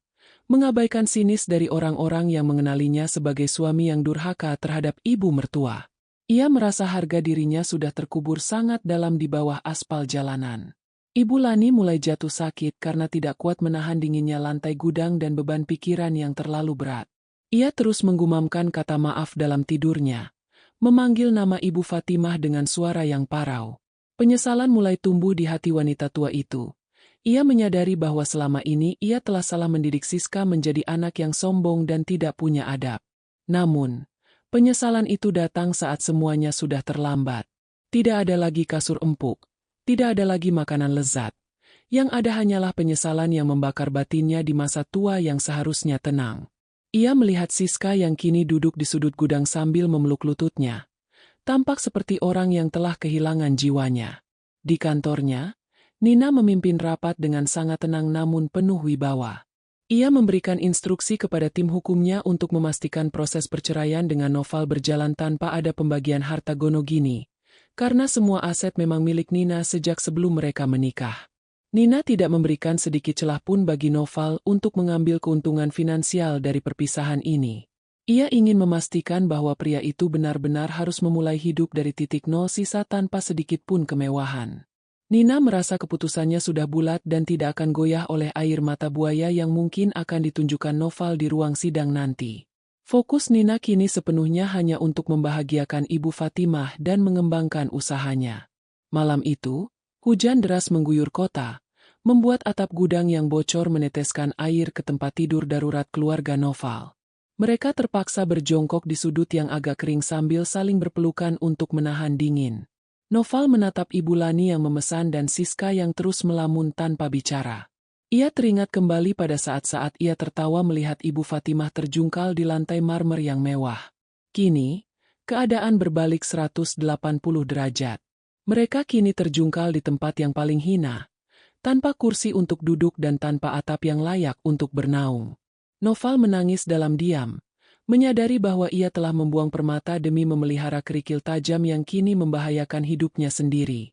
mengabaikan sinis dari orang-orang yang mengenalinya sebagai suami yang durhaka terhadap ibu mertua. Ia merasa harga dirinya sudah terkubur sangat dalam di bawah aspal jalanan. Ibu Lani mulai jatuh sakit karena tidak kuat menahan dinginnya lantai gudang dan beban pikiran yang terlalu berat. Ia terus menggumamkan kata maaf dalam tidurnya, memanggil nama Ibu Fatimah dengan suara yang parau. Penyesalan mulai tumbuh di hati wanita tua itu. Ia menyadari bahwa selama ini ia telah salah mendidik Siska menjadi anak yang sombong dan tidak punya adab. Namun, penyesalan itu datang saat semuanya sudah terlambat. Tidak ada lagi kasur empuk, tidak ada lagi makanan lezat. Yang ada hanyalah penyesalan yang membakar batinnya di masa tua yang seharusnya tenang. Ia melihat Siska yang kini duduk di sudut gudang sambil memeluk lututnya. Tampak seperti orang yang telah kehilangan jiwanya. Di kantornya, Nina memimpin rapat dengan sangat tenang namun penuh wibawa. Ia memberikan instruksi kepada tim hukumnya untuk memastikan proses perceraian dengan Noval berjalan tanpa ada pembagian harta gono gini, karena semua aset memang milik Nina sejak sebelum mereka menikah. Nina tidak memberikan sedikit celah pun bagi Noval untuk mengambil keuntungan finansial dari perpisahan ini. Ia ingin memastikan bahwa pria itu benar-benar harus memulai hidup dari titik nol sisa tanpa sedikit pun kemewahan. Nina merasa keputusannya sudah bulat dan tidak akan goyah oleh air mata buaya yang mungkin akan ditunjukkan Noval di ruang sidang nanti. Fokus Nina kini sepenuhnya hanya untuk membahagiakan Ibu Fatimah dan mengembangkan usahanya. Malam itu, hujan deras mengguyur kota, membuat atap gudang yang bocor meneteskan air ke tempat tidur darurat keluarga Noval. Mereka terpaksa berjongkok di sudut yang agak kering sambil saling berpelukan untuk menahan dingin. Noval menatap Ibu Lani yang memesan dan Siska yang terus melamun tanpa bicara. Ia teringat kembali pada saat-saat ia tertawa melihat Ibu Fatimah terjungkal di lantai marmer yang mewah. Kini, keadaan berbalik 180 derajat. Mereka kini terjungkal di tempat yang paling hina, tanpa kursi untuk duduk dan tanpa atap yang layak untuk bernaung. Noval menangis dalam diam, menyadari bahwa ia telah membuang permata demi memelihara kerikil tajam yang kini membahayakan hidupnya sendiri.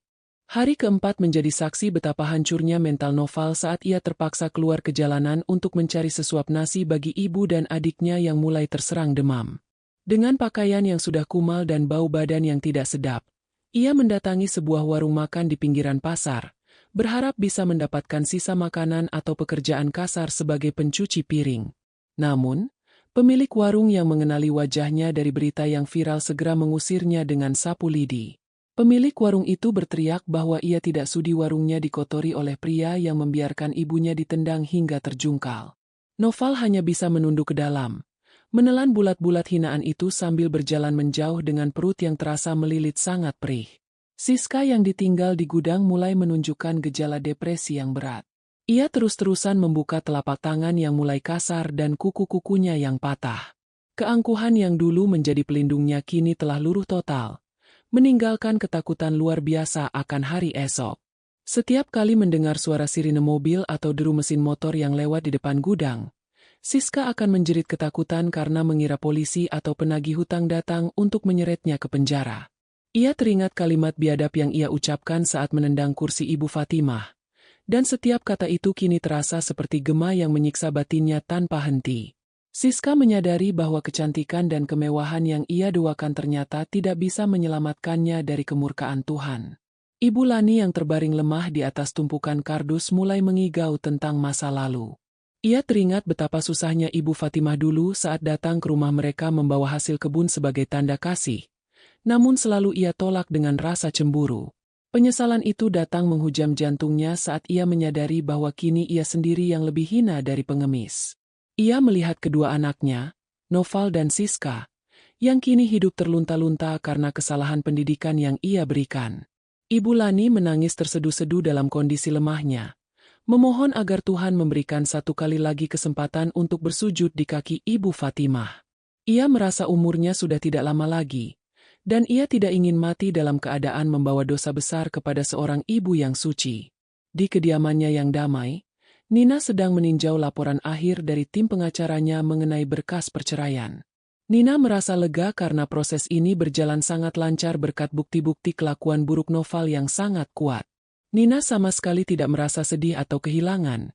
Hari keempat menjadi saksi betapa hancurnya mental Noval saat ia terpaksa keluar ke jalanan untuk mencari sesuap nasi bagi ibu dan adiknya yang mulai terserang demam. Dengan pakaian yang sudah kumal dan bau badan yang tidak sedap, ia mendatangi sebuah warung makan di pinggiran pasar, berharap bisa mendapatkan sisa makanan atau pekerjaan kasar sebagai pencuci piring. Namun, pemilik warung yang mengenali wajahnya dari berita yang viral segera mengusirnya dengan sapu lidi. Pemilik warung itu berteriak bahwa ia tidak sudi warungnya dikotori oleh pria yang membiarkan ibunya ditendang hingga terjungkal. Noval hanya bisa menunduk ke dalam, menelan bulat-bulat hinaan itu sambil berjalan menjauh dengan perut yang terasa melilit sangat perih. Siska yang ditinggal di gudang mulai menunjukkan gejala depresi yang berat. Ia terus-terusan membuka telapak tangan yang mulai kasar dan kuku-kukunya yang patah. Keangkuhan yang dulu menjadi pelindungnya kini telah luruh total, meninggalkan ketakutan luar biasa akan hari esok. Setiap kali mendengar suara sirine mobil atau deru mesin motor yang lewat di depan gudang, Siska akan menjerit ketakutan karena mengira polisi atau penagih hutang datang untuk menyeretnya ke penjara. Ia teringat kalimat biadab yang ia ucapkan saat menendang kursi Ibu Fatimah. Dan setiap kata itu kini terasa seperti gema yang menyiksa batinnya tanpa henti. Siska menyadari bahwa kecantikan dan kemewahan yang ia doakan ternyata tidak bisa menyelamatkannya dari kemurkaan Tuhan. Ibu Lani yang terbaring lemah di atas tumpukan kardus mulai mengigau tentang masa lalu. Ia teringat betapa susahnya Ibu Fatimah dulu saat datang ke rumah mereka membawa hasil kebun sebagai tanda kasih. Namun selalu ia tolak dengan rasa cemburu. Penyesalan itu datang menghujam jantungnya saat ia menyadari bahwa kini ia sendiri yang lebih hina dari pengemis. Ia melihat kedua anaknya, Noval dan Siska, yang kini hidup terlunta-lunta karena kesalahan pendidikan yang ia berikan. Ibu Lani menangis terseduh-seduh dalam kondisi lemahnya, memohon agar Tuhan memberikan satu kali lagi kesempatan untuk bersujud di kaki Ibu Fatimah. Ia merasa umurnya sudah tidak lama lagi, dan ia tidak ingin mati dalam keadaan membawa dosa besar kepada seorang ibu yang suci. Di kediamannya yang damai, Nina sedang meninjau laporan akhir dari tim pengacaranya mengenai berkas perceraian. Nina merasa lega karena proses ini berjalan sangat lancar berkat bukti-bukti kelakuan buruk Noval yang sangat kuat. Nina sama sekali tidak merasa sedih atau kehilangan.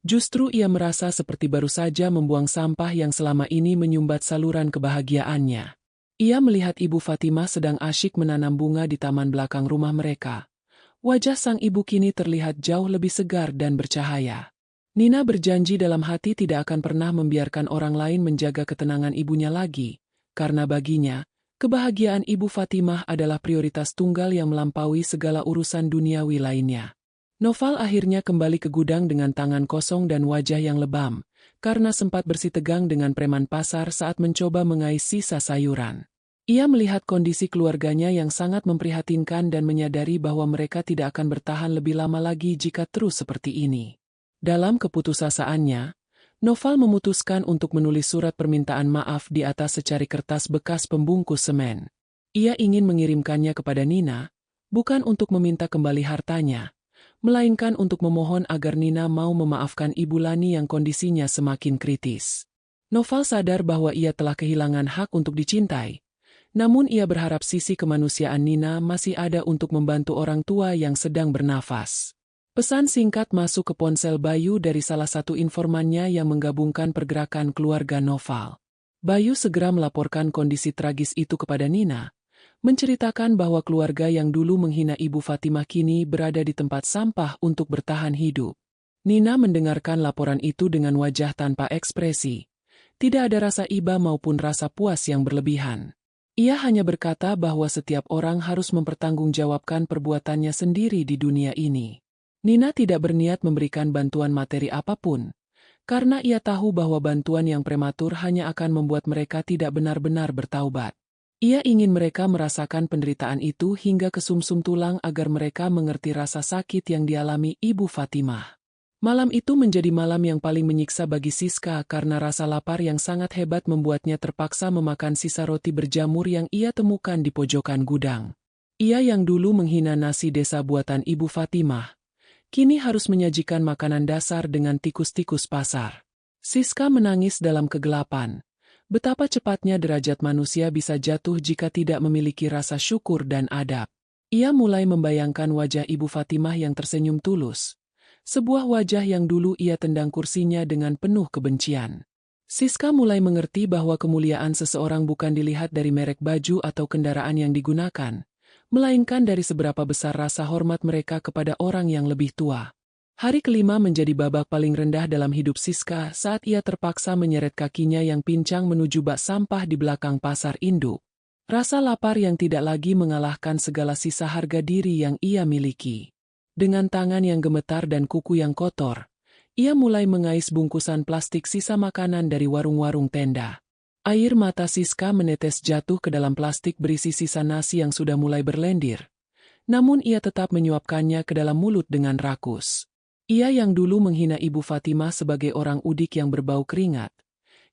Justru ia merasa seperti baru saja membuang sampah yang selama ini menyumbat saluran kebahagiaannya. Ia melihat Ibu Fatimah sedang asyik menanam bunga di taman belakang rumah mereka. Wajah sang ibu kini terlihat jauh lebih segar dan bercahaya. Nina berjanji dalam hati tidak akan pernah membiarkan orang lain menjaga ketenangan ibunya lagi, karena baginya, kebahagiaan Ibu Fatimah adalah prioritas tunggal yang melampaui segala urusan duniawi lainnya. Noval akhirnya kembali ke gudang dengan tangan kosong dan wajah yang lebam, karena sempat bersitegang dengan preman pasar saat mencoba mengais sisa sayuran. Ia melihat kondisi keluarganya yang sangat memprihatinkan dan menyadari bahwa mereka tidak akan bertahan lebih lama lagi jika terus seperti ini. Dalam keputusasaannya, Noval memutuskan untuk menulis surat permintaan maaf di atas secari kertas bekas pembungkus semen. Ia ingin mengirimkannya kepada Nina, bukan untuk meminta kembali hartanya, melainkan untuk memohon agar Nina mau memaafkan Ibu Lani yang kondisinya semakin kritis. Noval sadar bahwa ia telah kehilangan hak untuk dicintai. Namun ia berharap sisi kemanusiaan Nina masih ada untuk membantu orang tua yang sedang bernafas. Pesan singkat masuk ke ponsel Bayu dari salah satu informannya yang menggabungkan pergerakan keluarga Noval. Bayu segera melaporkan kondisi tragis itu kepada Nina, menceritakan bahwa keluarga yang dulu menghina Ibu Fatimah kini berada di tempat sampah untuk bertahan hidup. Nina mendengarkan laporan itu dengan wajah tanpa ekspresi. Tidak ada rasa iba maupun rasa puas yang berlebihan. Ia hanya berkata bahwa setiap orang harus mempertanggungjawabkan perbuatannya sendiri di dunia ini. Nina tidak berniat memberikan bantuan materi apapun, karena ia tahu bahwa bantuan yang prematur hanya akan membuat mereka tidak benar-benar bertaubat. Ia ingin mereka merasakan penderitaan itu hingga ke sumsum tulang agar mereka mengerti rasa sakit yang dialami Ibu Fatimah. Malam itu menjadi malam yang paling menyiksa bagi Siska karena rasa lapar yang sangat hebat membuatnya terpaksa memakan sisa roti berjamur yang ia temukan di pojokan gudang. Ia yang dulu menghina nasi desa buatan Ibu Fatimah, kini harus menyajikan makanan dasar dengan tikus-tikus pasar. Siska menangis dalam kegelapan. Betapa cepatnya derajat manusia bisa jatuh jika tidak memiliki rasa syukur dan adab. Ia mulai membayangkan wajah Ibu Fatimah yang tersenyum tulus. Sebuah wajah yang dulu ia tendang kursinya dengan penuh kebencian. Siska mulai mengerti bahwa kemuliaan seseorang bukan dilihat dari merek baju atau kendaraan yang digunakan, melainkan dari seberapa besar rasa hormat mereka kepada orang yang lebih tua. Hari kelima menjadi babak paling rendah dalam hidup Siska saat ia terpaksa menyeret kakinya yang pincang menuju bak sampah di belakang pasar induk. Rasa lapar yang tidak lagi mengalahkan segala sisa harga diri yang ia miliki. Dengan tangan yang gemetar dan kuku yang kotor, ia mulai mengais bungkusan plastik sisa makanan dari warung-warung tenda. Air mata Siska menetes jatuh ke dalam plastik berisi sisa nasi yang sudah mulai berlendir. Namun ia tetap menyuapkannya ke dalam mulut dengan rakus. Ia yang dulu menghina Ibu Fatimah sebagai orang udik yang berbau keringat,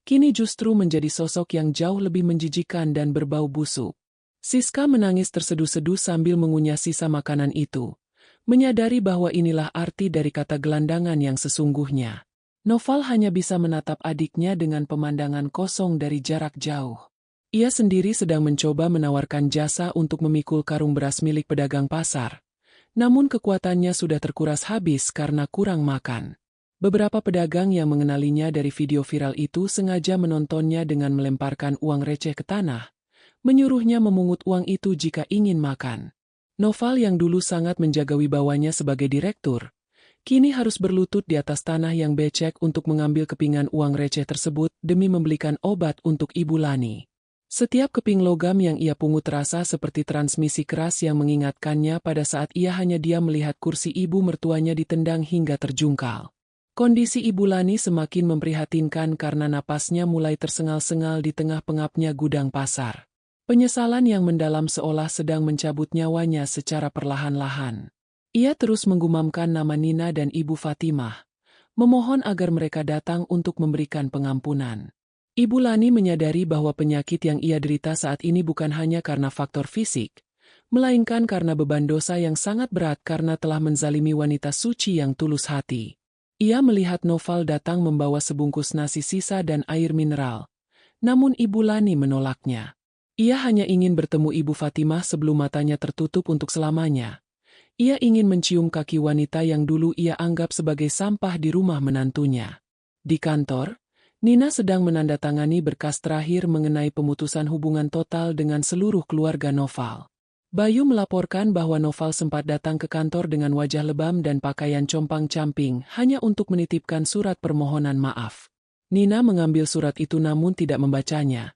kini justru menjadi sosok yang jauh lebih menjijikan dan berbau busuk. Siska menangis terseduh-seduh sambil mengunyah sisa makanan itu, menyadari bahwa inilah arti dari kata gelandangan yang sesungguhnya. Noval hanya bisa menatap adiknya dengan pemandangan kosong dari jarak jauh. Ia sendiri sedang mencoba menawarkan jasa untuk memikul karung beras milik pedagang pasar. Namun kekuatannya sudah terkuras habis karena kurang makan. Beberapa pedagang yang mengenalinya dari video viral itu sengaja menontonnya dengan melemparkan uang receh ke tanah, menyuruhnya memungut uang itu jika ingin makan. Noval yang dulu sangat menjaga wibawanya sebagai direktur, kini harus berlutut di atas tanah yang becek untuk mengambil kepingan uang receh tersebut demi membelikan obat untuk Ibu Lani. Setiap keping logam yang ia pungut terasa seperti transmisi keras yang mengingatkannya pada saat ia hanya diam melihat kursi ibu mertuanya ditendang hingga terjungkal. Kondisi Ibu Lani semakin memprihatinkan karena napasnya mulai tersengal-sengal di tengah pengapnya gudang pasar. Penyesalan yang mendalam seolah sedang mencabut nyawanya secara perlahan-lahan. Ia terus menggumamkan nama Nina dan Ibu Fatimah, memohon agar mereka datang untuk memberikan pengampunan. Ibu Lani menyadari bahwa penyakit yang ia derita saat ini bukan hanya karena faktor fisik, melainkan karena beban dosa yang sangat berat karena telah menzalimi wanita suci yang tulus hati. Ia melihat Noval datang membawa sebungkus nasi sisa dan air mineral, namun Ibu Lani menolaknya. Ia hanya ingin bertemu Ibu Fatimah sebelum matanya tertutup untuk selamanya. Ia ingin mencium kaki wanita yang dulu ia anggap sebagai sampah di rumah menantunya. Di kantor, Nina sedang menandatangani berkas terakhir mengenai pemutusan hubungan total dengan seluruh keluarga Noval. Bayu melaporkan bahwa Noval sempat datang ke kantor dengan wajah lebam dan pakaian compang-camping hanya untuk menitipkan surat permohonan maaf. Nina mengambil surat itu namun tidak membacanya.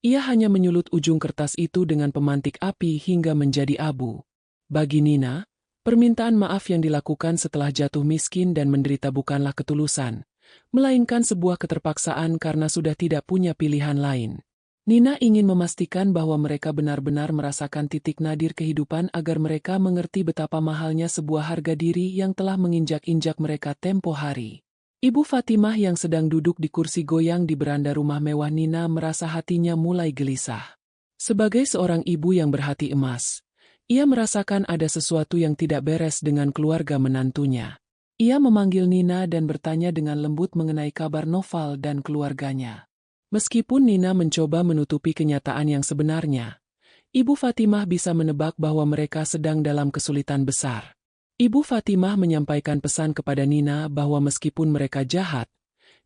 Ia hanya menyulut ujung kertas itu dengan pemantik api hingga menjadi abu. Bagi Nina, permintaan maaf yang dilakukan setelah jatuh miskin dan menderita bukanlah ketulusan, melainkan sebuah keterpaksaan karena sudah tidak punya pilihan lain. Nina ingin memastikan bahwa mereka benar-benar merasakan titik nadir kehidupan agar mereka mengerti betapa mahalnya sebuah harga diri yang telah menginjak-injak mereka tempo hari. Ibu Fatimah yang sedang duduk di kursi goyang di beranda rumah mewah Nina merasa hatinya mulai gelisah. Sebagai seorang ibu yang berhati emas, ia merasakan ada sesuatu yang tidak beres dengan keluarga menantunya. Ia memanggil Nina dan bertanya dengan lembut mengenai kabar Noval dan keluarganya. Meskipun Nina mencoba menutupi kenyataan yang sebenarnya, Ibu Fatimah bisa menebak bahwa mereka sedang dalam kesulitan besar. Ibu Fatimah menyampaikan pesan kepada Nina bahwa meskipun mereka jahat,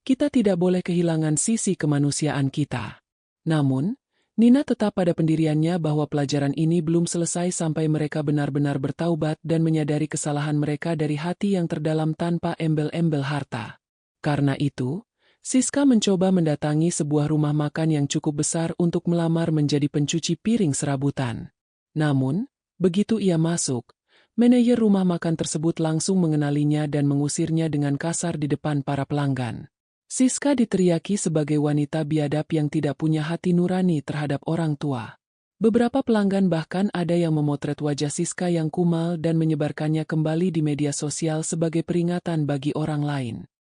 kita tidak boleh kehilangan sisi kemanusiaan kita. Namun, Nina tetap pada pendiriannya bahwa pelajaran ini belum selesai sampai mereka benar-benar bertaubat dan menyadari kesalahan mereka dari hati yang terdalam tanpa embel-embel harta. Karena itu, Siska mencoba mendatangi sebuah rumah makan yang cukup besar untuk melamar menjadi pencuci piring serabutan. Namun, begitu ia masuk, manajer rumah makan tersebut langsung mengenalinya dan mengusirnya dengan kasar di depan para pelanggan. Siska diteriaki sebagai wanita biadab yang tidak punya hati nurani terhadap orang tua. Beberapa pelanggan bahkan ada yang memotret wajah Siska yang kumal dan menyebarkannya kembali di media sosial sebagai peringatan bagi orang lain.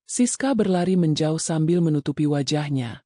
Siska berlari menjauh sambil menutupi wajahnya.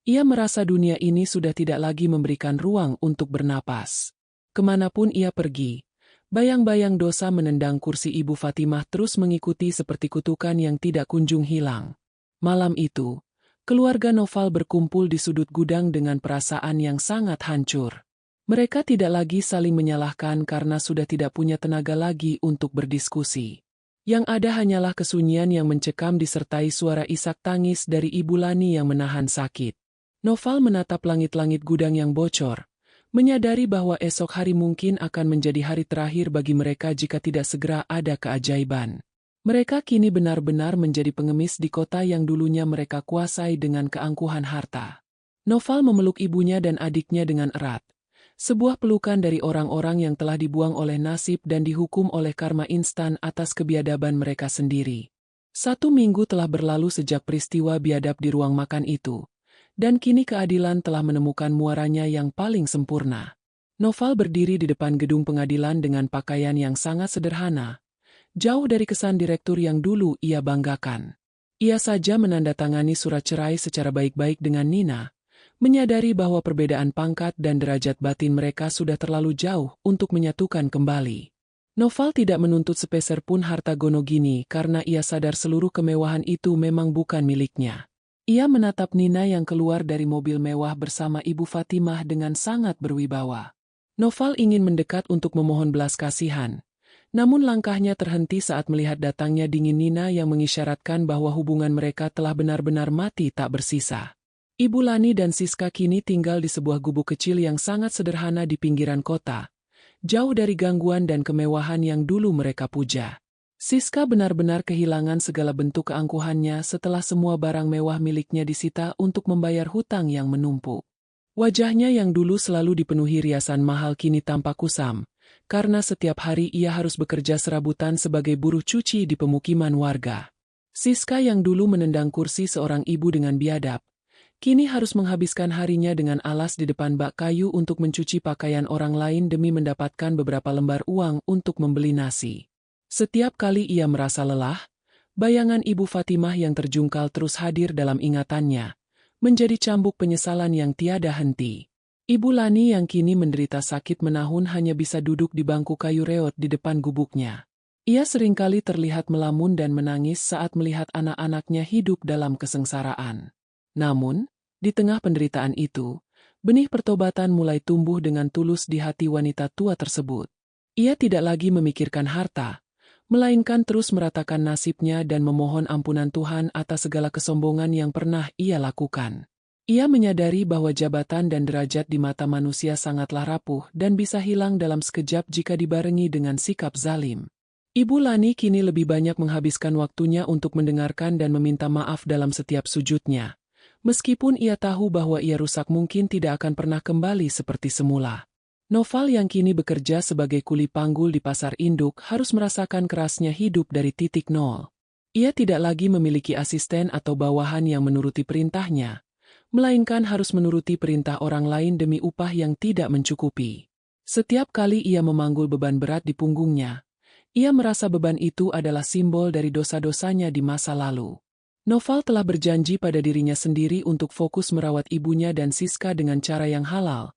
Ia merasa dunia ini sudah tidak lagi memberikan ruang untuk bernapas. Kemanapun ia pergi, bayang-bayang dosa menendang kursi Ibu Fatimah terus mengikuti seperti kutukan yang tidak kunjung hilang. Malam itu, keluarga Noval berkumpul di sudut gudang dengan perasaan yang sangat hancur. Mereka tidak lagi saling menyalahkan karena sudah tidak punya tenaga lagi untuk berdiskusi. Yang ada hanyalah kesunyian yang mencekam disertai suara isak tangis dari Ibu Lani yang menahan sakit. Noval menatap langit-langit gudang yang bocor, menyadari bahwa esok hari mungkin akan menjadi hari terakhir bagi mereka jika tidak segera ada keajaiban. Mereka kini benar-benar menjadi pengemis di kota yang dulunya mereka kuasai dengan keangkuhan harta. Noval memeluk ibunya dan adiknya dengan erat. Sebuah pelukan dari orang-orang yang telah dibuang oleh nasib dan dihukum oleh karma instan atas kebiadaban mereka sendiri. 1 minggu telah berlalu sejak peristiwa biadab di ruang makan itu, dan kini keadilan telah menemukan muaranya yang paling sempurna. Noval berdiri di depan gedung pengadilan dengan pakaian yang sangat sederhana, jauh dari kesan direktur yang dulu ia banggakan. Ia saja menandatangani surat cerai secara baik-baik dengan Nina, menyadari bahwa perbedaan pangkat dan derajat batin mereka sudah terlalu jauh untuk menyatukan kembali. Noval tidak menuntut sepeser pun harta Gonogini karena ia sadar seluruh kemewahan itu memang bukan miliknya. Ia menatap Nina yang keluar dari mobil mewah bersama Ibu Fatimah dengan sangat berwibawa. Noval ingin mendekat untuk memohon belas kasihan. Namun langkahnya terhenti saat melihat datangnya dingin Nina yang mengisyaratkan bahwa hubungan mereka telah benar-benar mati tak bersisa. Ibu Lani dan Siska kini tinggal di sebuah gubuk kecil yang sangat sederhana di pinggiran kota, jauh dari gangguan dan kemewahan yang dulu mereka puja. Siska benar-benar kehilangan segala bentuk keangkuhannya setelah semua barang mewah miliknya disita untuk membayar hutang yang menumpuk. Wajahnya yang dulu selalu dipenuhi riasan mahal kini tampak kusam, karena setiap hari ia harus bekerja serabutan sebagai buruh cuci di pemukiman warga. Siska yang dulu menendang kursi seorang ibu dengan biadab, kini harus menghabiskan harinya dengan alas di depan bak kayu untuk mencuci pakaian orang lain demi mendapatkan beberapa lembar uang untuk membeli nasi. Setiap kali ia merasa lelah, bayangan Ibu Fatimah yang terjungkal terus hadir dalam ingatannya, menjadi cambuk penyesalan yang tiada henti. Ibu Lani yang kini menderita sakit menahun hanya bisa duduk di bangku kayu reot di depan gubuknya. Ia seringkali terlihat melamun dan menangis saat melihat anak-anaknya hidup dalam kesengsaraan. Namun, di tengah penderitaan itu, benih pertobatan mulai tumbuh dengan tulus di hati wanita tua tersebut. Ia tidak lagi memikirkan harta, melainkan terus meratakan nasibnya dan memohon ampunan Tuhan atas segala kesombongan yang pernah ia lakukan. Ia menyadari bahwa jabatan dan derajat di mata manusia sangatlah rapuh dan bisa hilang dalam sekejap jika dibarengi dengan sikap zalim. Ibu Lani kini lebih banyak menghabiskan waktunya untuk mendengarkan dan meminta maaf dalam setiap sujudnya. Meskipun ia tahu bahwa ia rusak mungkin tidak akan pernah kembali seperti semula. Noval yang kini bekerja sebagai kuli panggul di pasar induk harus merasakan kerasnya hidup dari titik nol. Ia tidak lagi memiliki asisten atau bawahan yang menuruti perintahnya, melainkan harus menuruti perintah orang lain demi upah yang tidak mencukupi. Setiap kali ia memanggul beban berat di punggungnya, ia merasa beban itu adalah simbol dari dosa-dosanya di masa lalu. Noval telah berjanji pada dirinya sendiri untuk fokus merawat ibunya dan Siska dengan cara yang halal,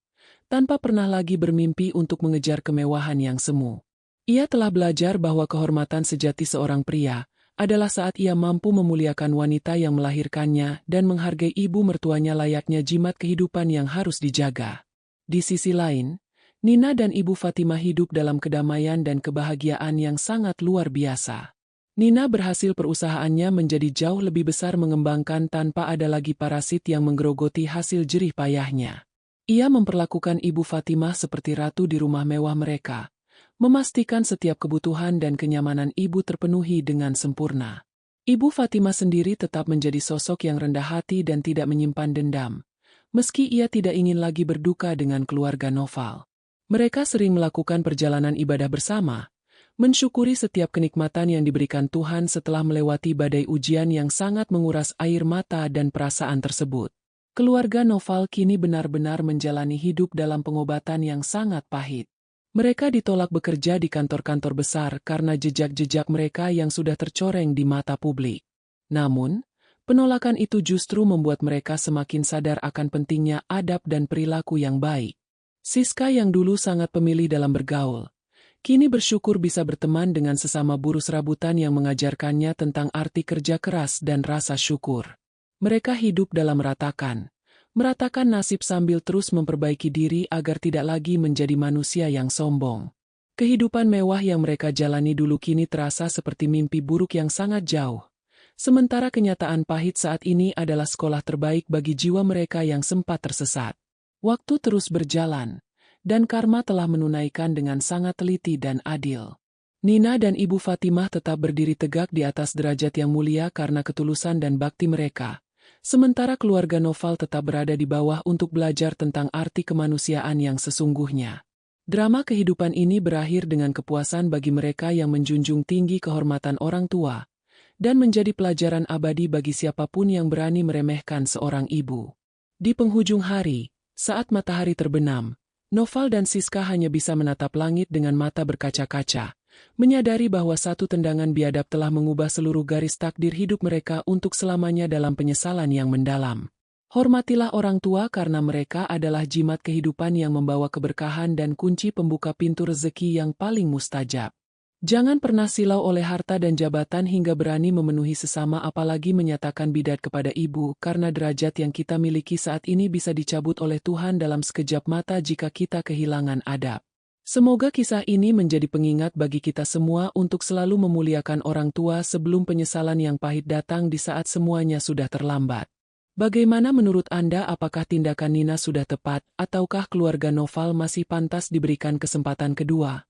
tanpa pernah lagi bermimpi untuk mengejar kemewahan yang semu. Ia telah belajar bahwa kehormatan sejati seorang pria adalah saat ia mampu memuliakan wanita yang melahirkannya dan menghargai ibu mertuanya layaknya jimat kehidupan yang harus dijaga. Di sisi lain, Nina dan Ibu Fatimah hidup dalam kedamaian dan kebahagiaan yang sangat luar biasa. Nina berhasil perusahaannya menjadi jauh lebih besar mengembangkan tanpa ada lagi parasit yang menggerogoti hasil jerih payahnya. Ia memperlakukan Ibu Fatimah seperti ratu di rumah mewah mereka, memastikan setiap kebutuhan dan kenyamanan ibu terpenuhi dengan sempurna. Ibu Fatimah sendiri tetap menjadi sosok yang rendah hati dan tidak menyimpan dendam, meski ia tidak ingin lagi berduka dengan keluarga Noval. Mereka sering melakukan perjalanan ibadah bersama, mensyukuri setiap kenikmatan yang diberikan Tuhan setelah melewati badai ujian yang sangat menguras air mata dan perasaan tersebut. Keluarga Noval kini benar-benar menjalani hidup dalam pengobatan yang sangat pahit. Mereka ditolak bekerja di kantor-kantor besar karena jejak-jejak mereka yang sudah tercoreng di mata publik. Namun, penolakan itu justru membuat mereka semakin sadar akan pentingnya adab dan perilaku yang baik. Siska yang dulu sangat pemilih dalam bergaul, kini bersyukur bisa berteman dengan sesama buruh serabutan yang mengajarkannya tentang arti kerja keras dan rasa syukur. Mereka hidup dalam meratakan nasib sambil terus memperbaiki diri agar tidak lagi menjadi manusia yang sombong. Kehidupan mewah yang mereka jalani dulu kini terasa seperti mimpi buruk yang sangat jauh. Sementara kenyataan pahit saat ini adalah sekolah terbaik bagi jiwa mereka yang sempat tersesat. Waktu terus berjalan, dan karma telah menunaikan dengan sangat teliti dan adil. Nina dan Ibu Fatimah tetap berdiri tegak di atas derajat yang mulia karena ketulusan dan bakti mereka. Sementara keluarga Noval tetap berada di bawah untuk belajar tentang arti kemanusiaan yang sesungguhnya. Drama kehidupan ini berakhir dengan kepuasan bagi mereka yang menjunjung tinggi kehormatan orang tua, dan menjadi pelajaran abadi bagi siapapun yang berani meremehkan seorang ibu. Di penghujung hari, saat matahari terbenam, Noval dan Siska hanya bisa menatap langit dengan mata berkaca-kaca, menyadari bahwa satu tendangan biadab telah mengubah seluruh garis takdir hidup mereka untuk selamanya dalam penyesalan yang mendalam. Hormatilah orang tua karena mereka adalah jimat kehidupan yang membawa keberkahan dan kunci pembuka pintu rezeki yang paling mustajab. Jangan pernah silau oleh harta dan jabatan hingga berani memenuhi sesama apalagi menyatakan bidat kepada ibu karena derajat yang kita miliki saat ini bisa dicabut oleh Tuhan dalam sekejap mata jika kita kehilangan adab. Semoga kisah ini menjadi pengingat bagi kita semua untuk selalu memuliakan orang tua sebelum penyesalan yang pahit datang di saat semuanya sudah terlambat. Bagaimana menurut Anda, apakah tindakan Nina sudah tepat, ataukah keluarga Noval masih pantas diberikan kesempatan kedua?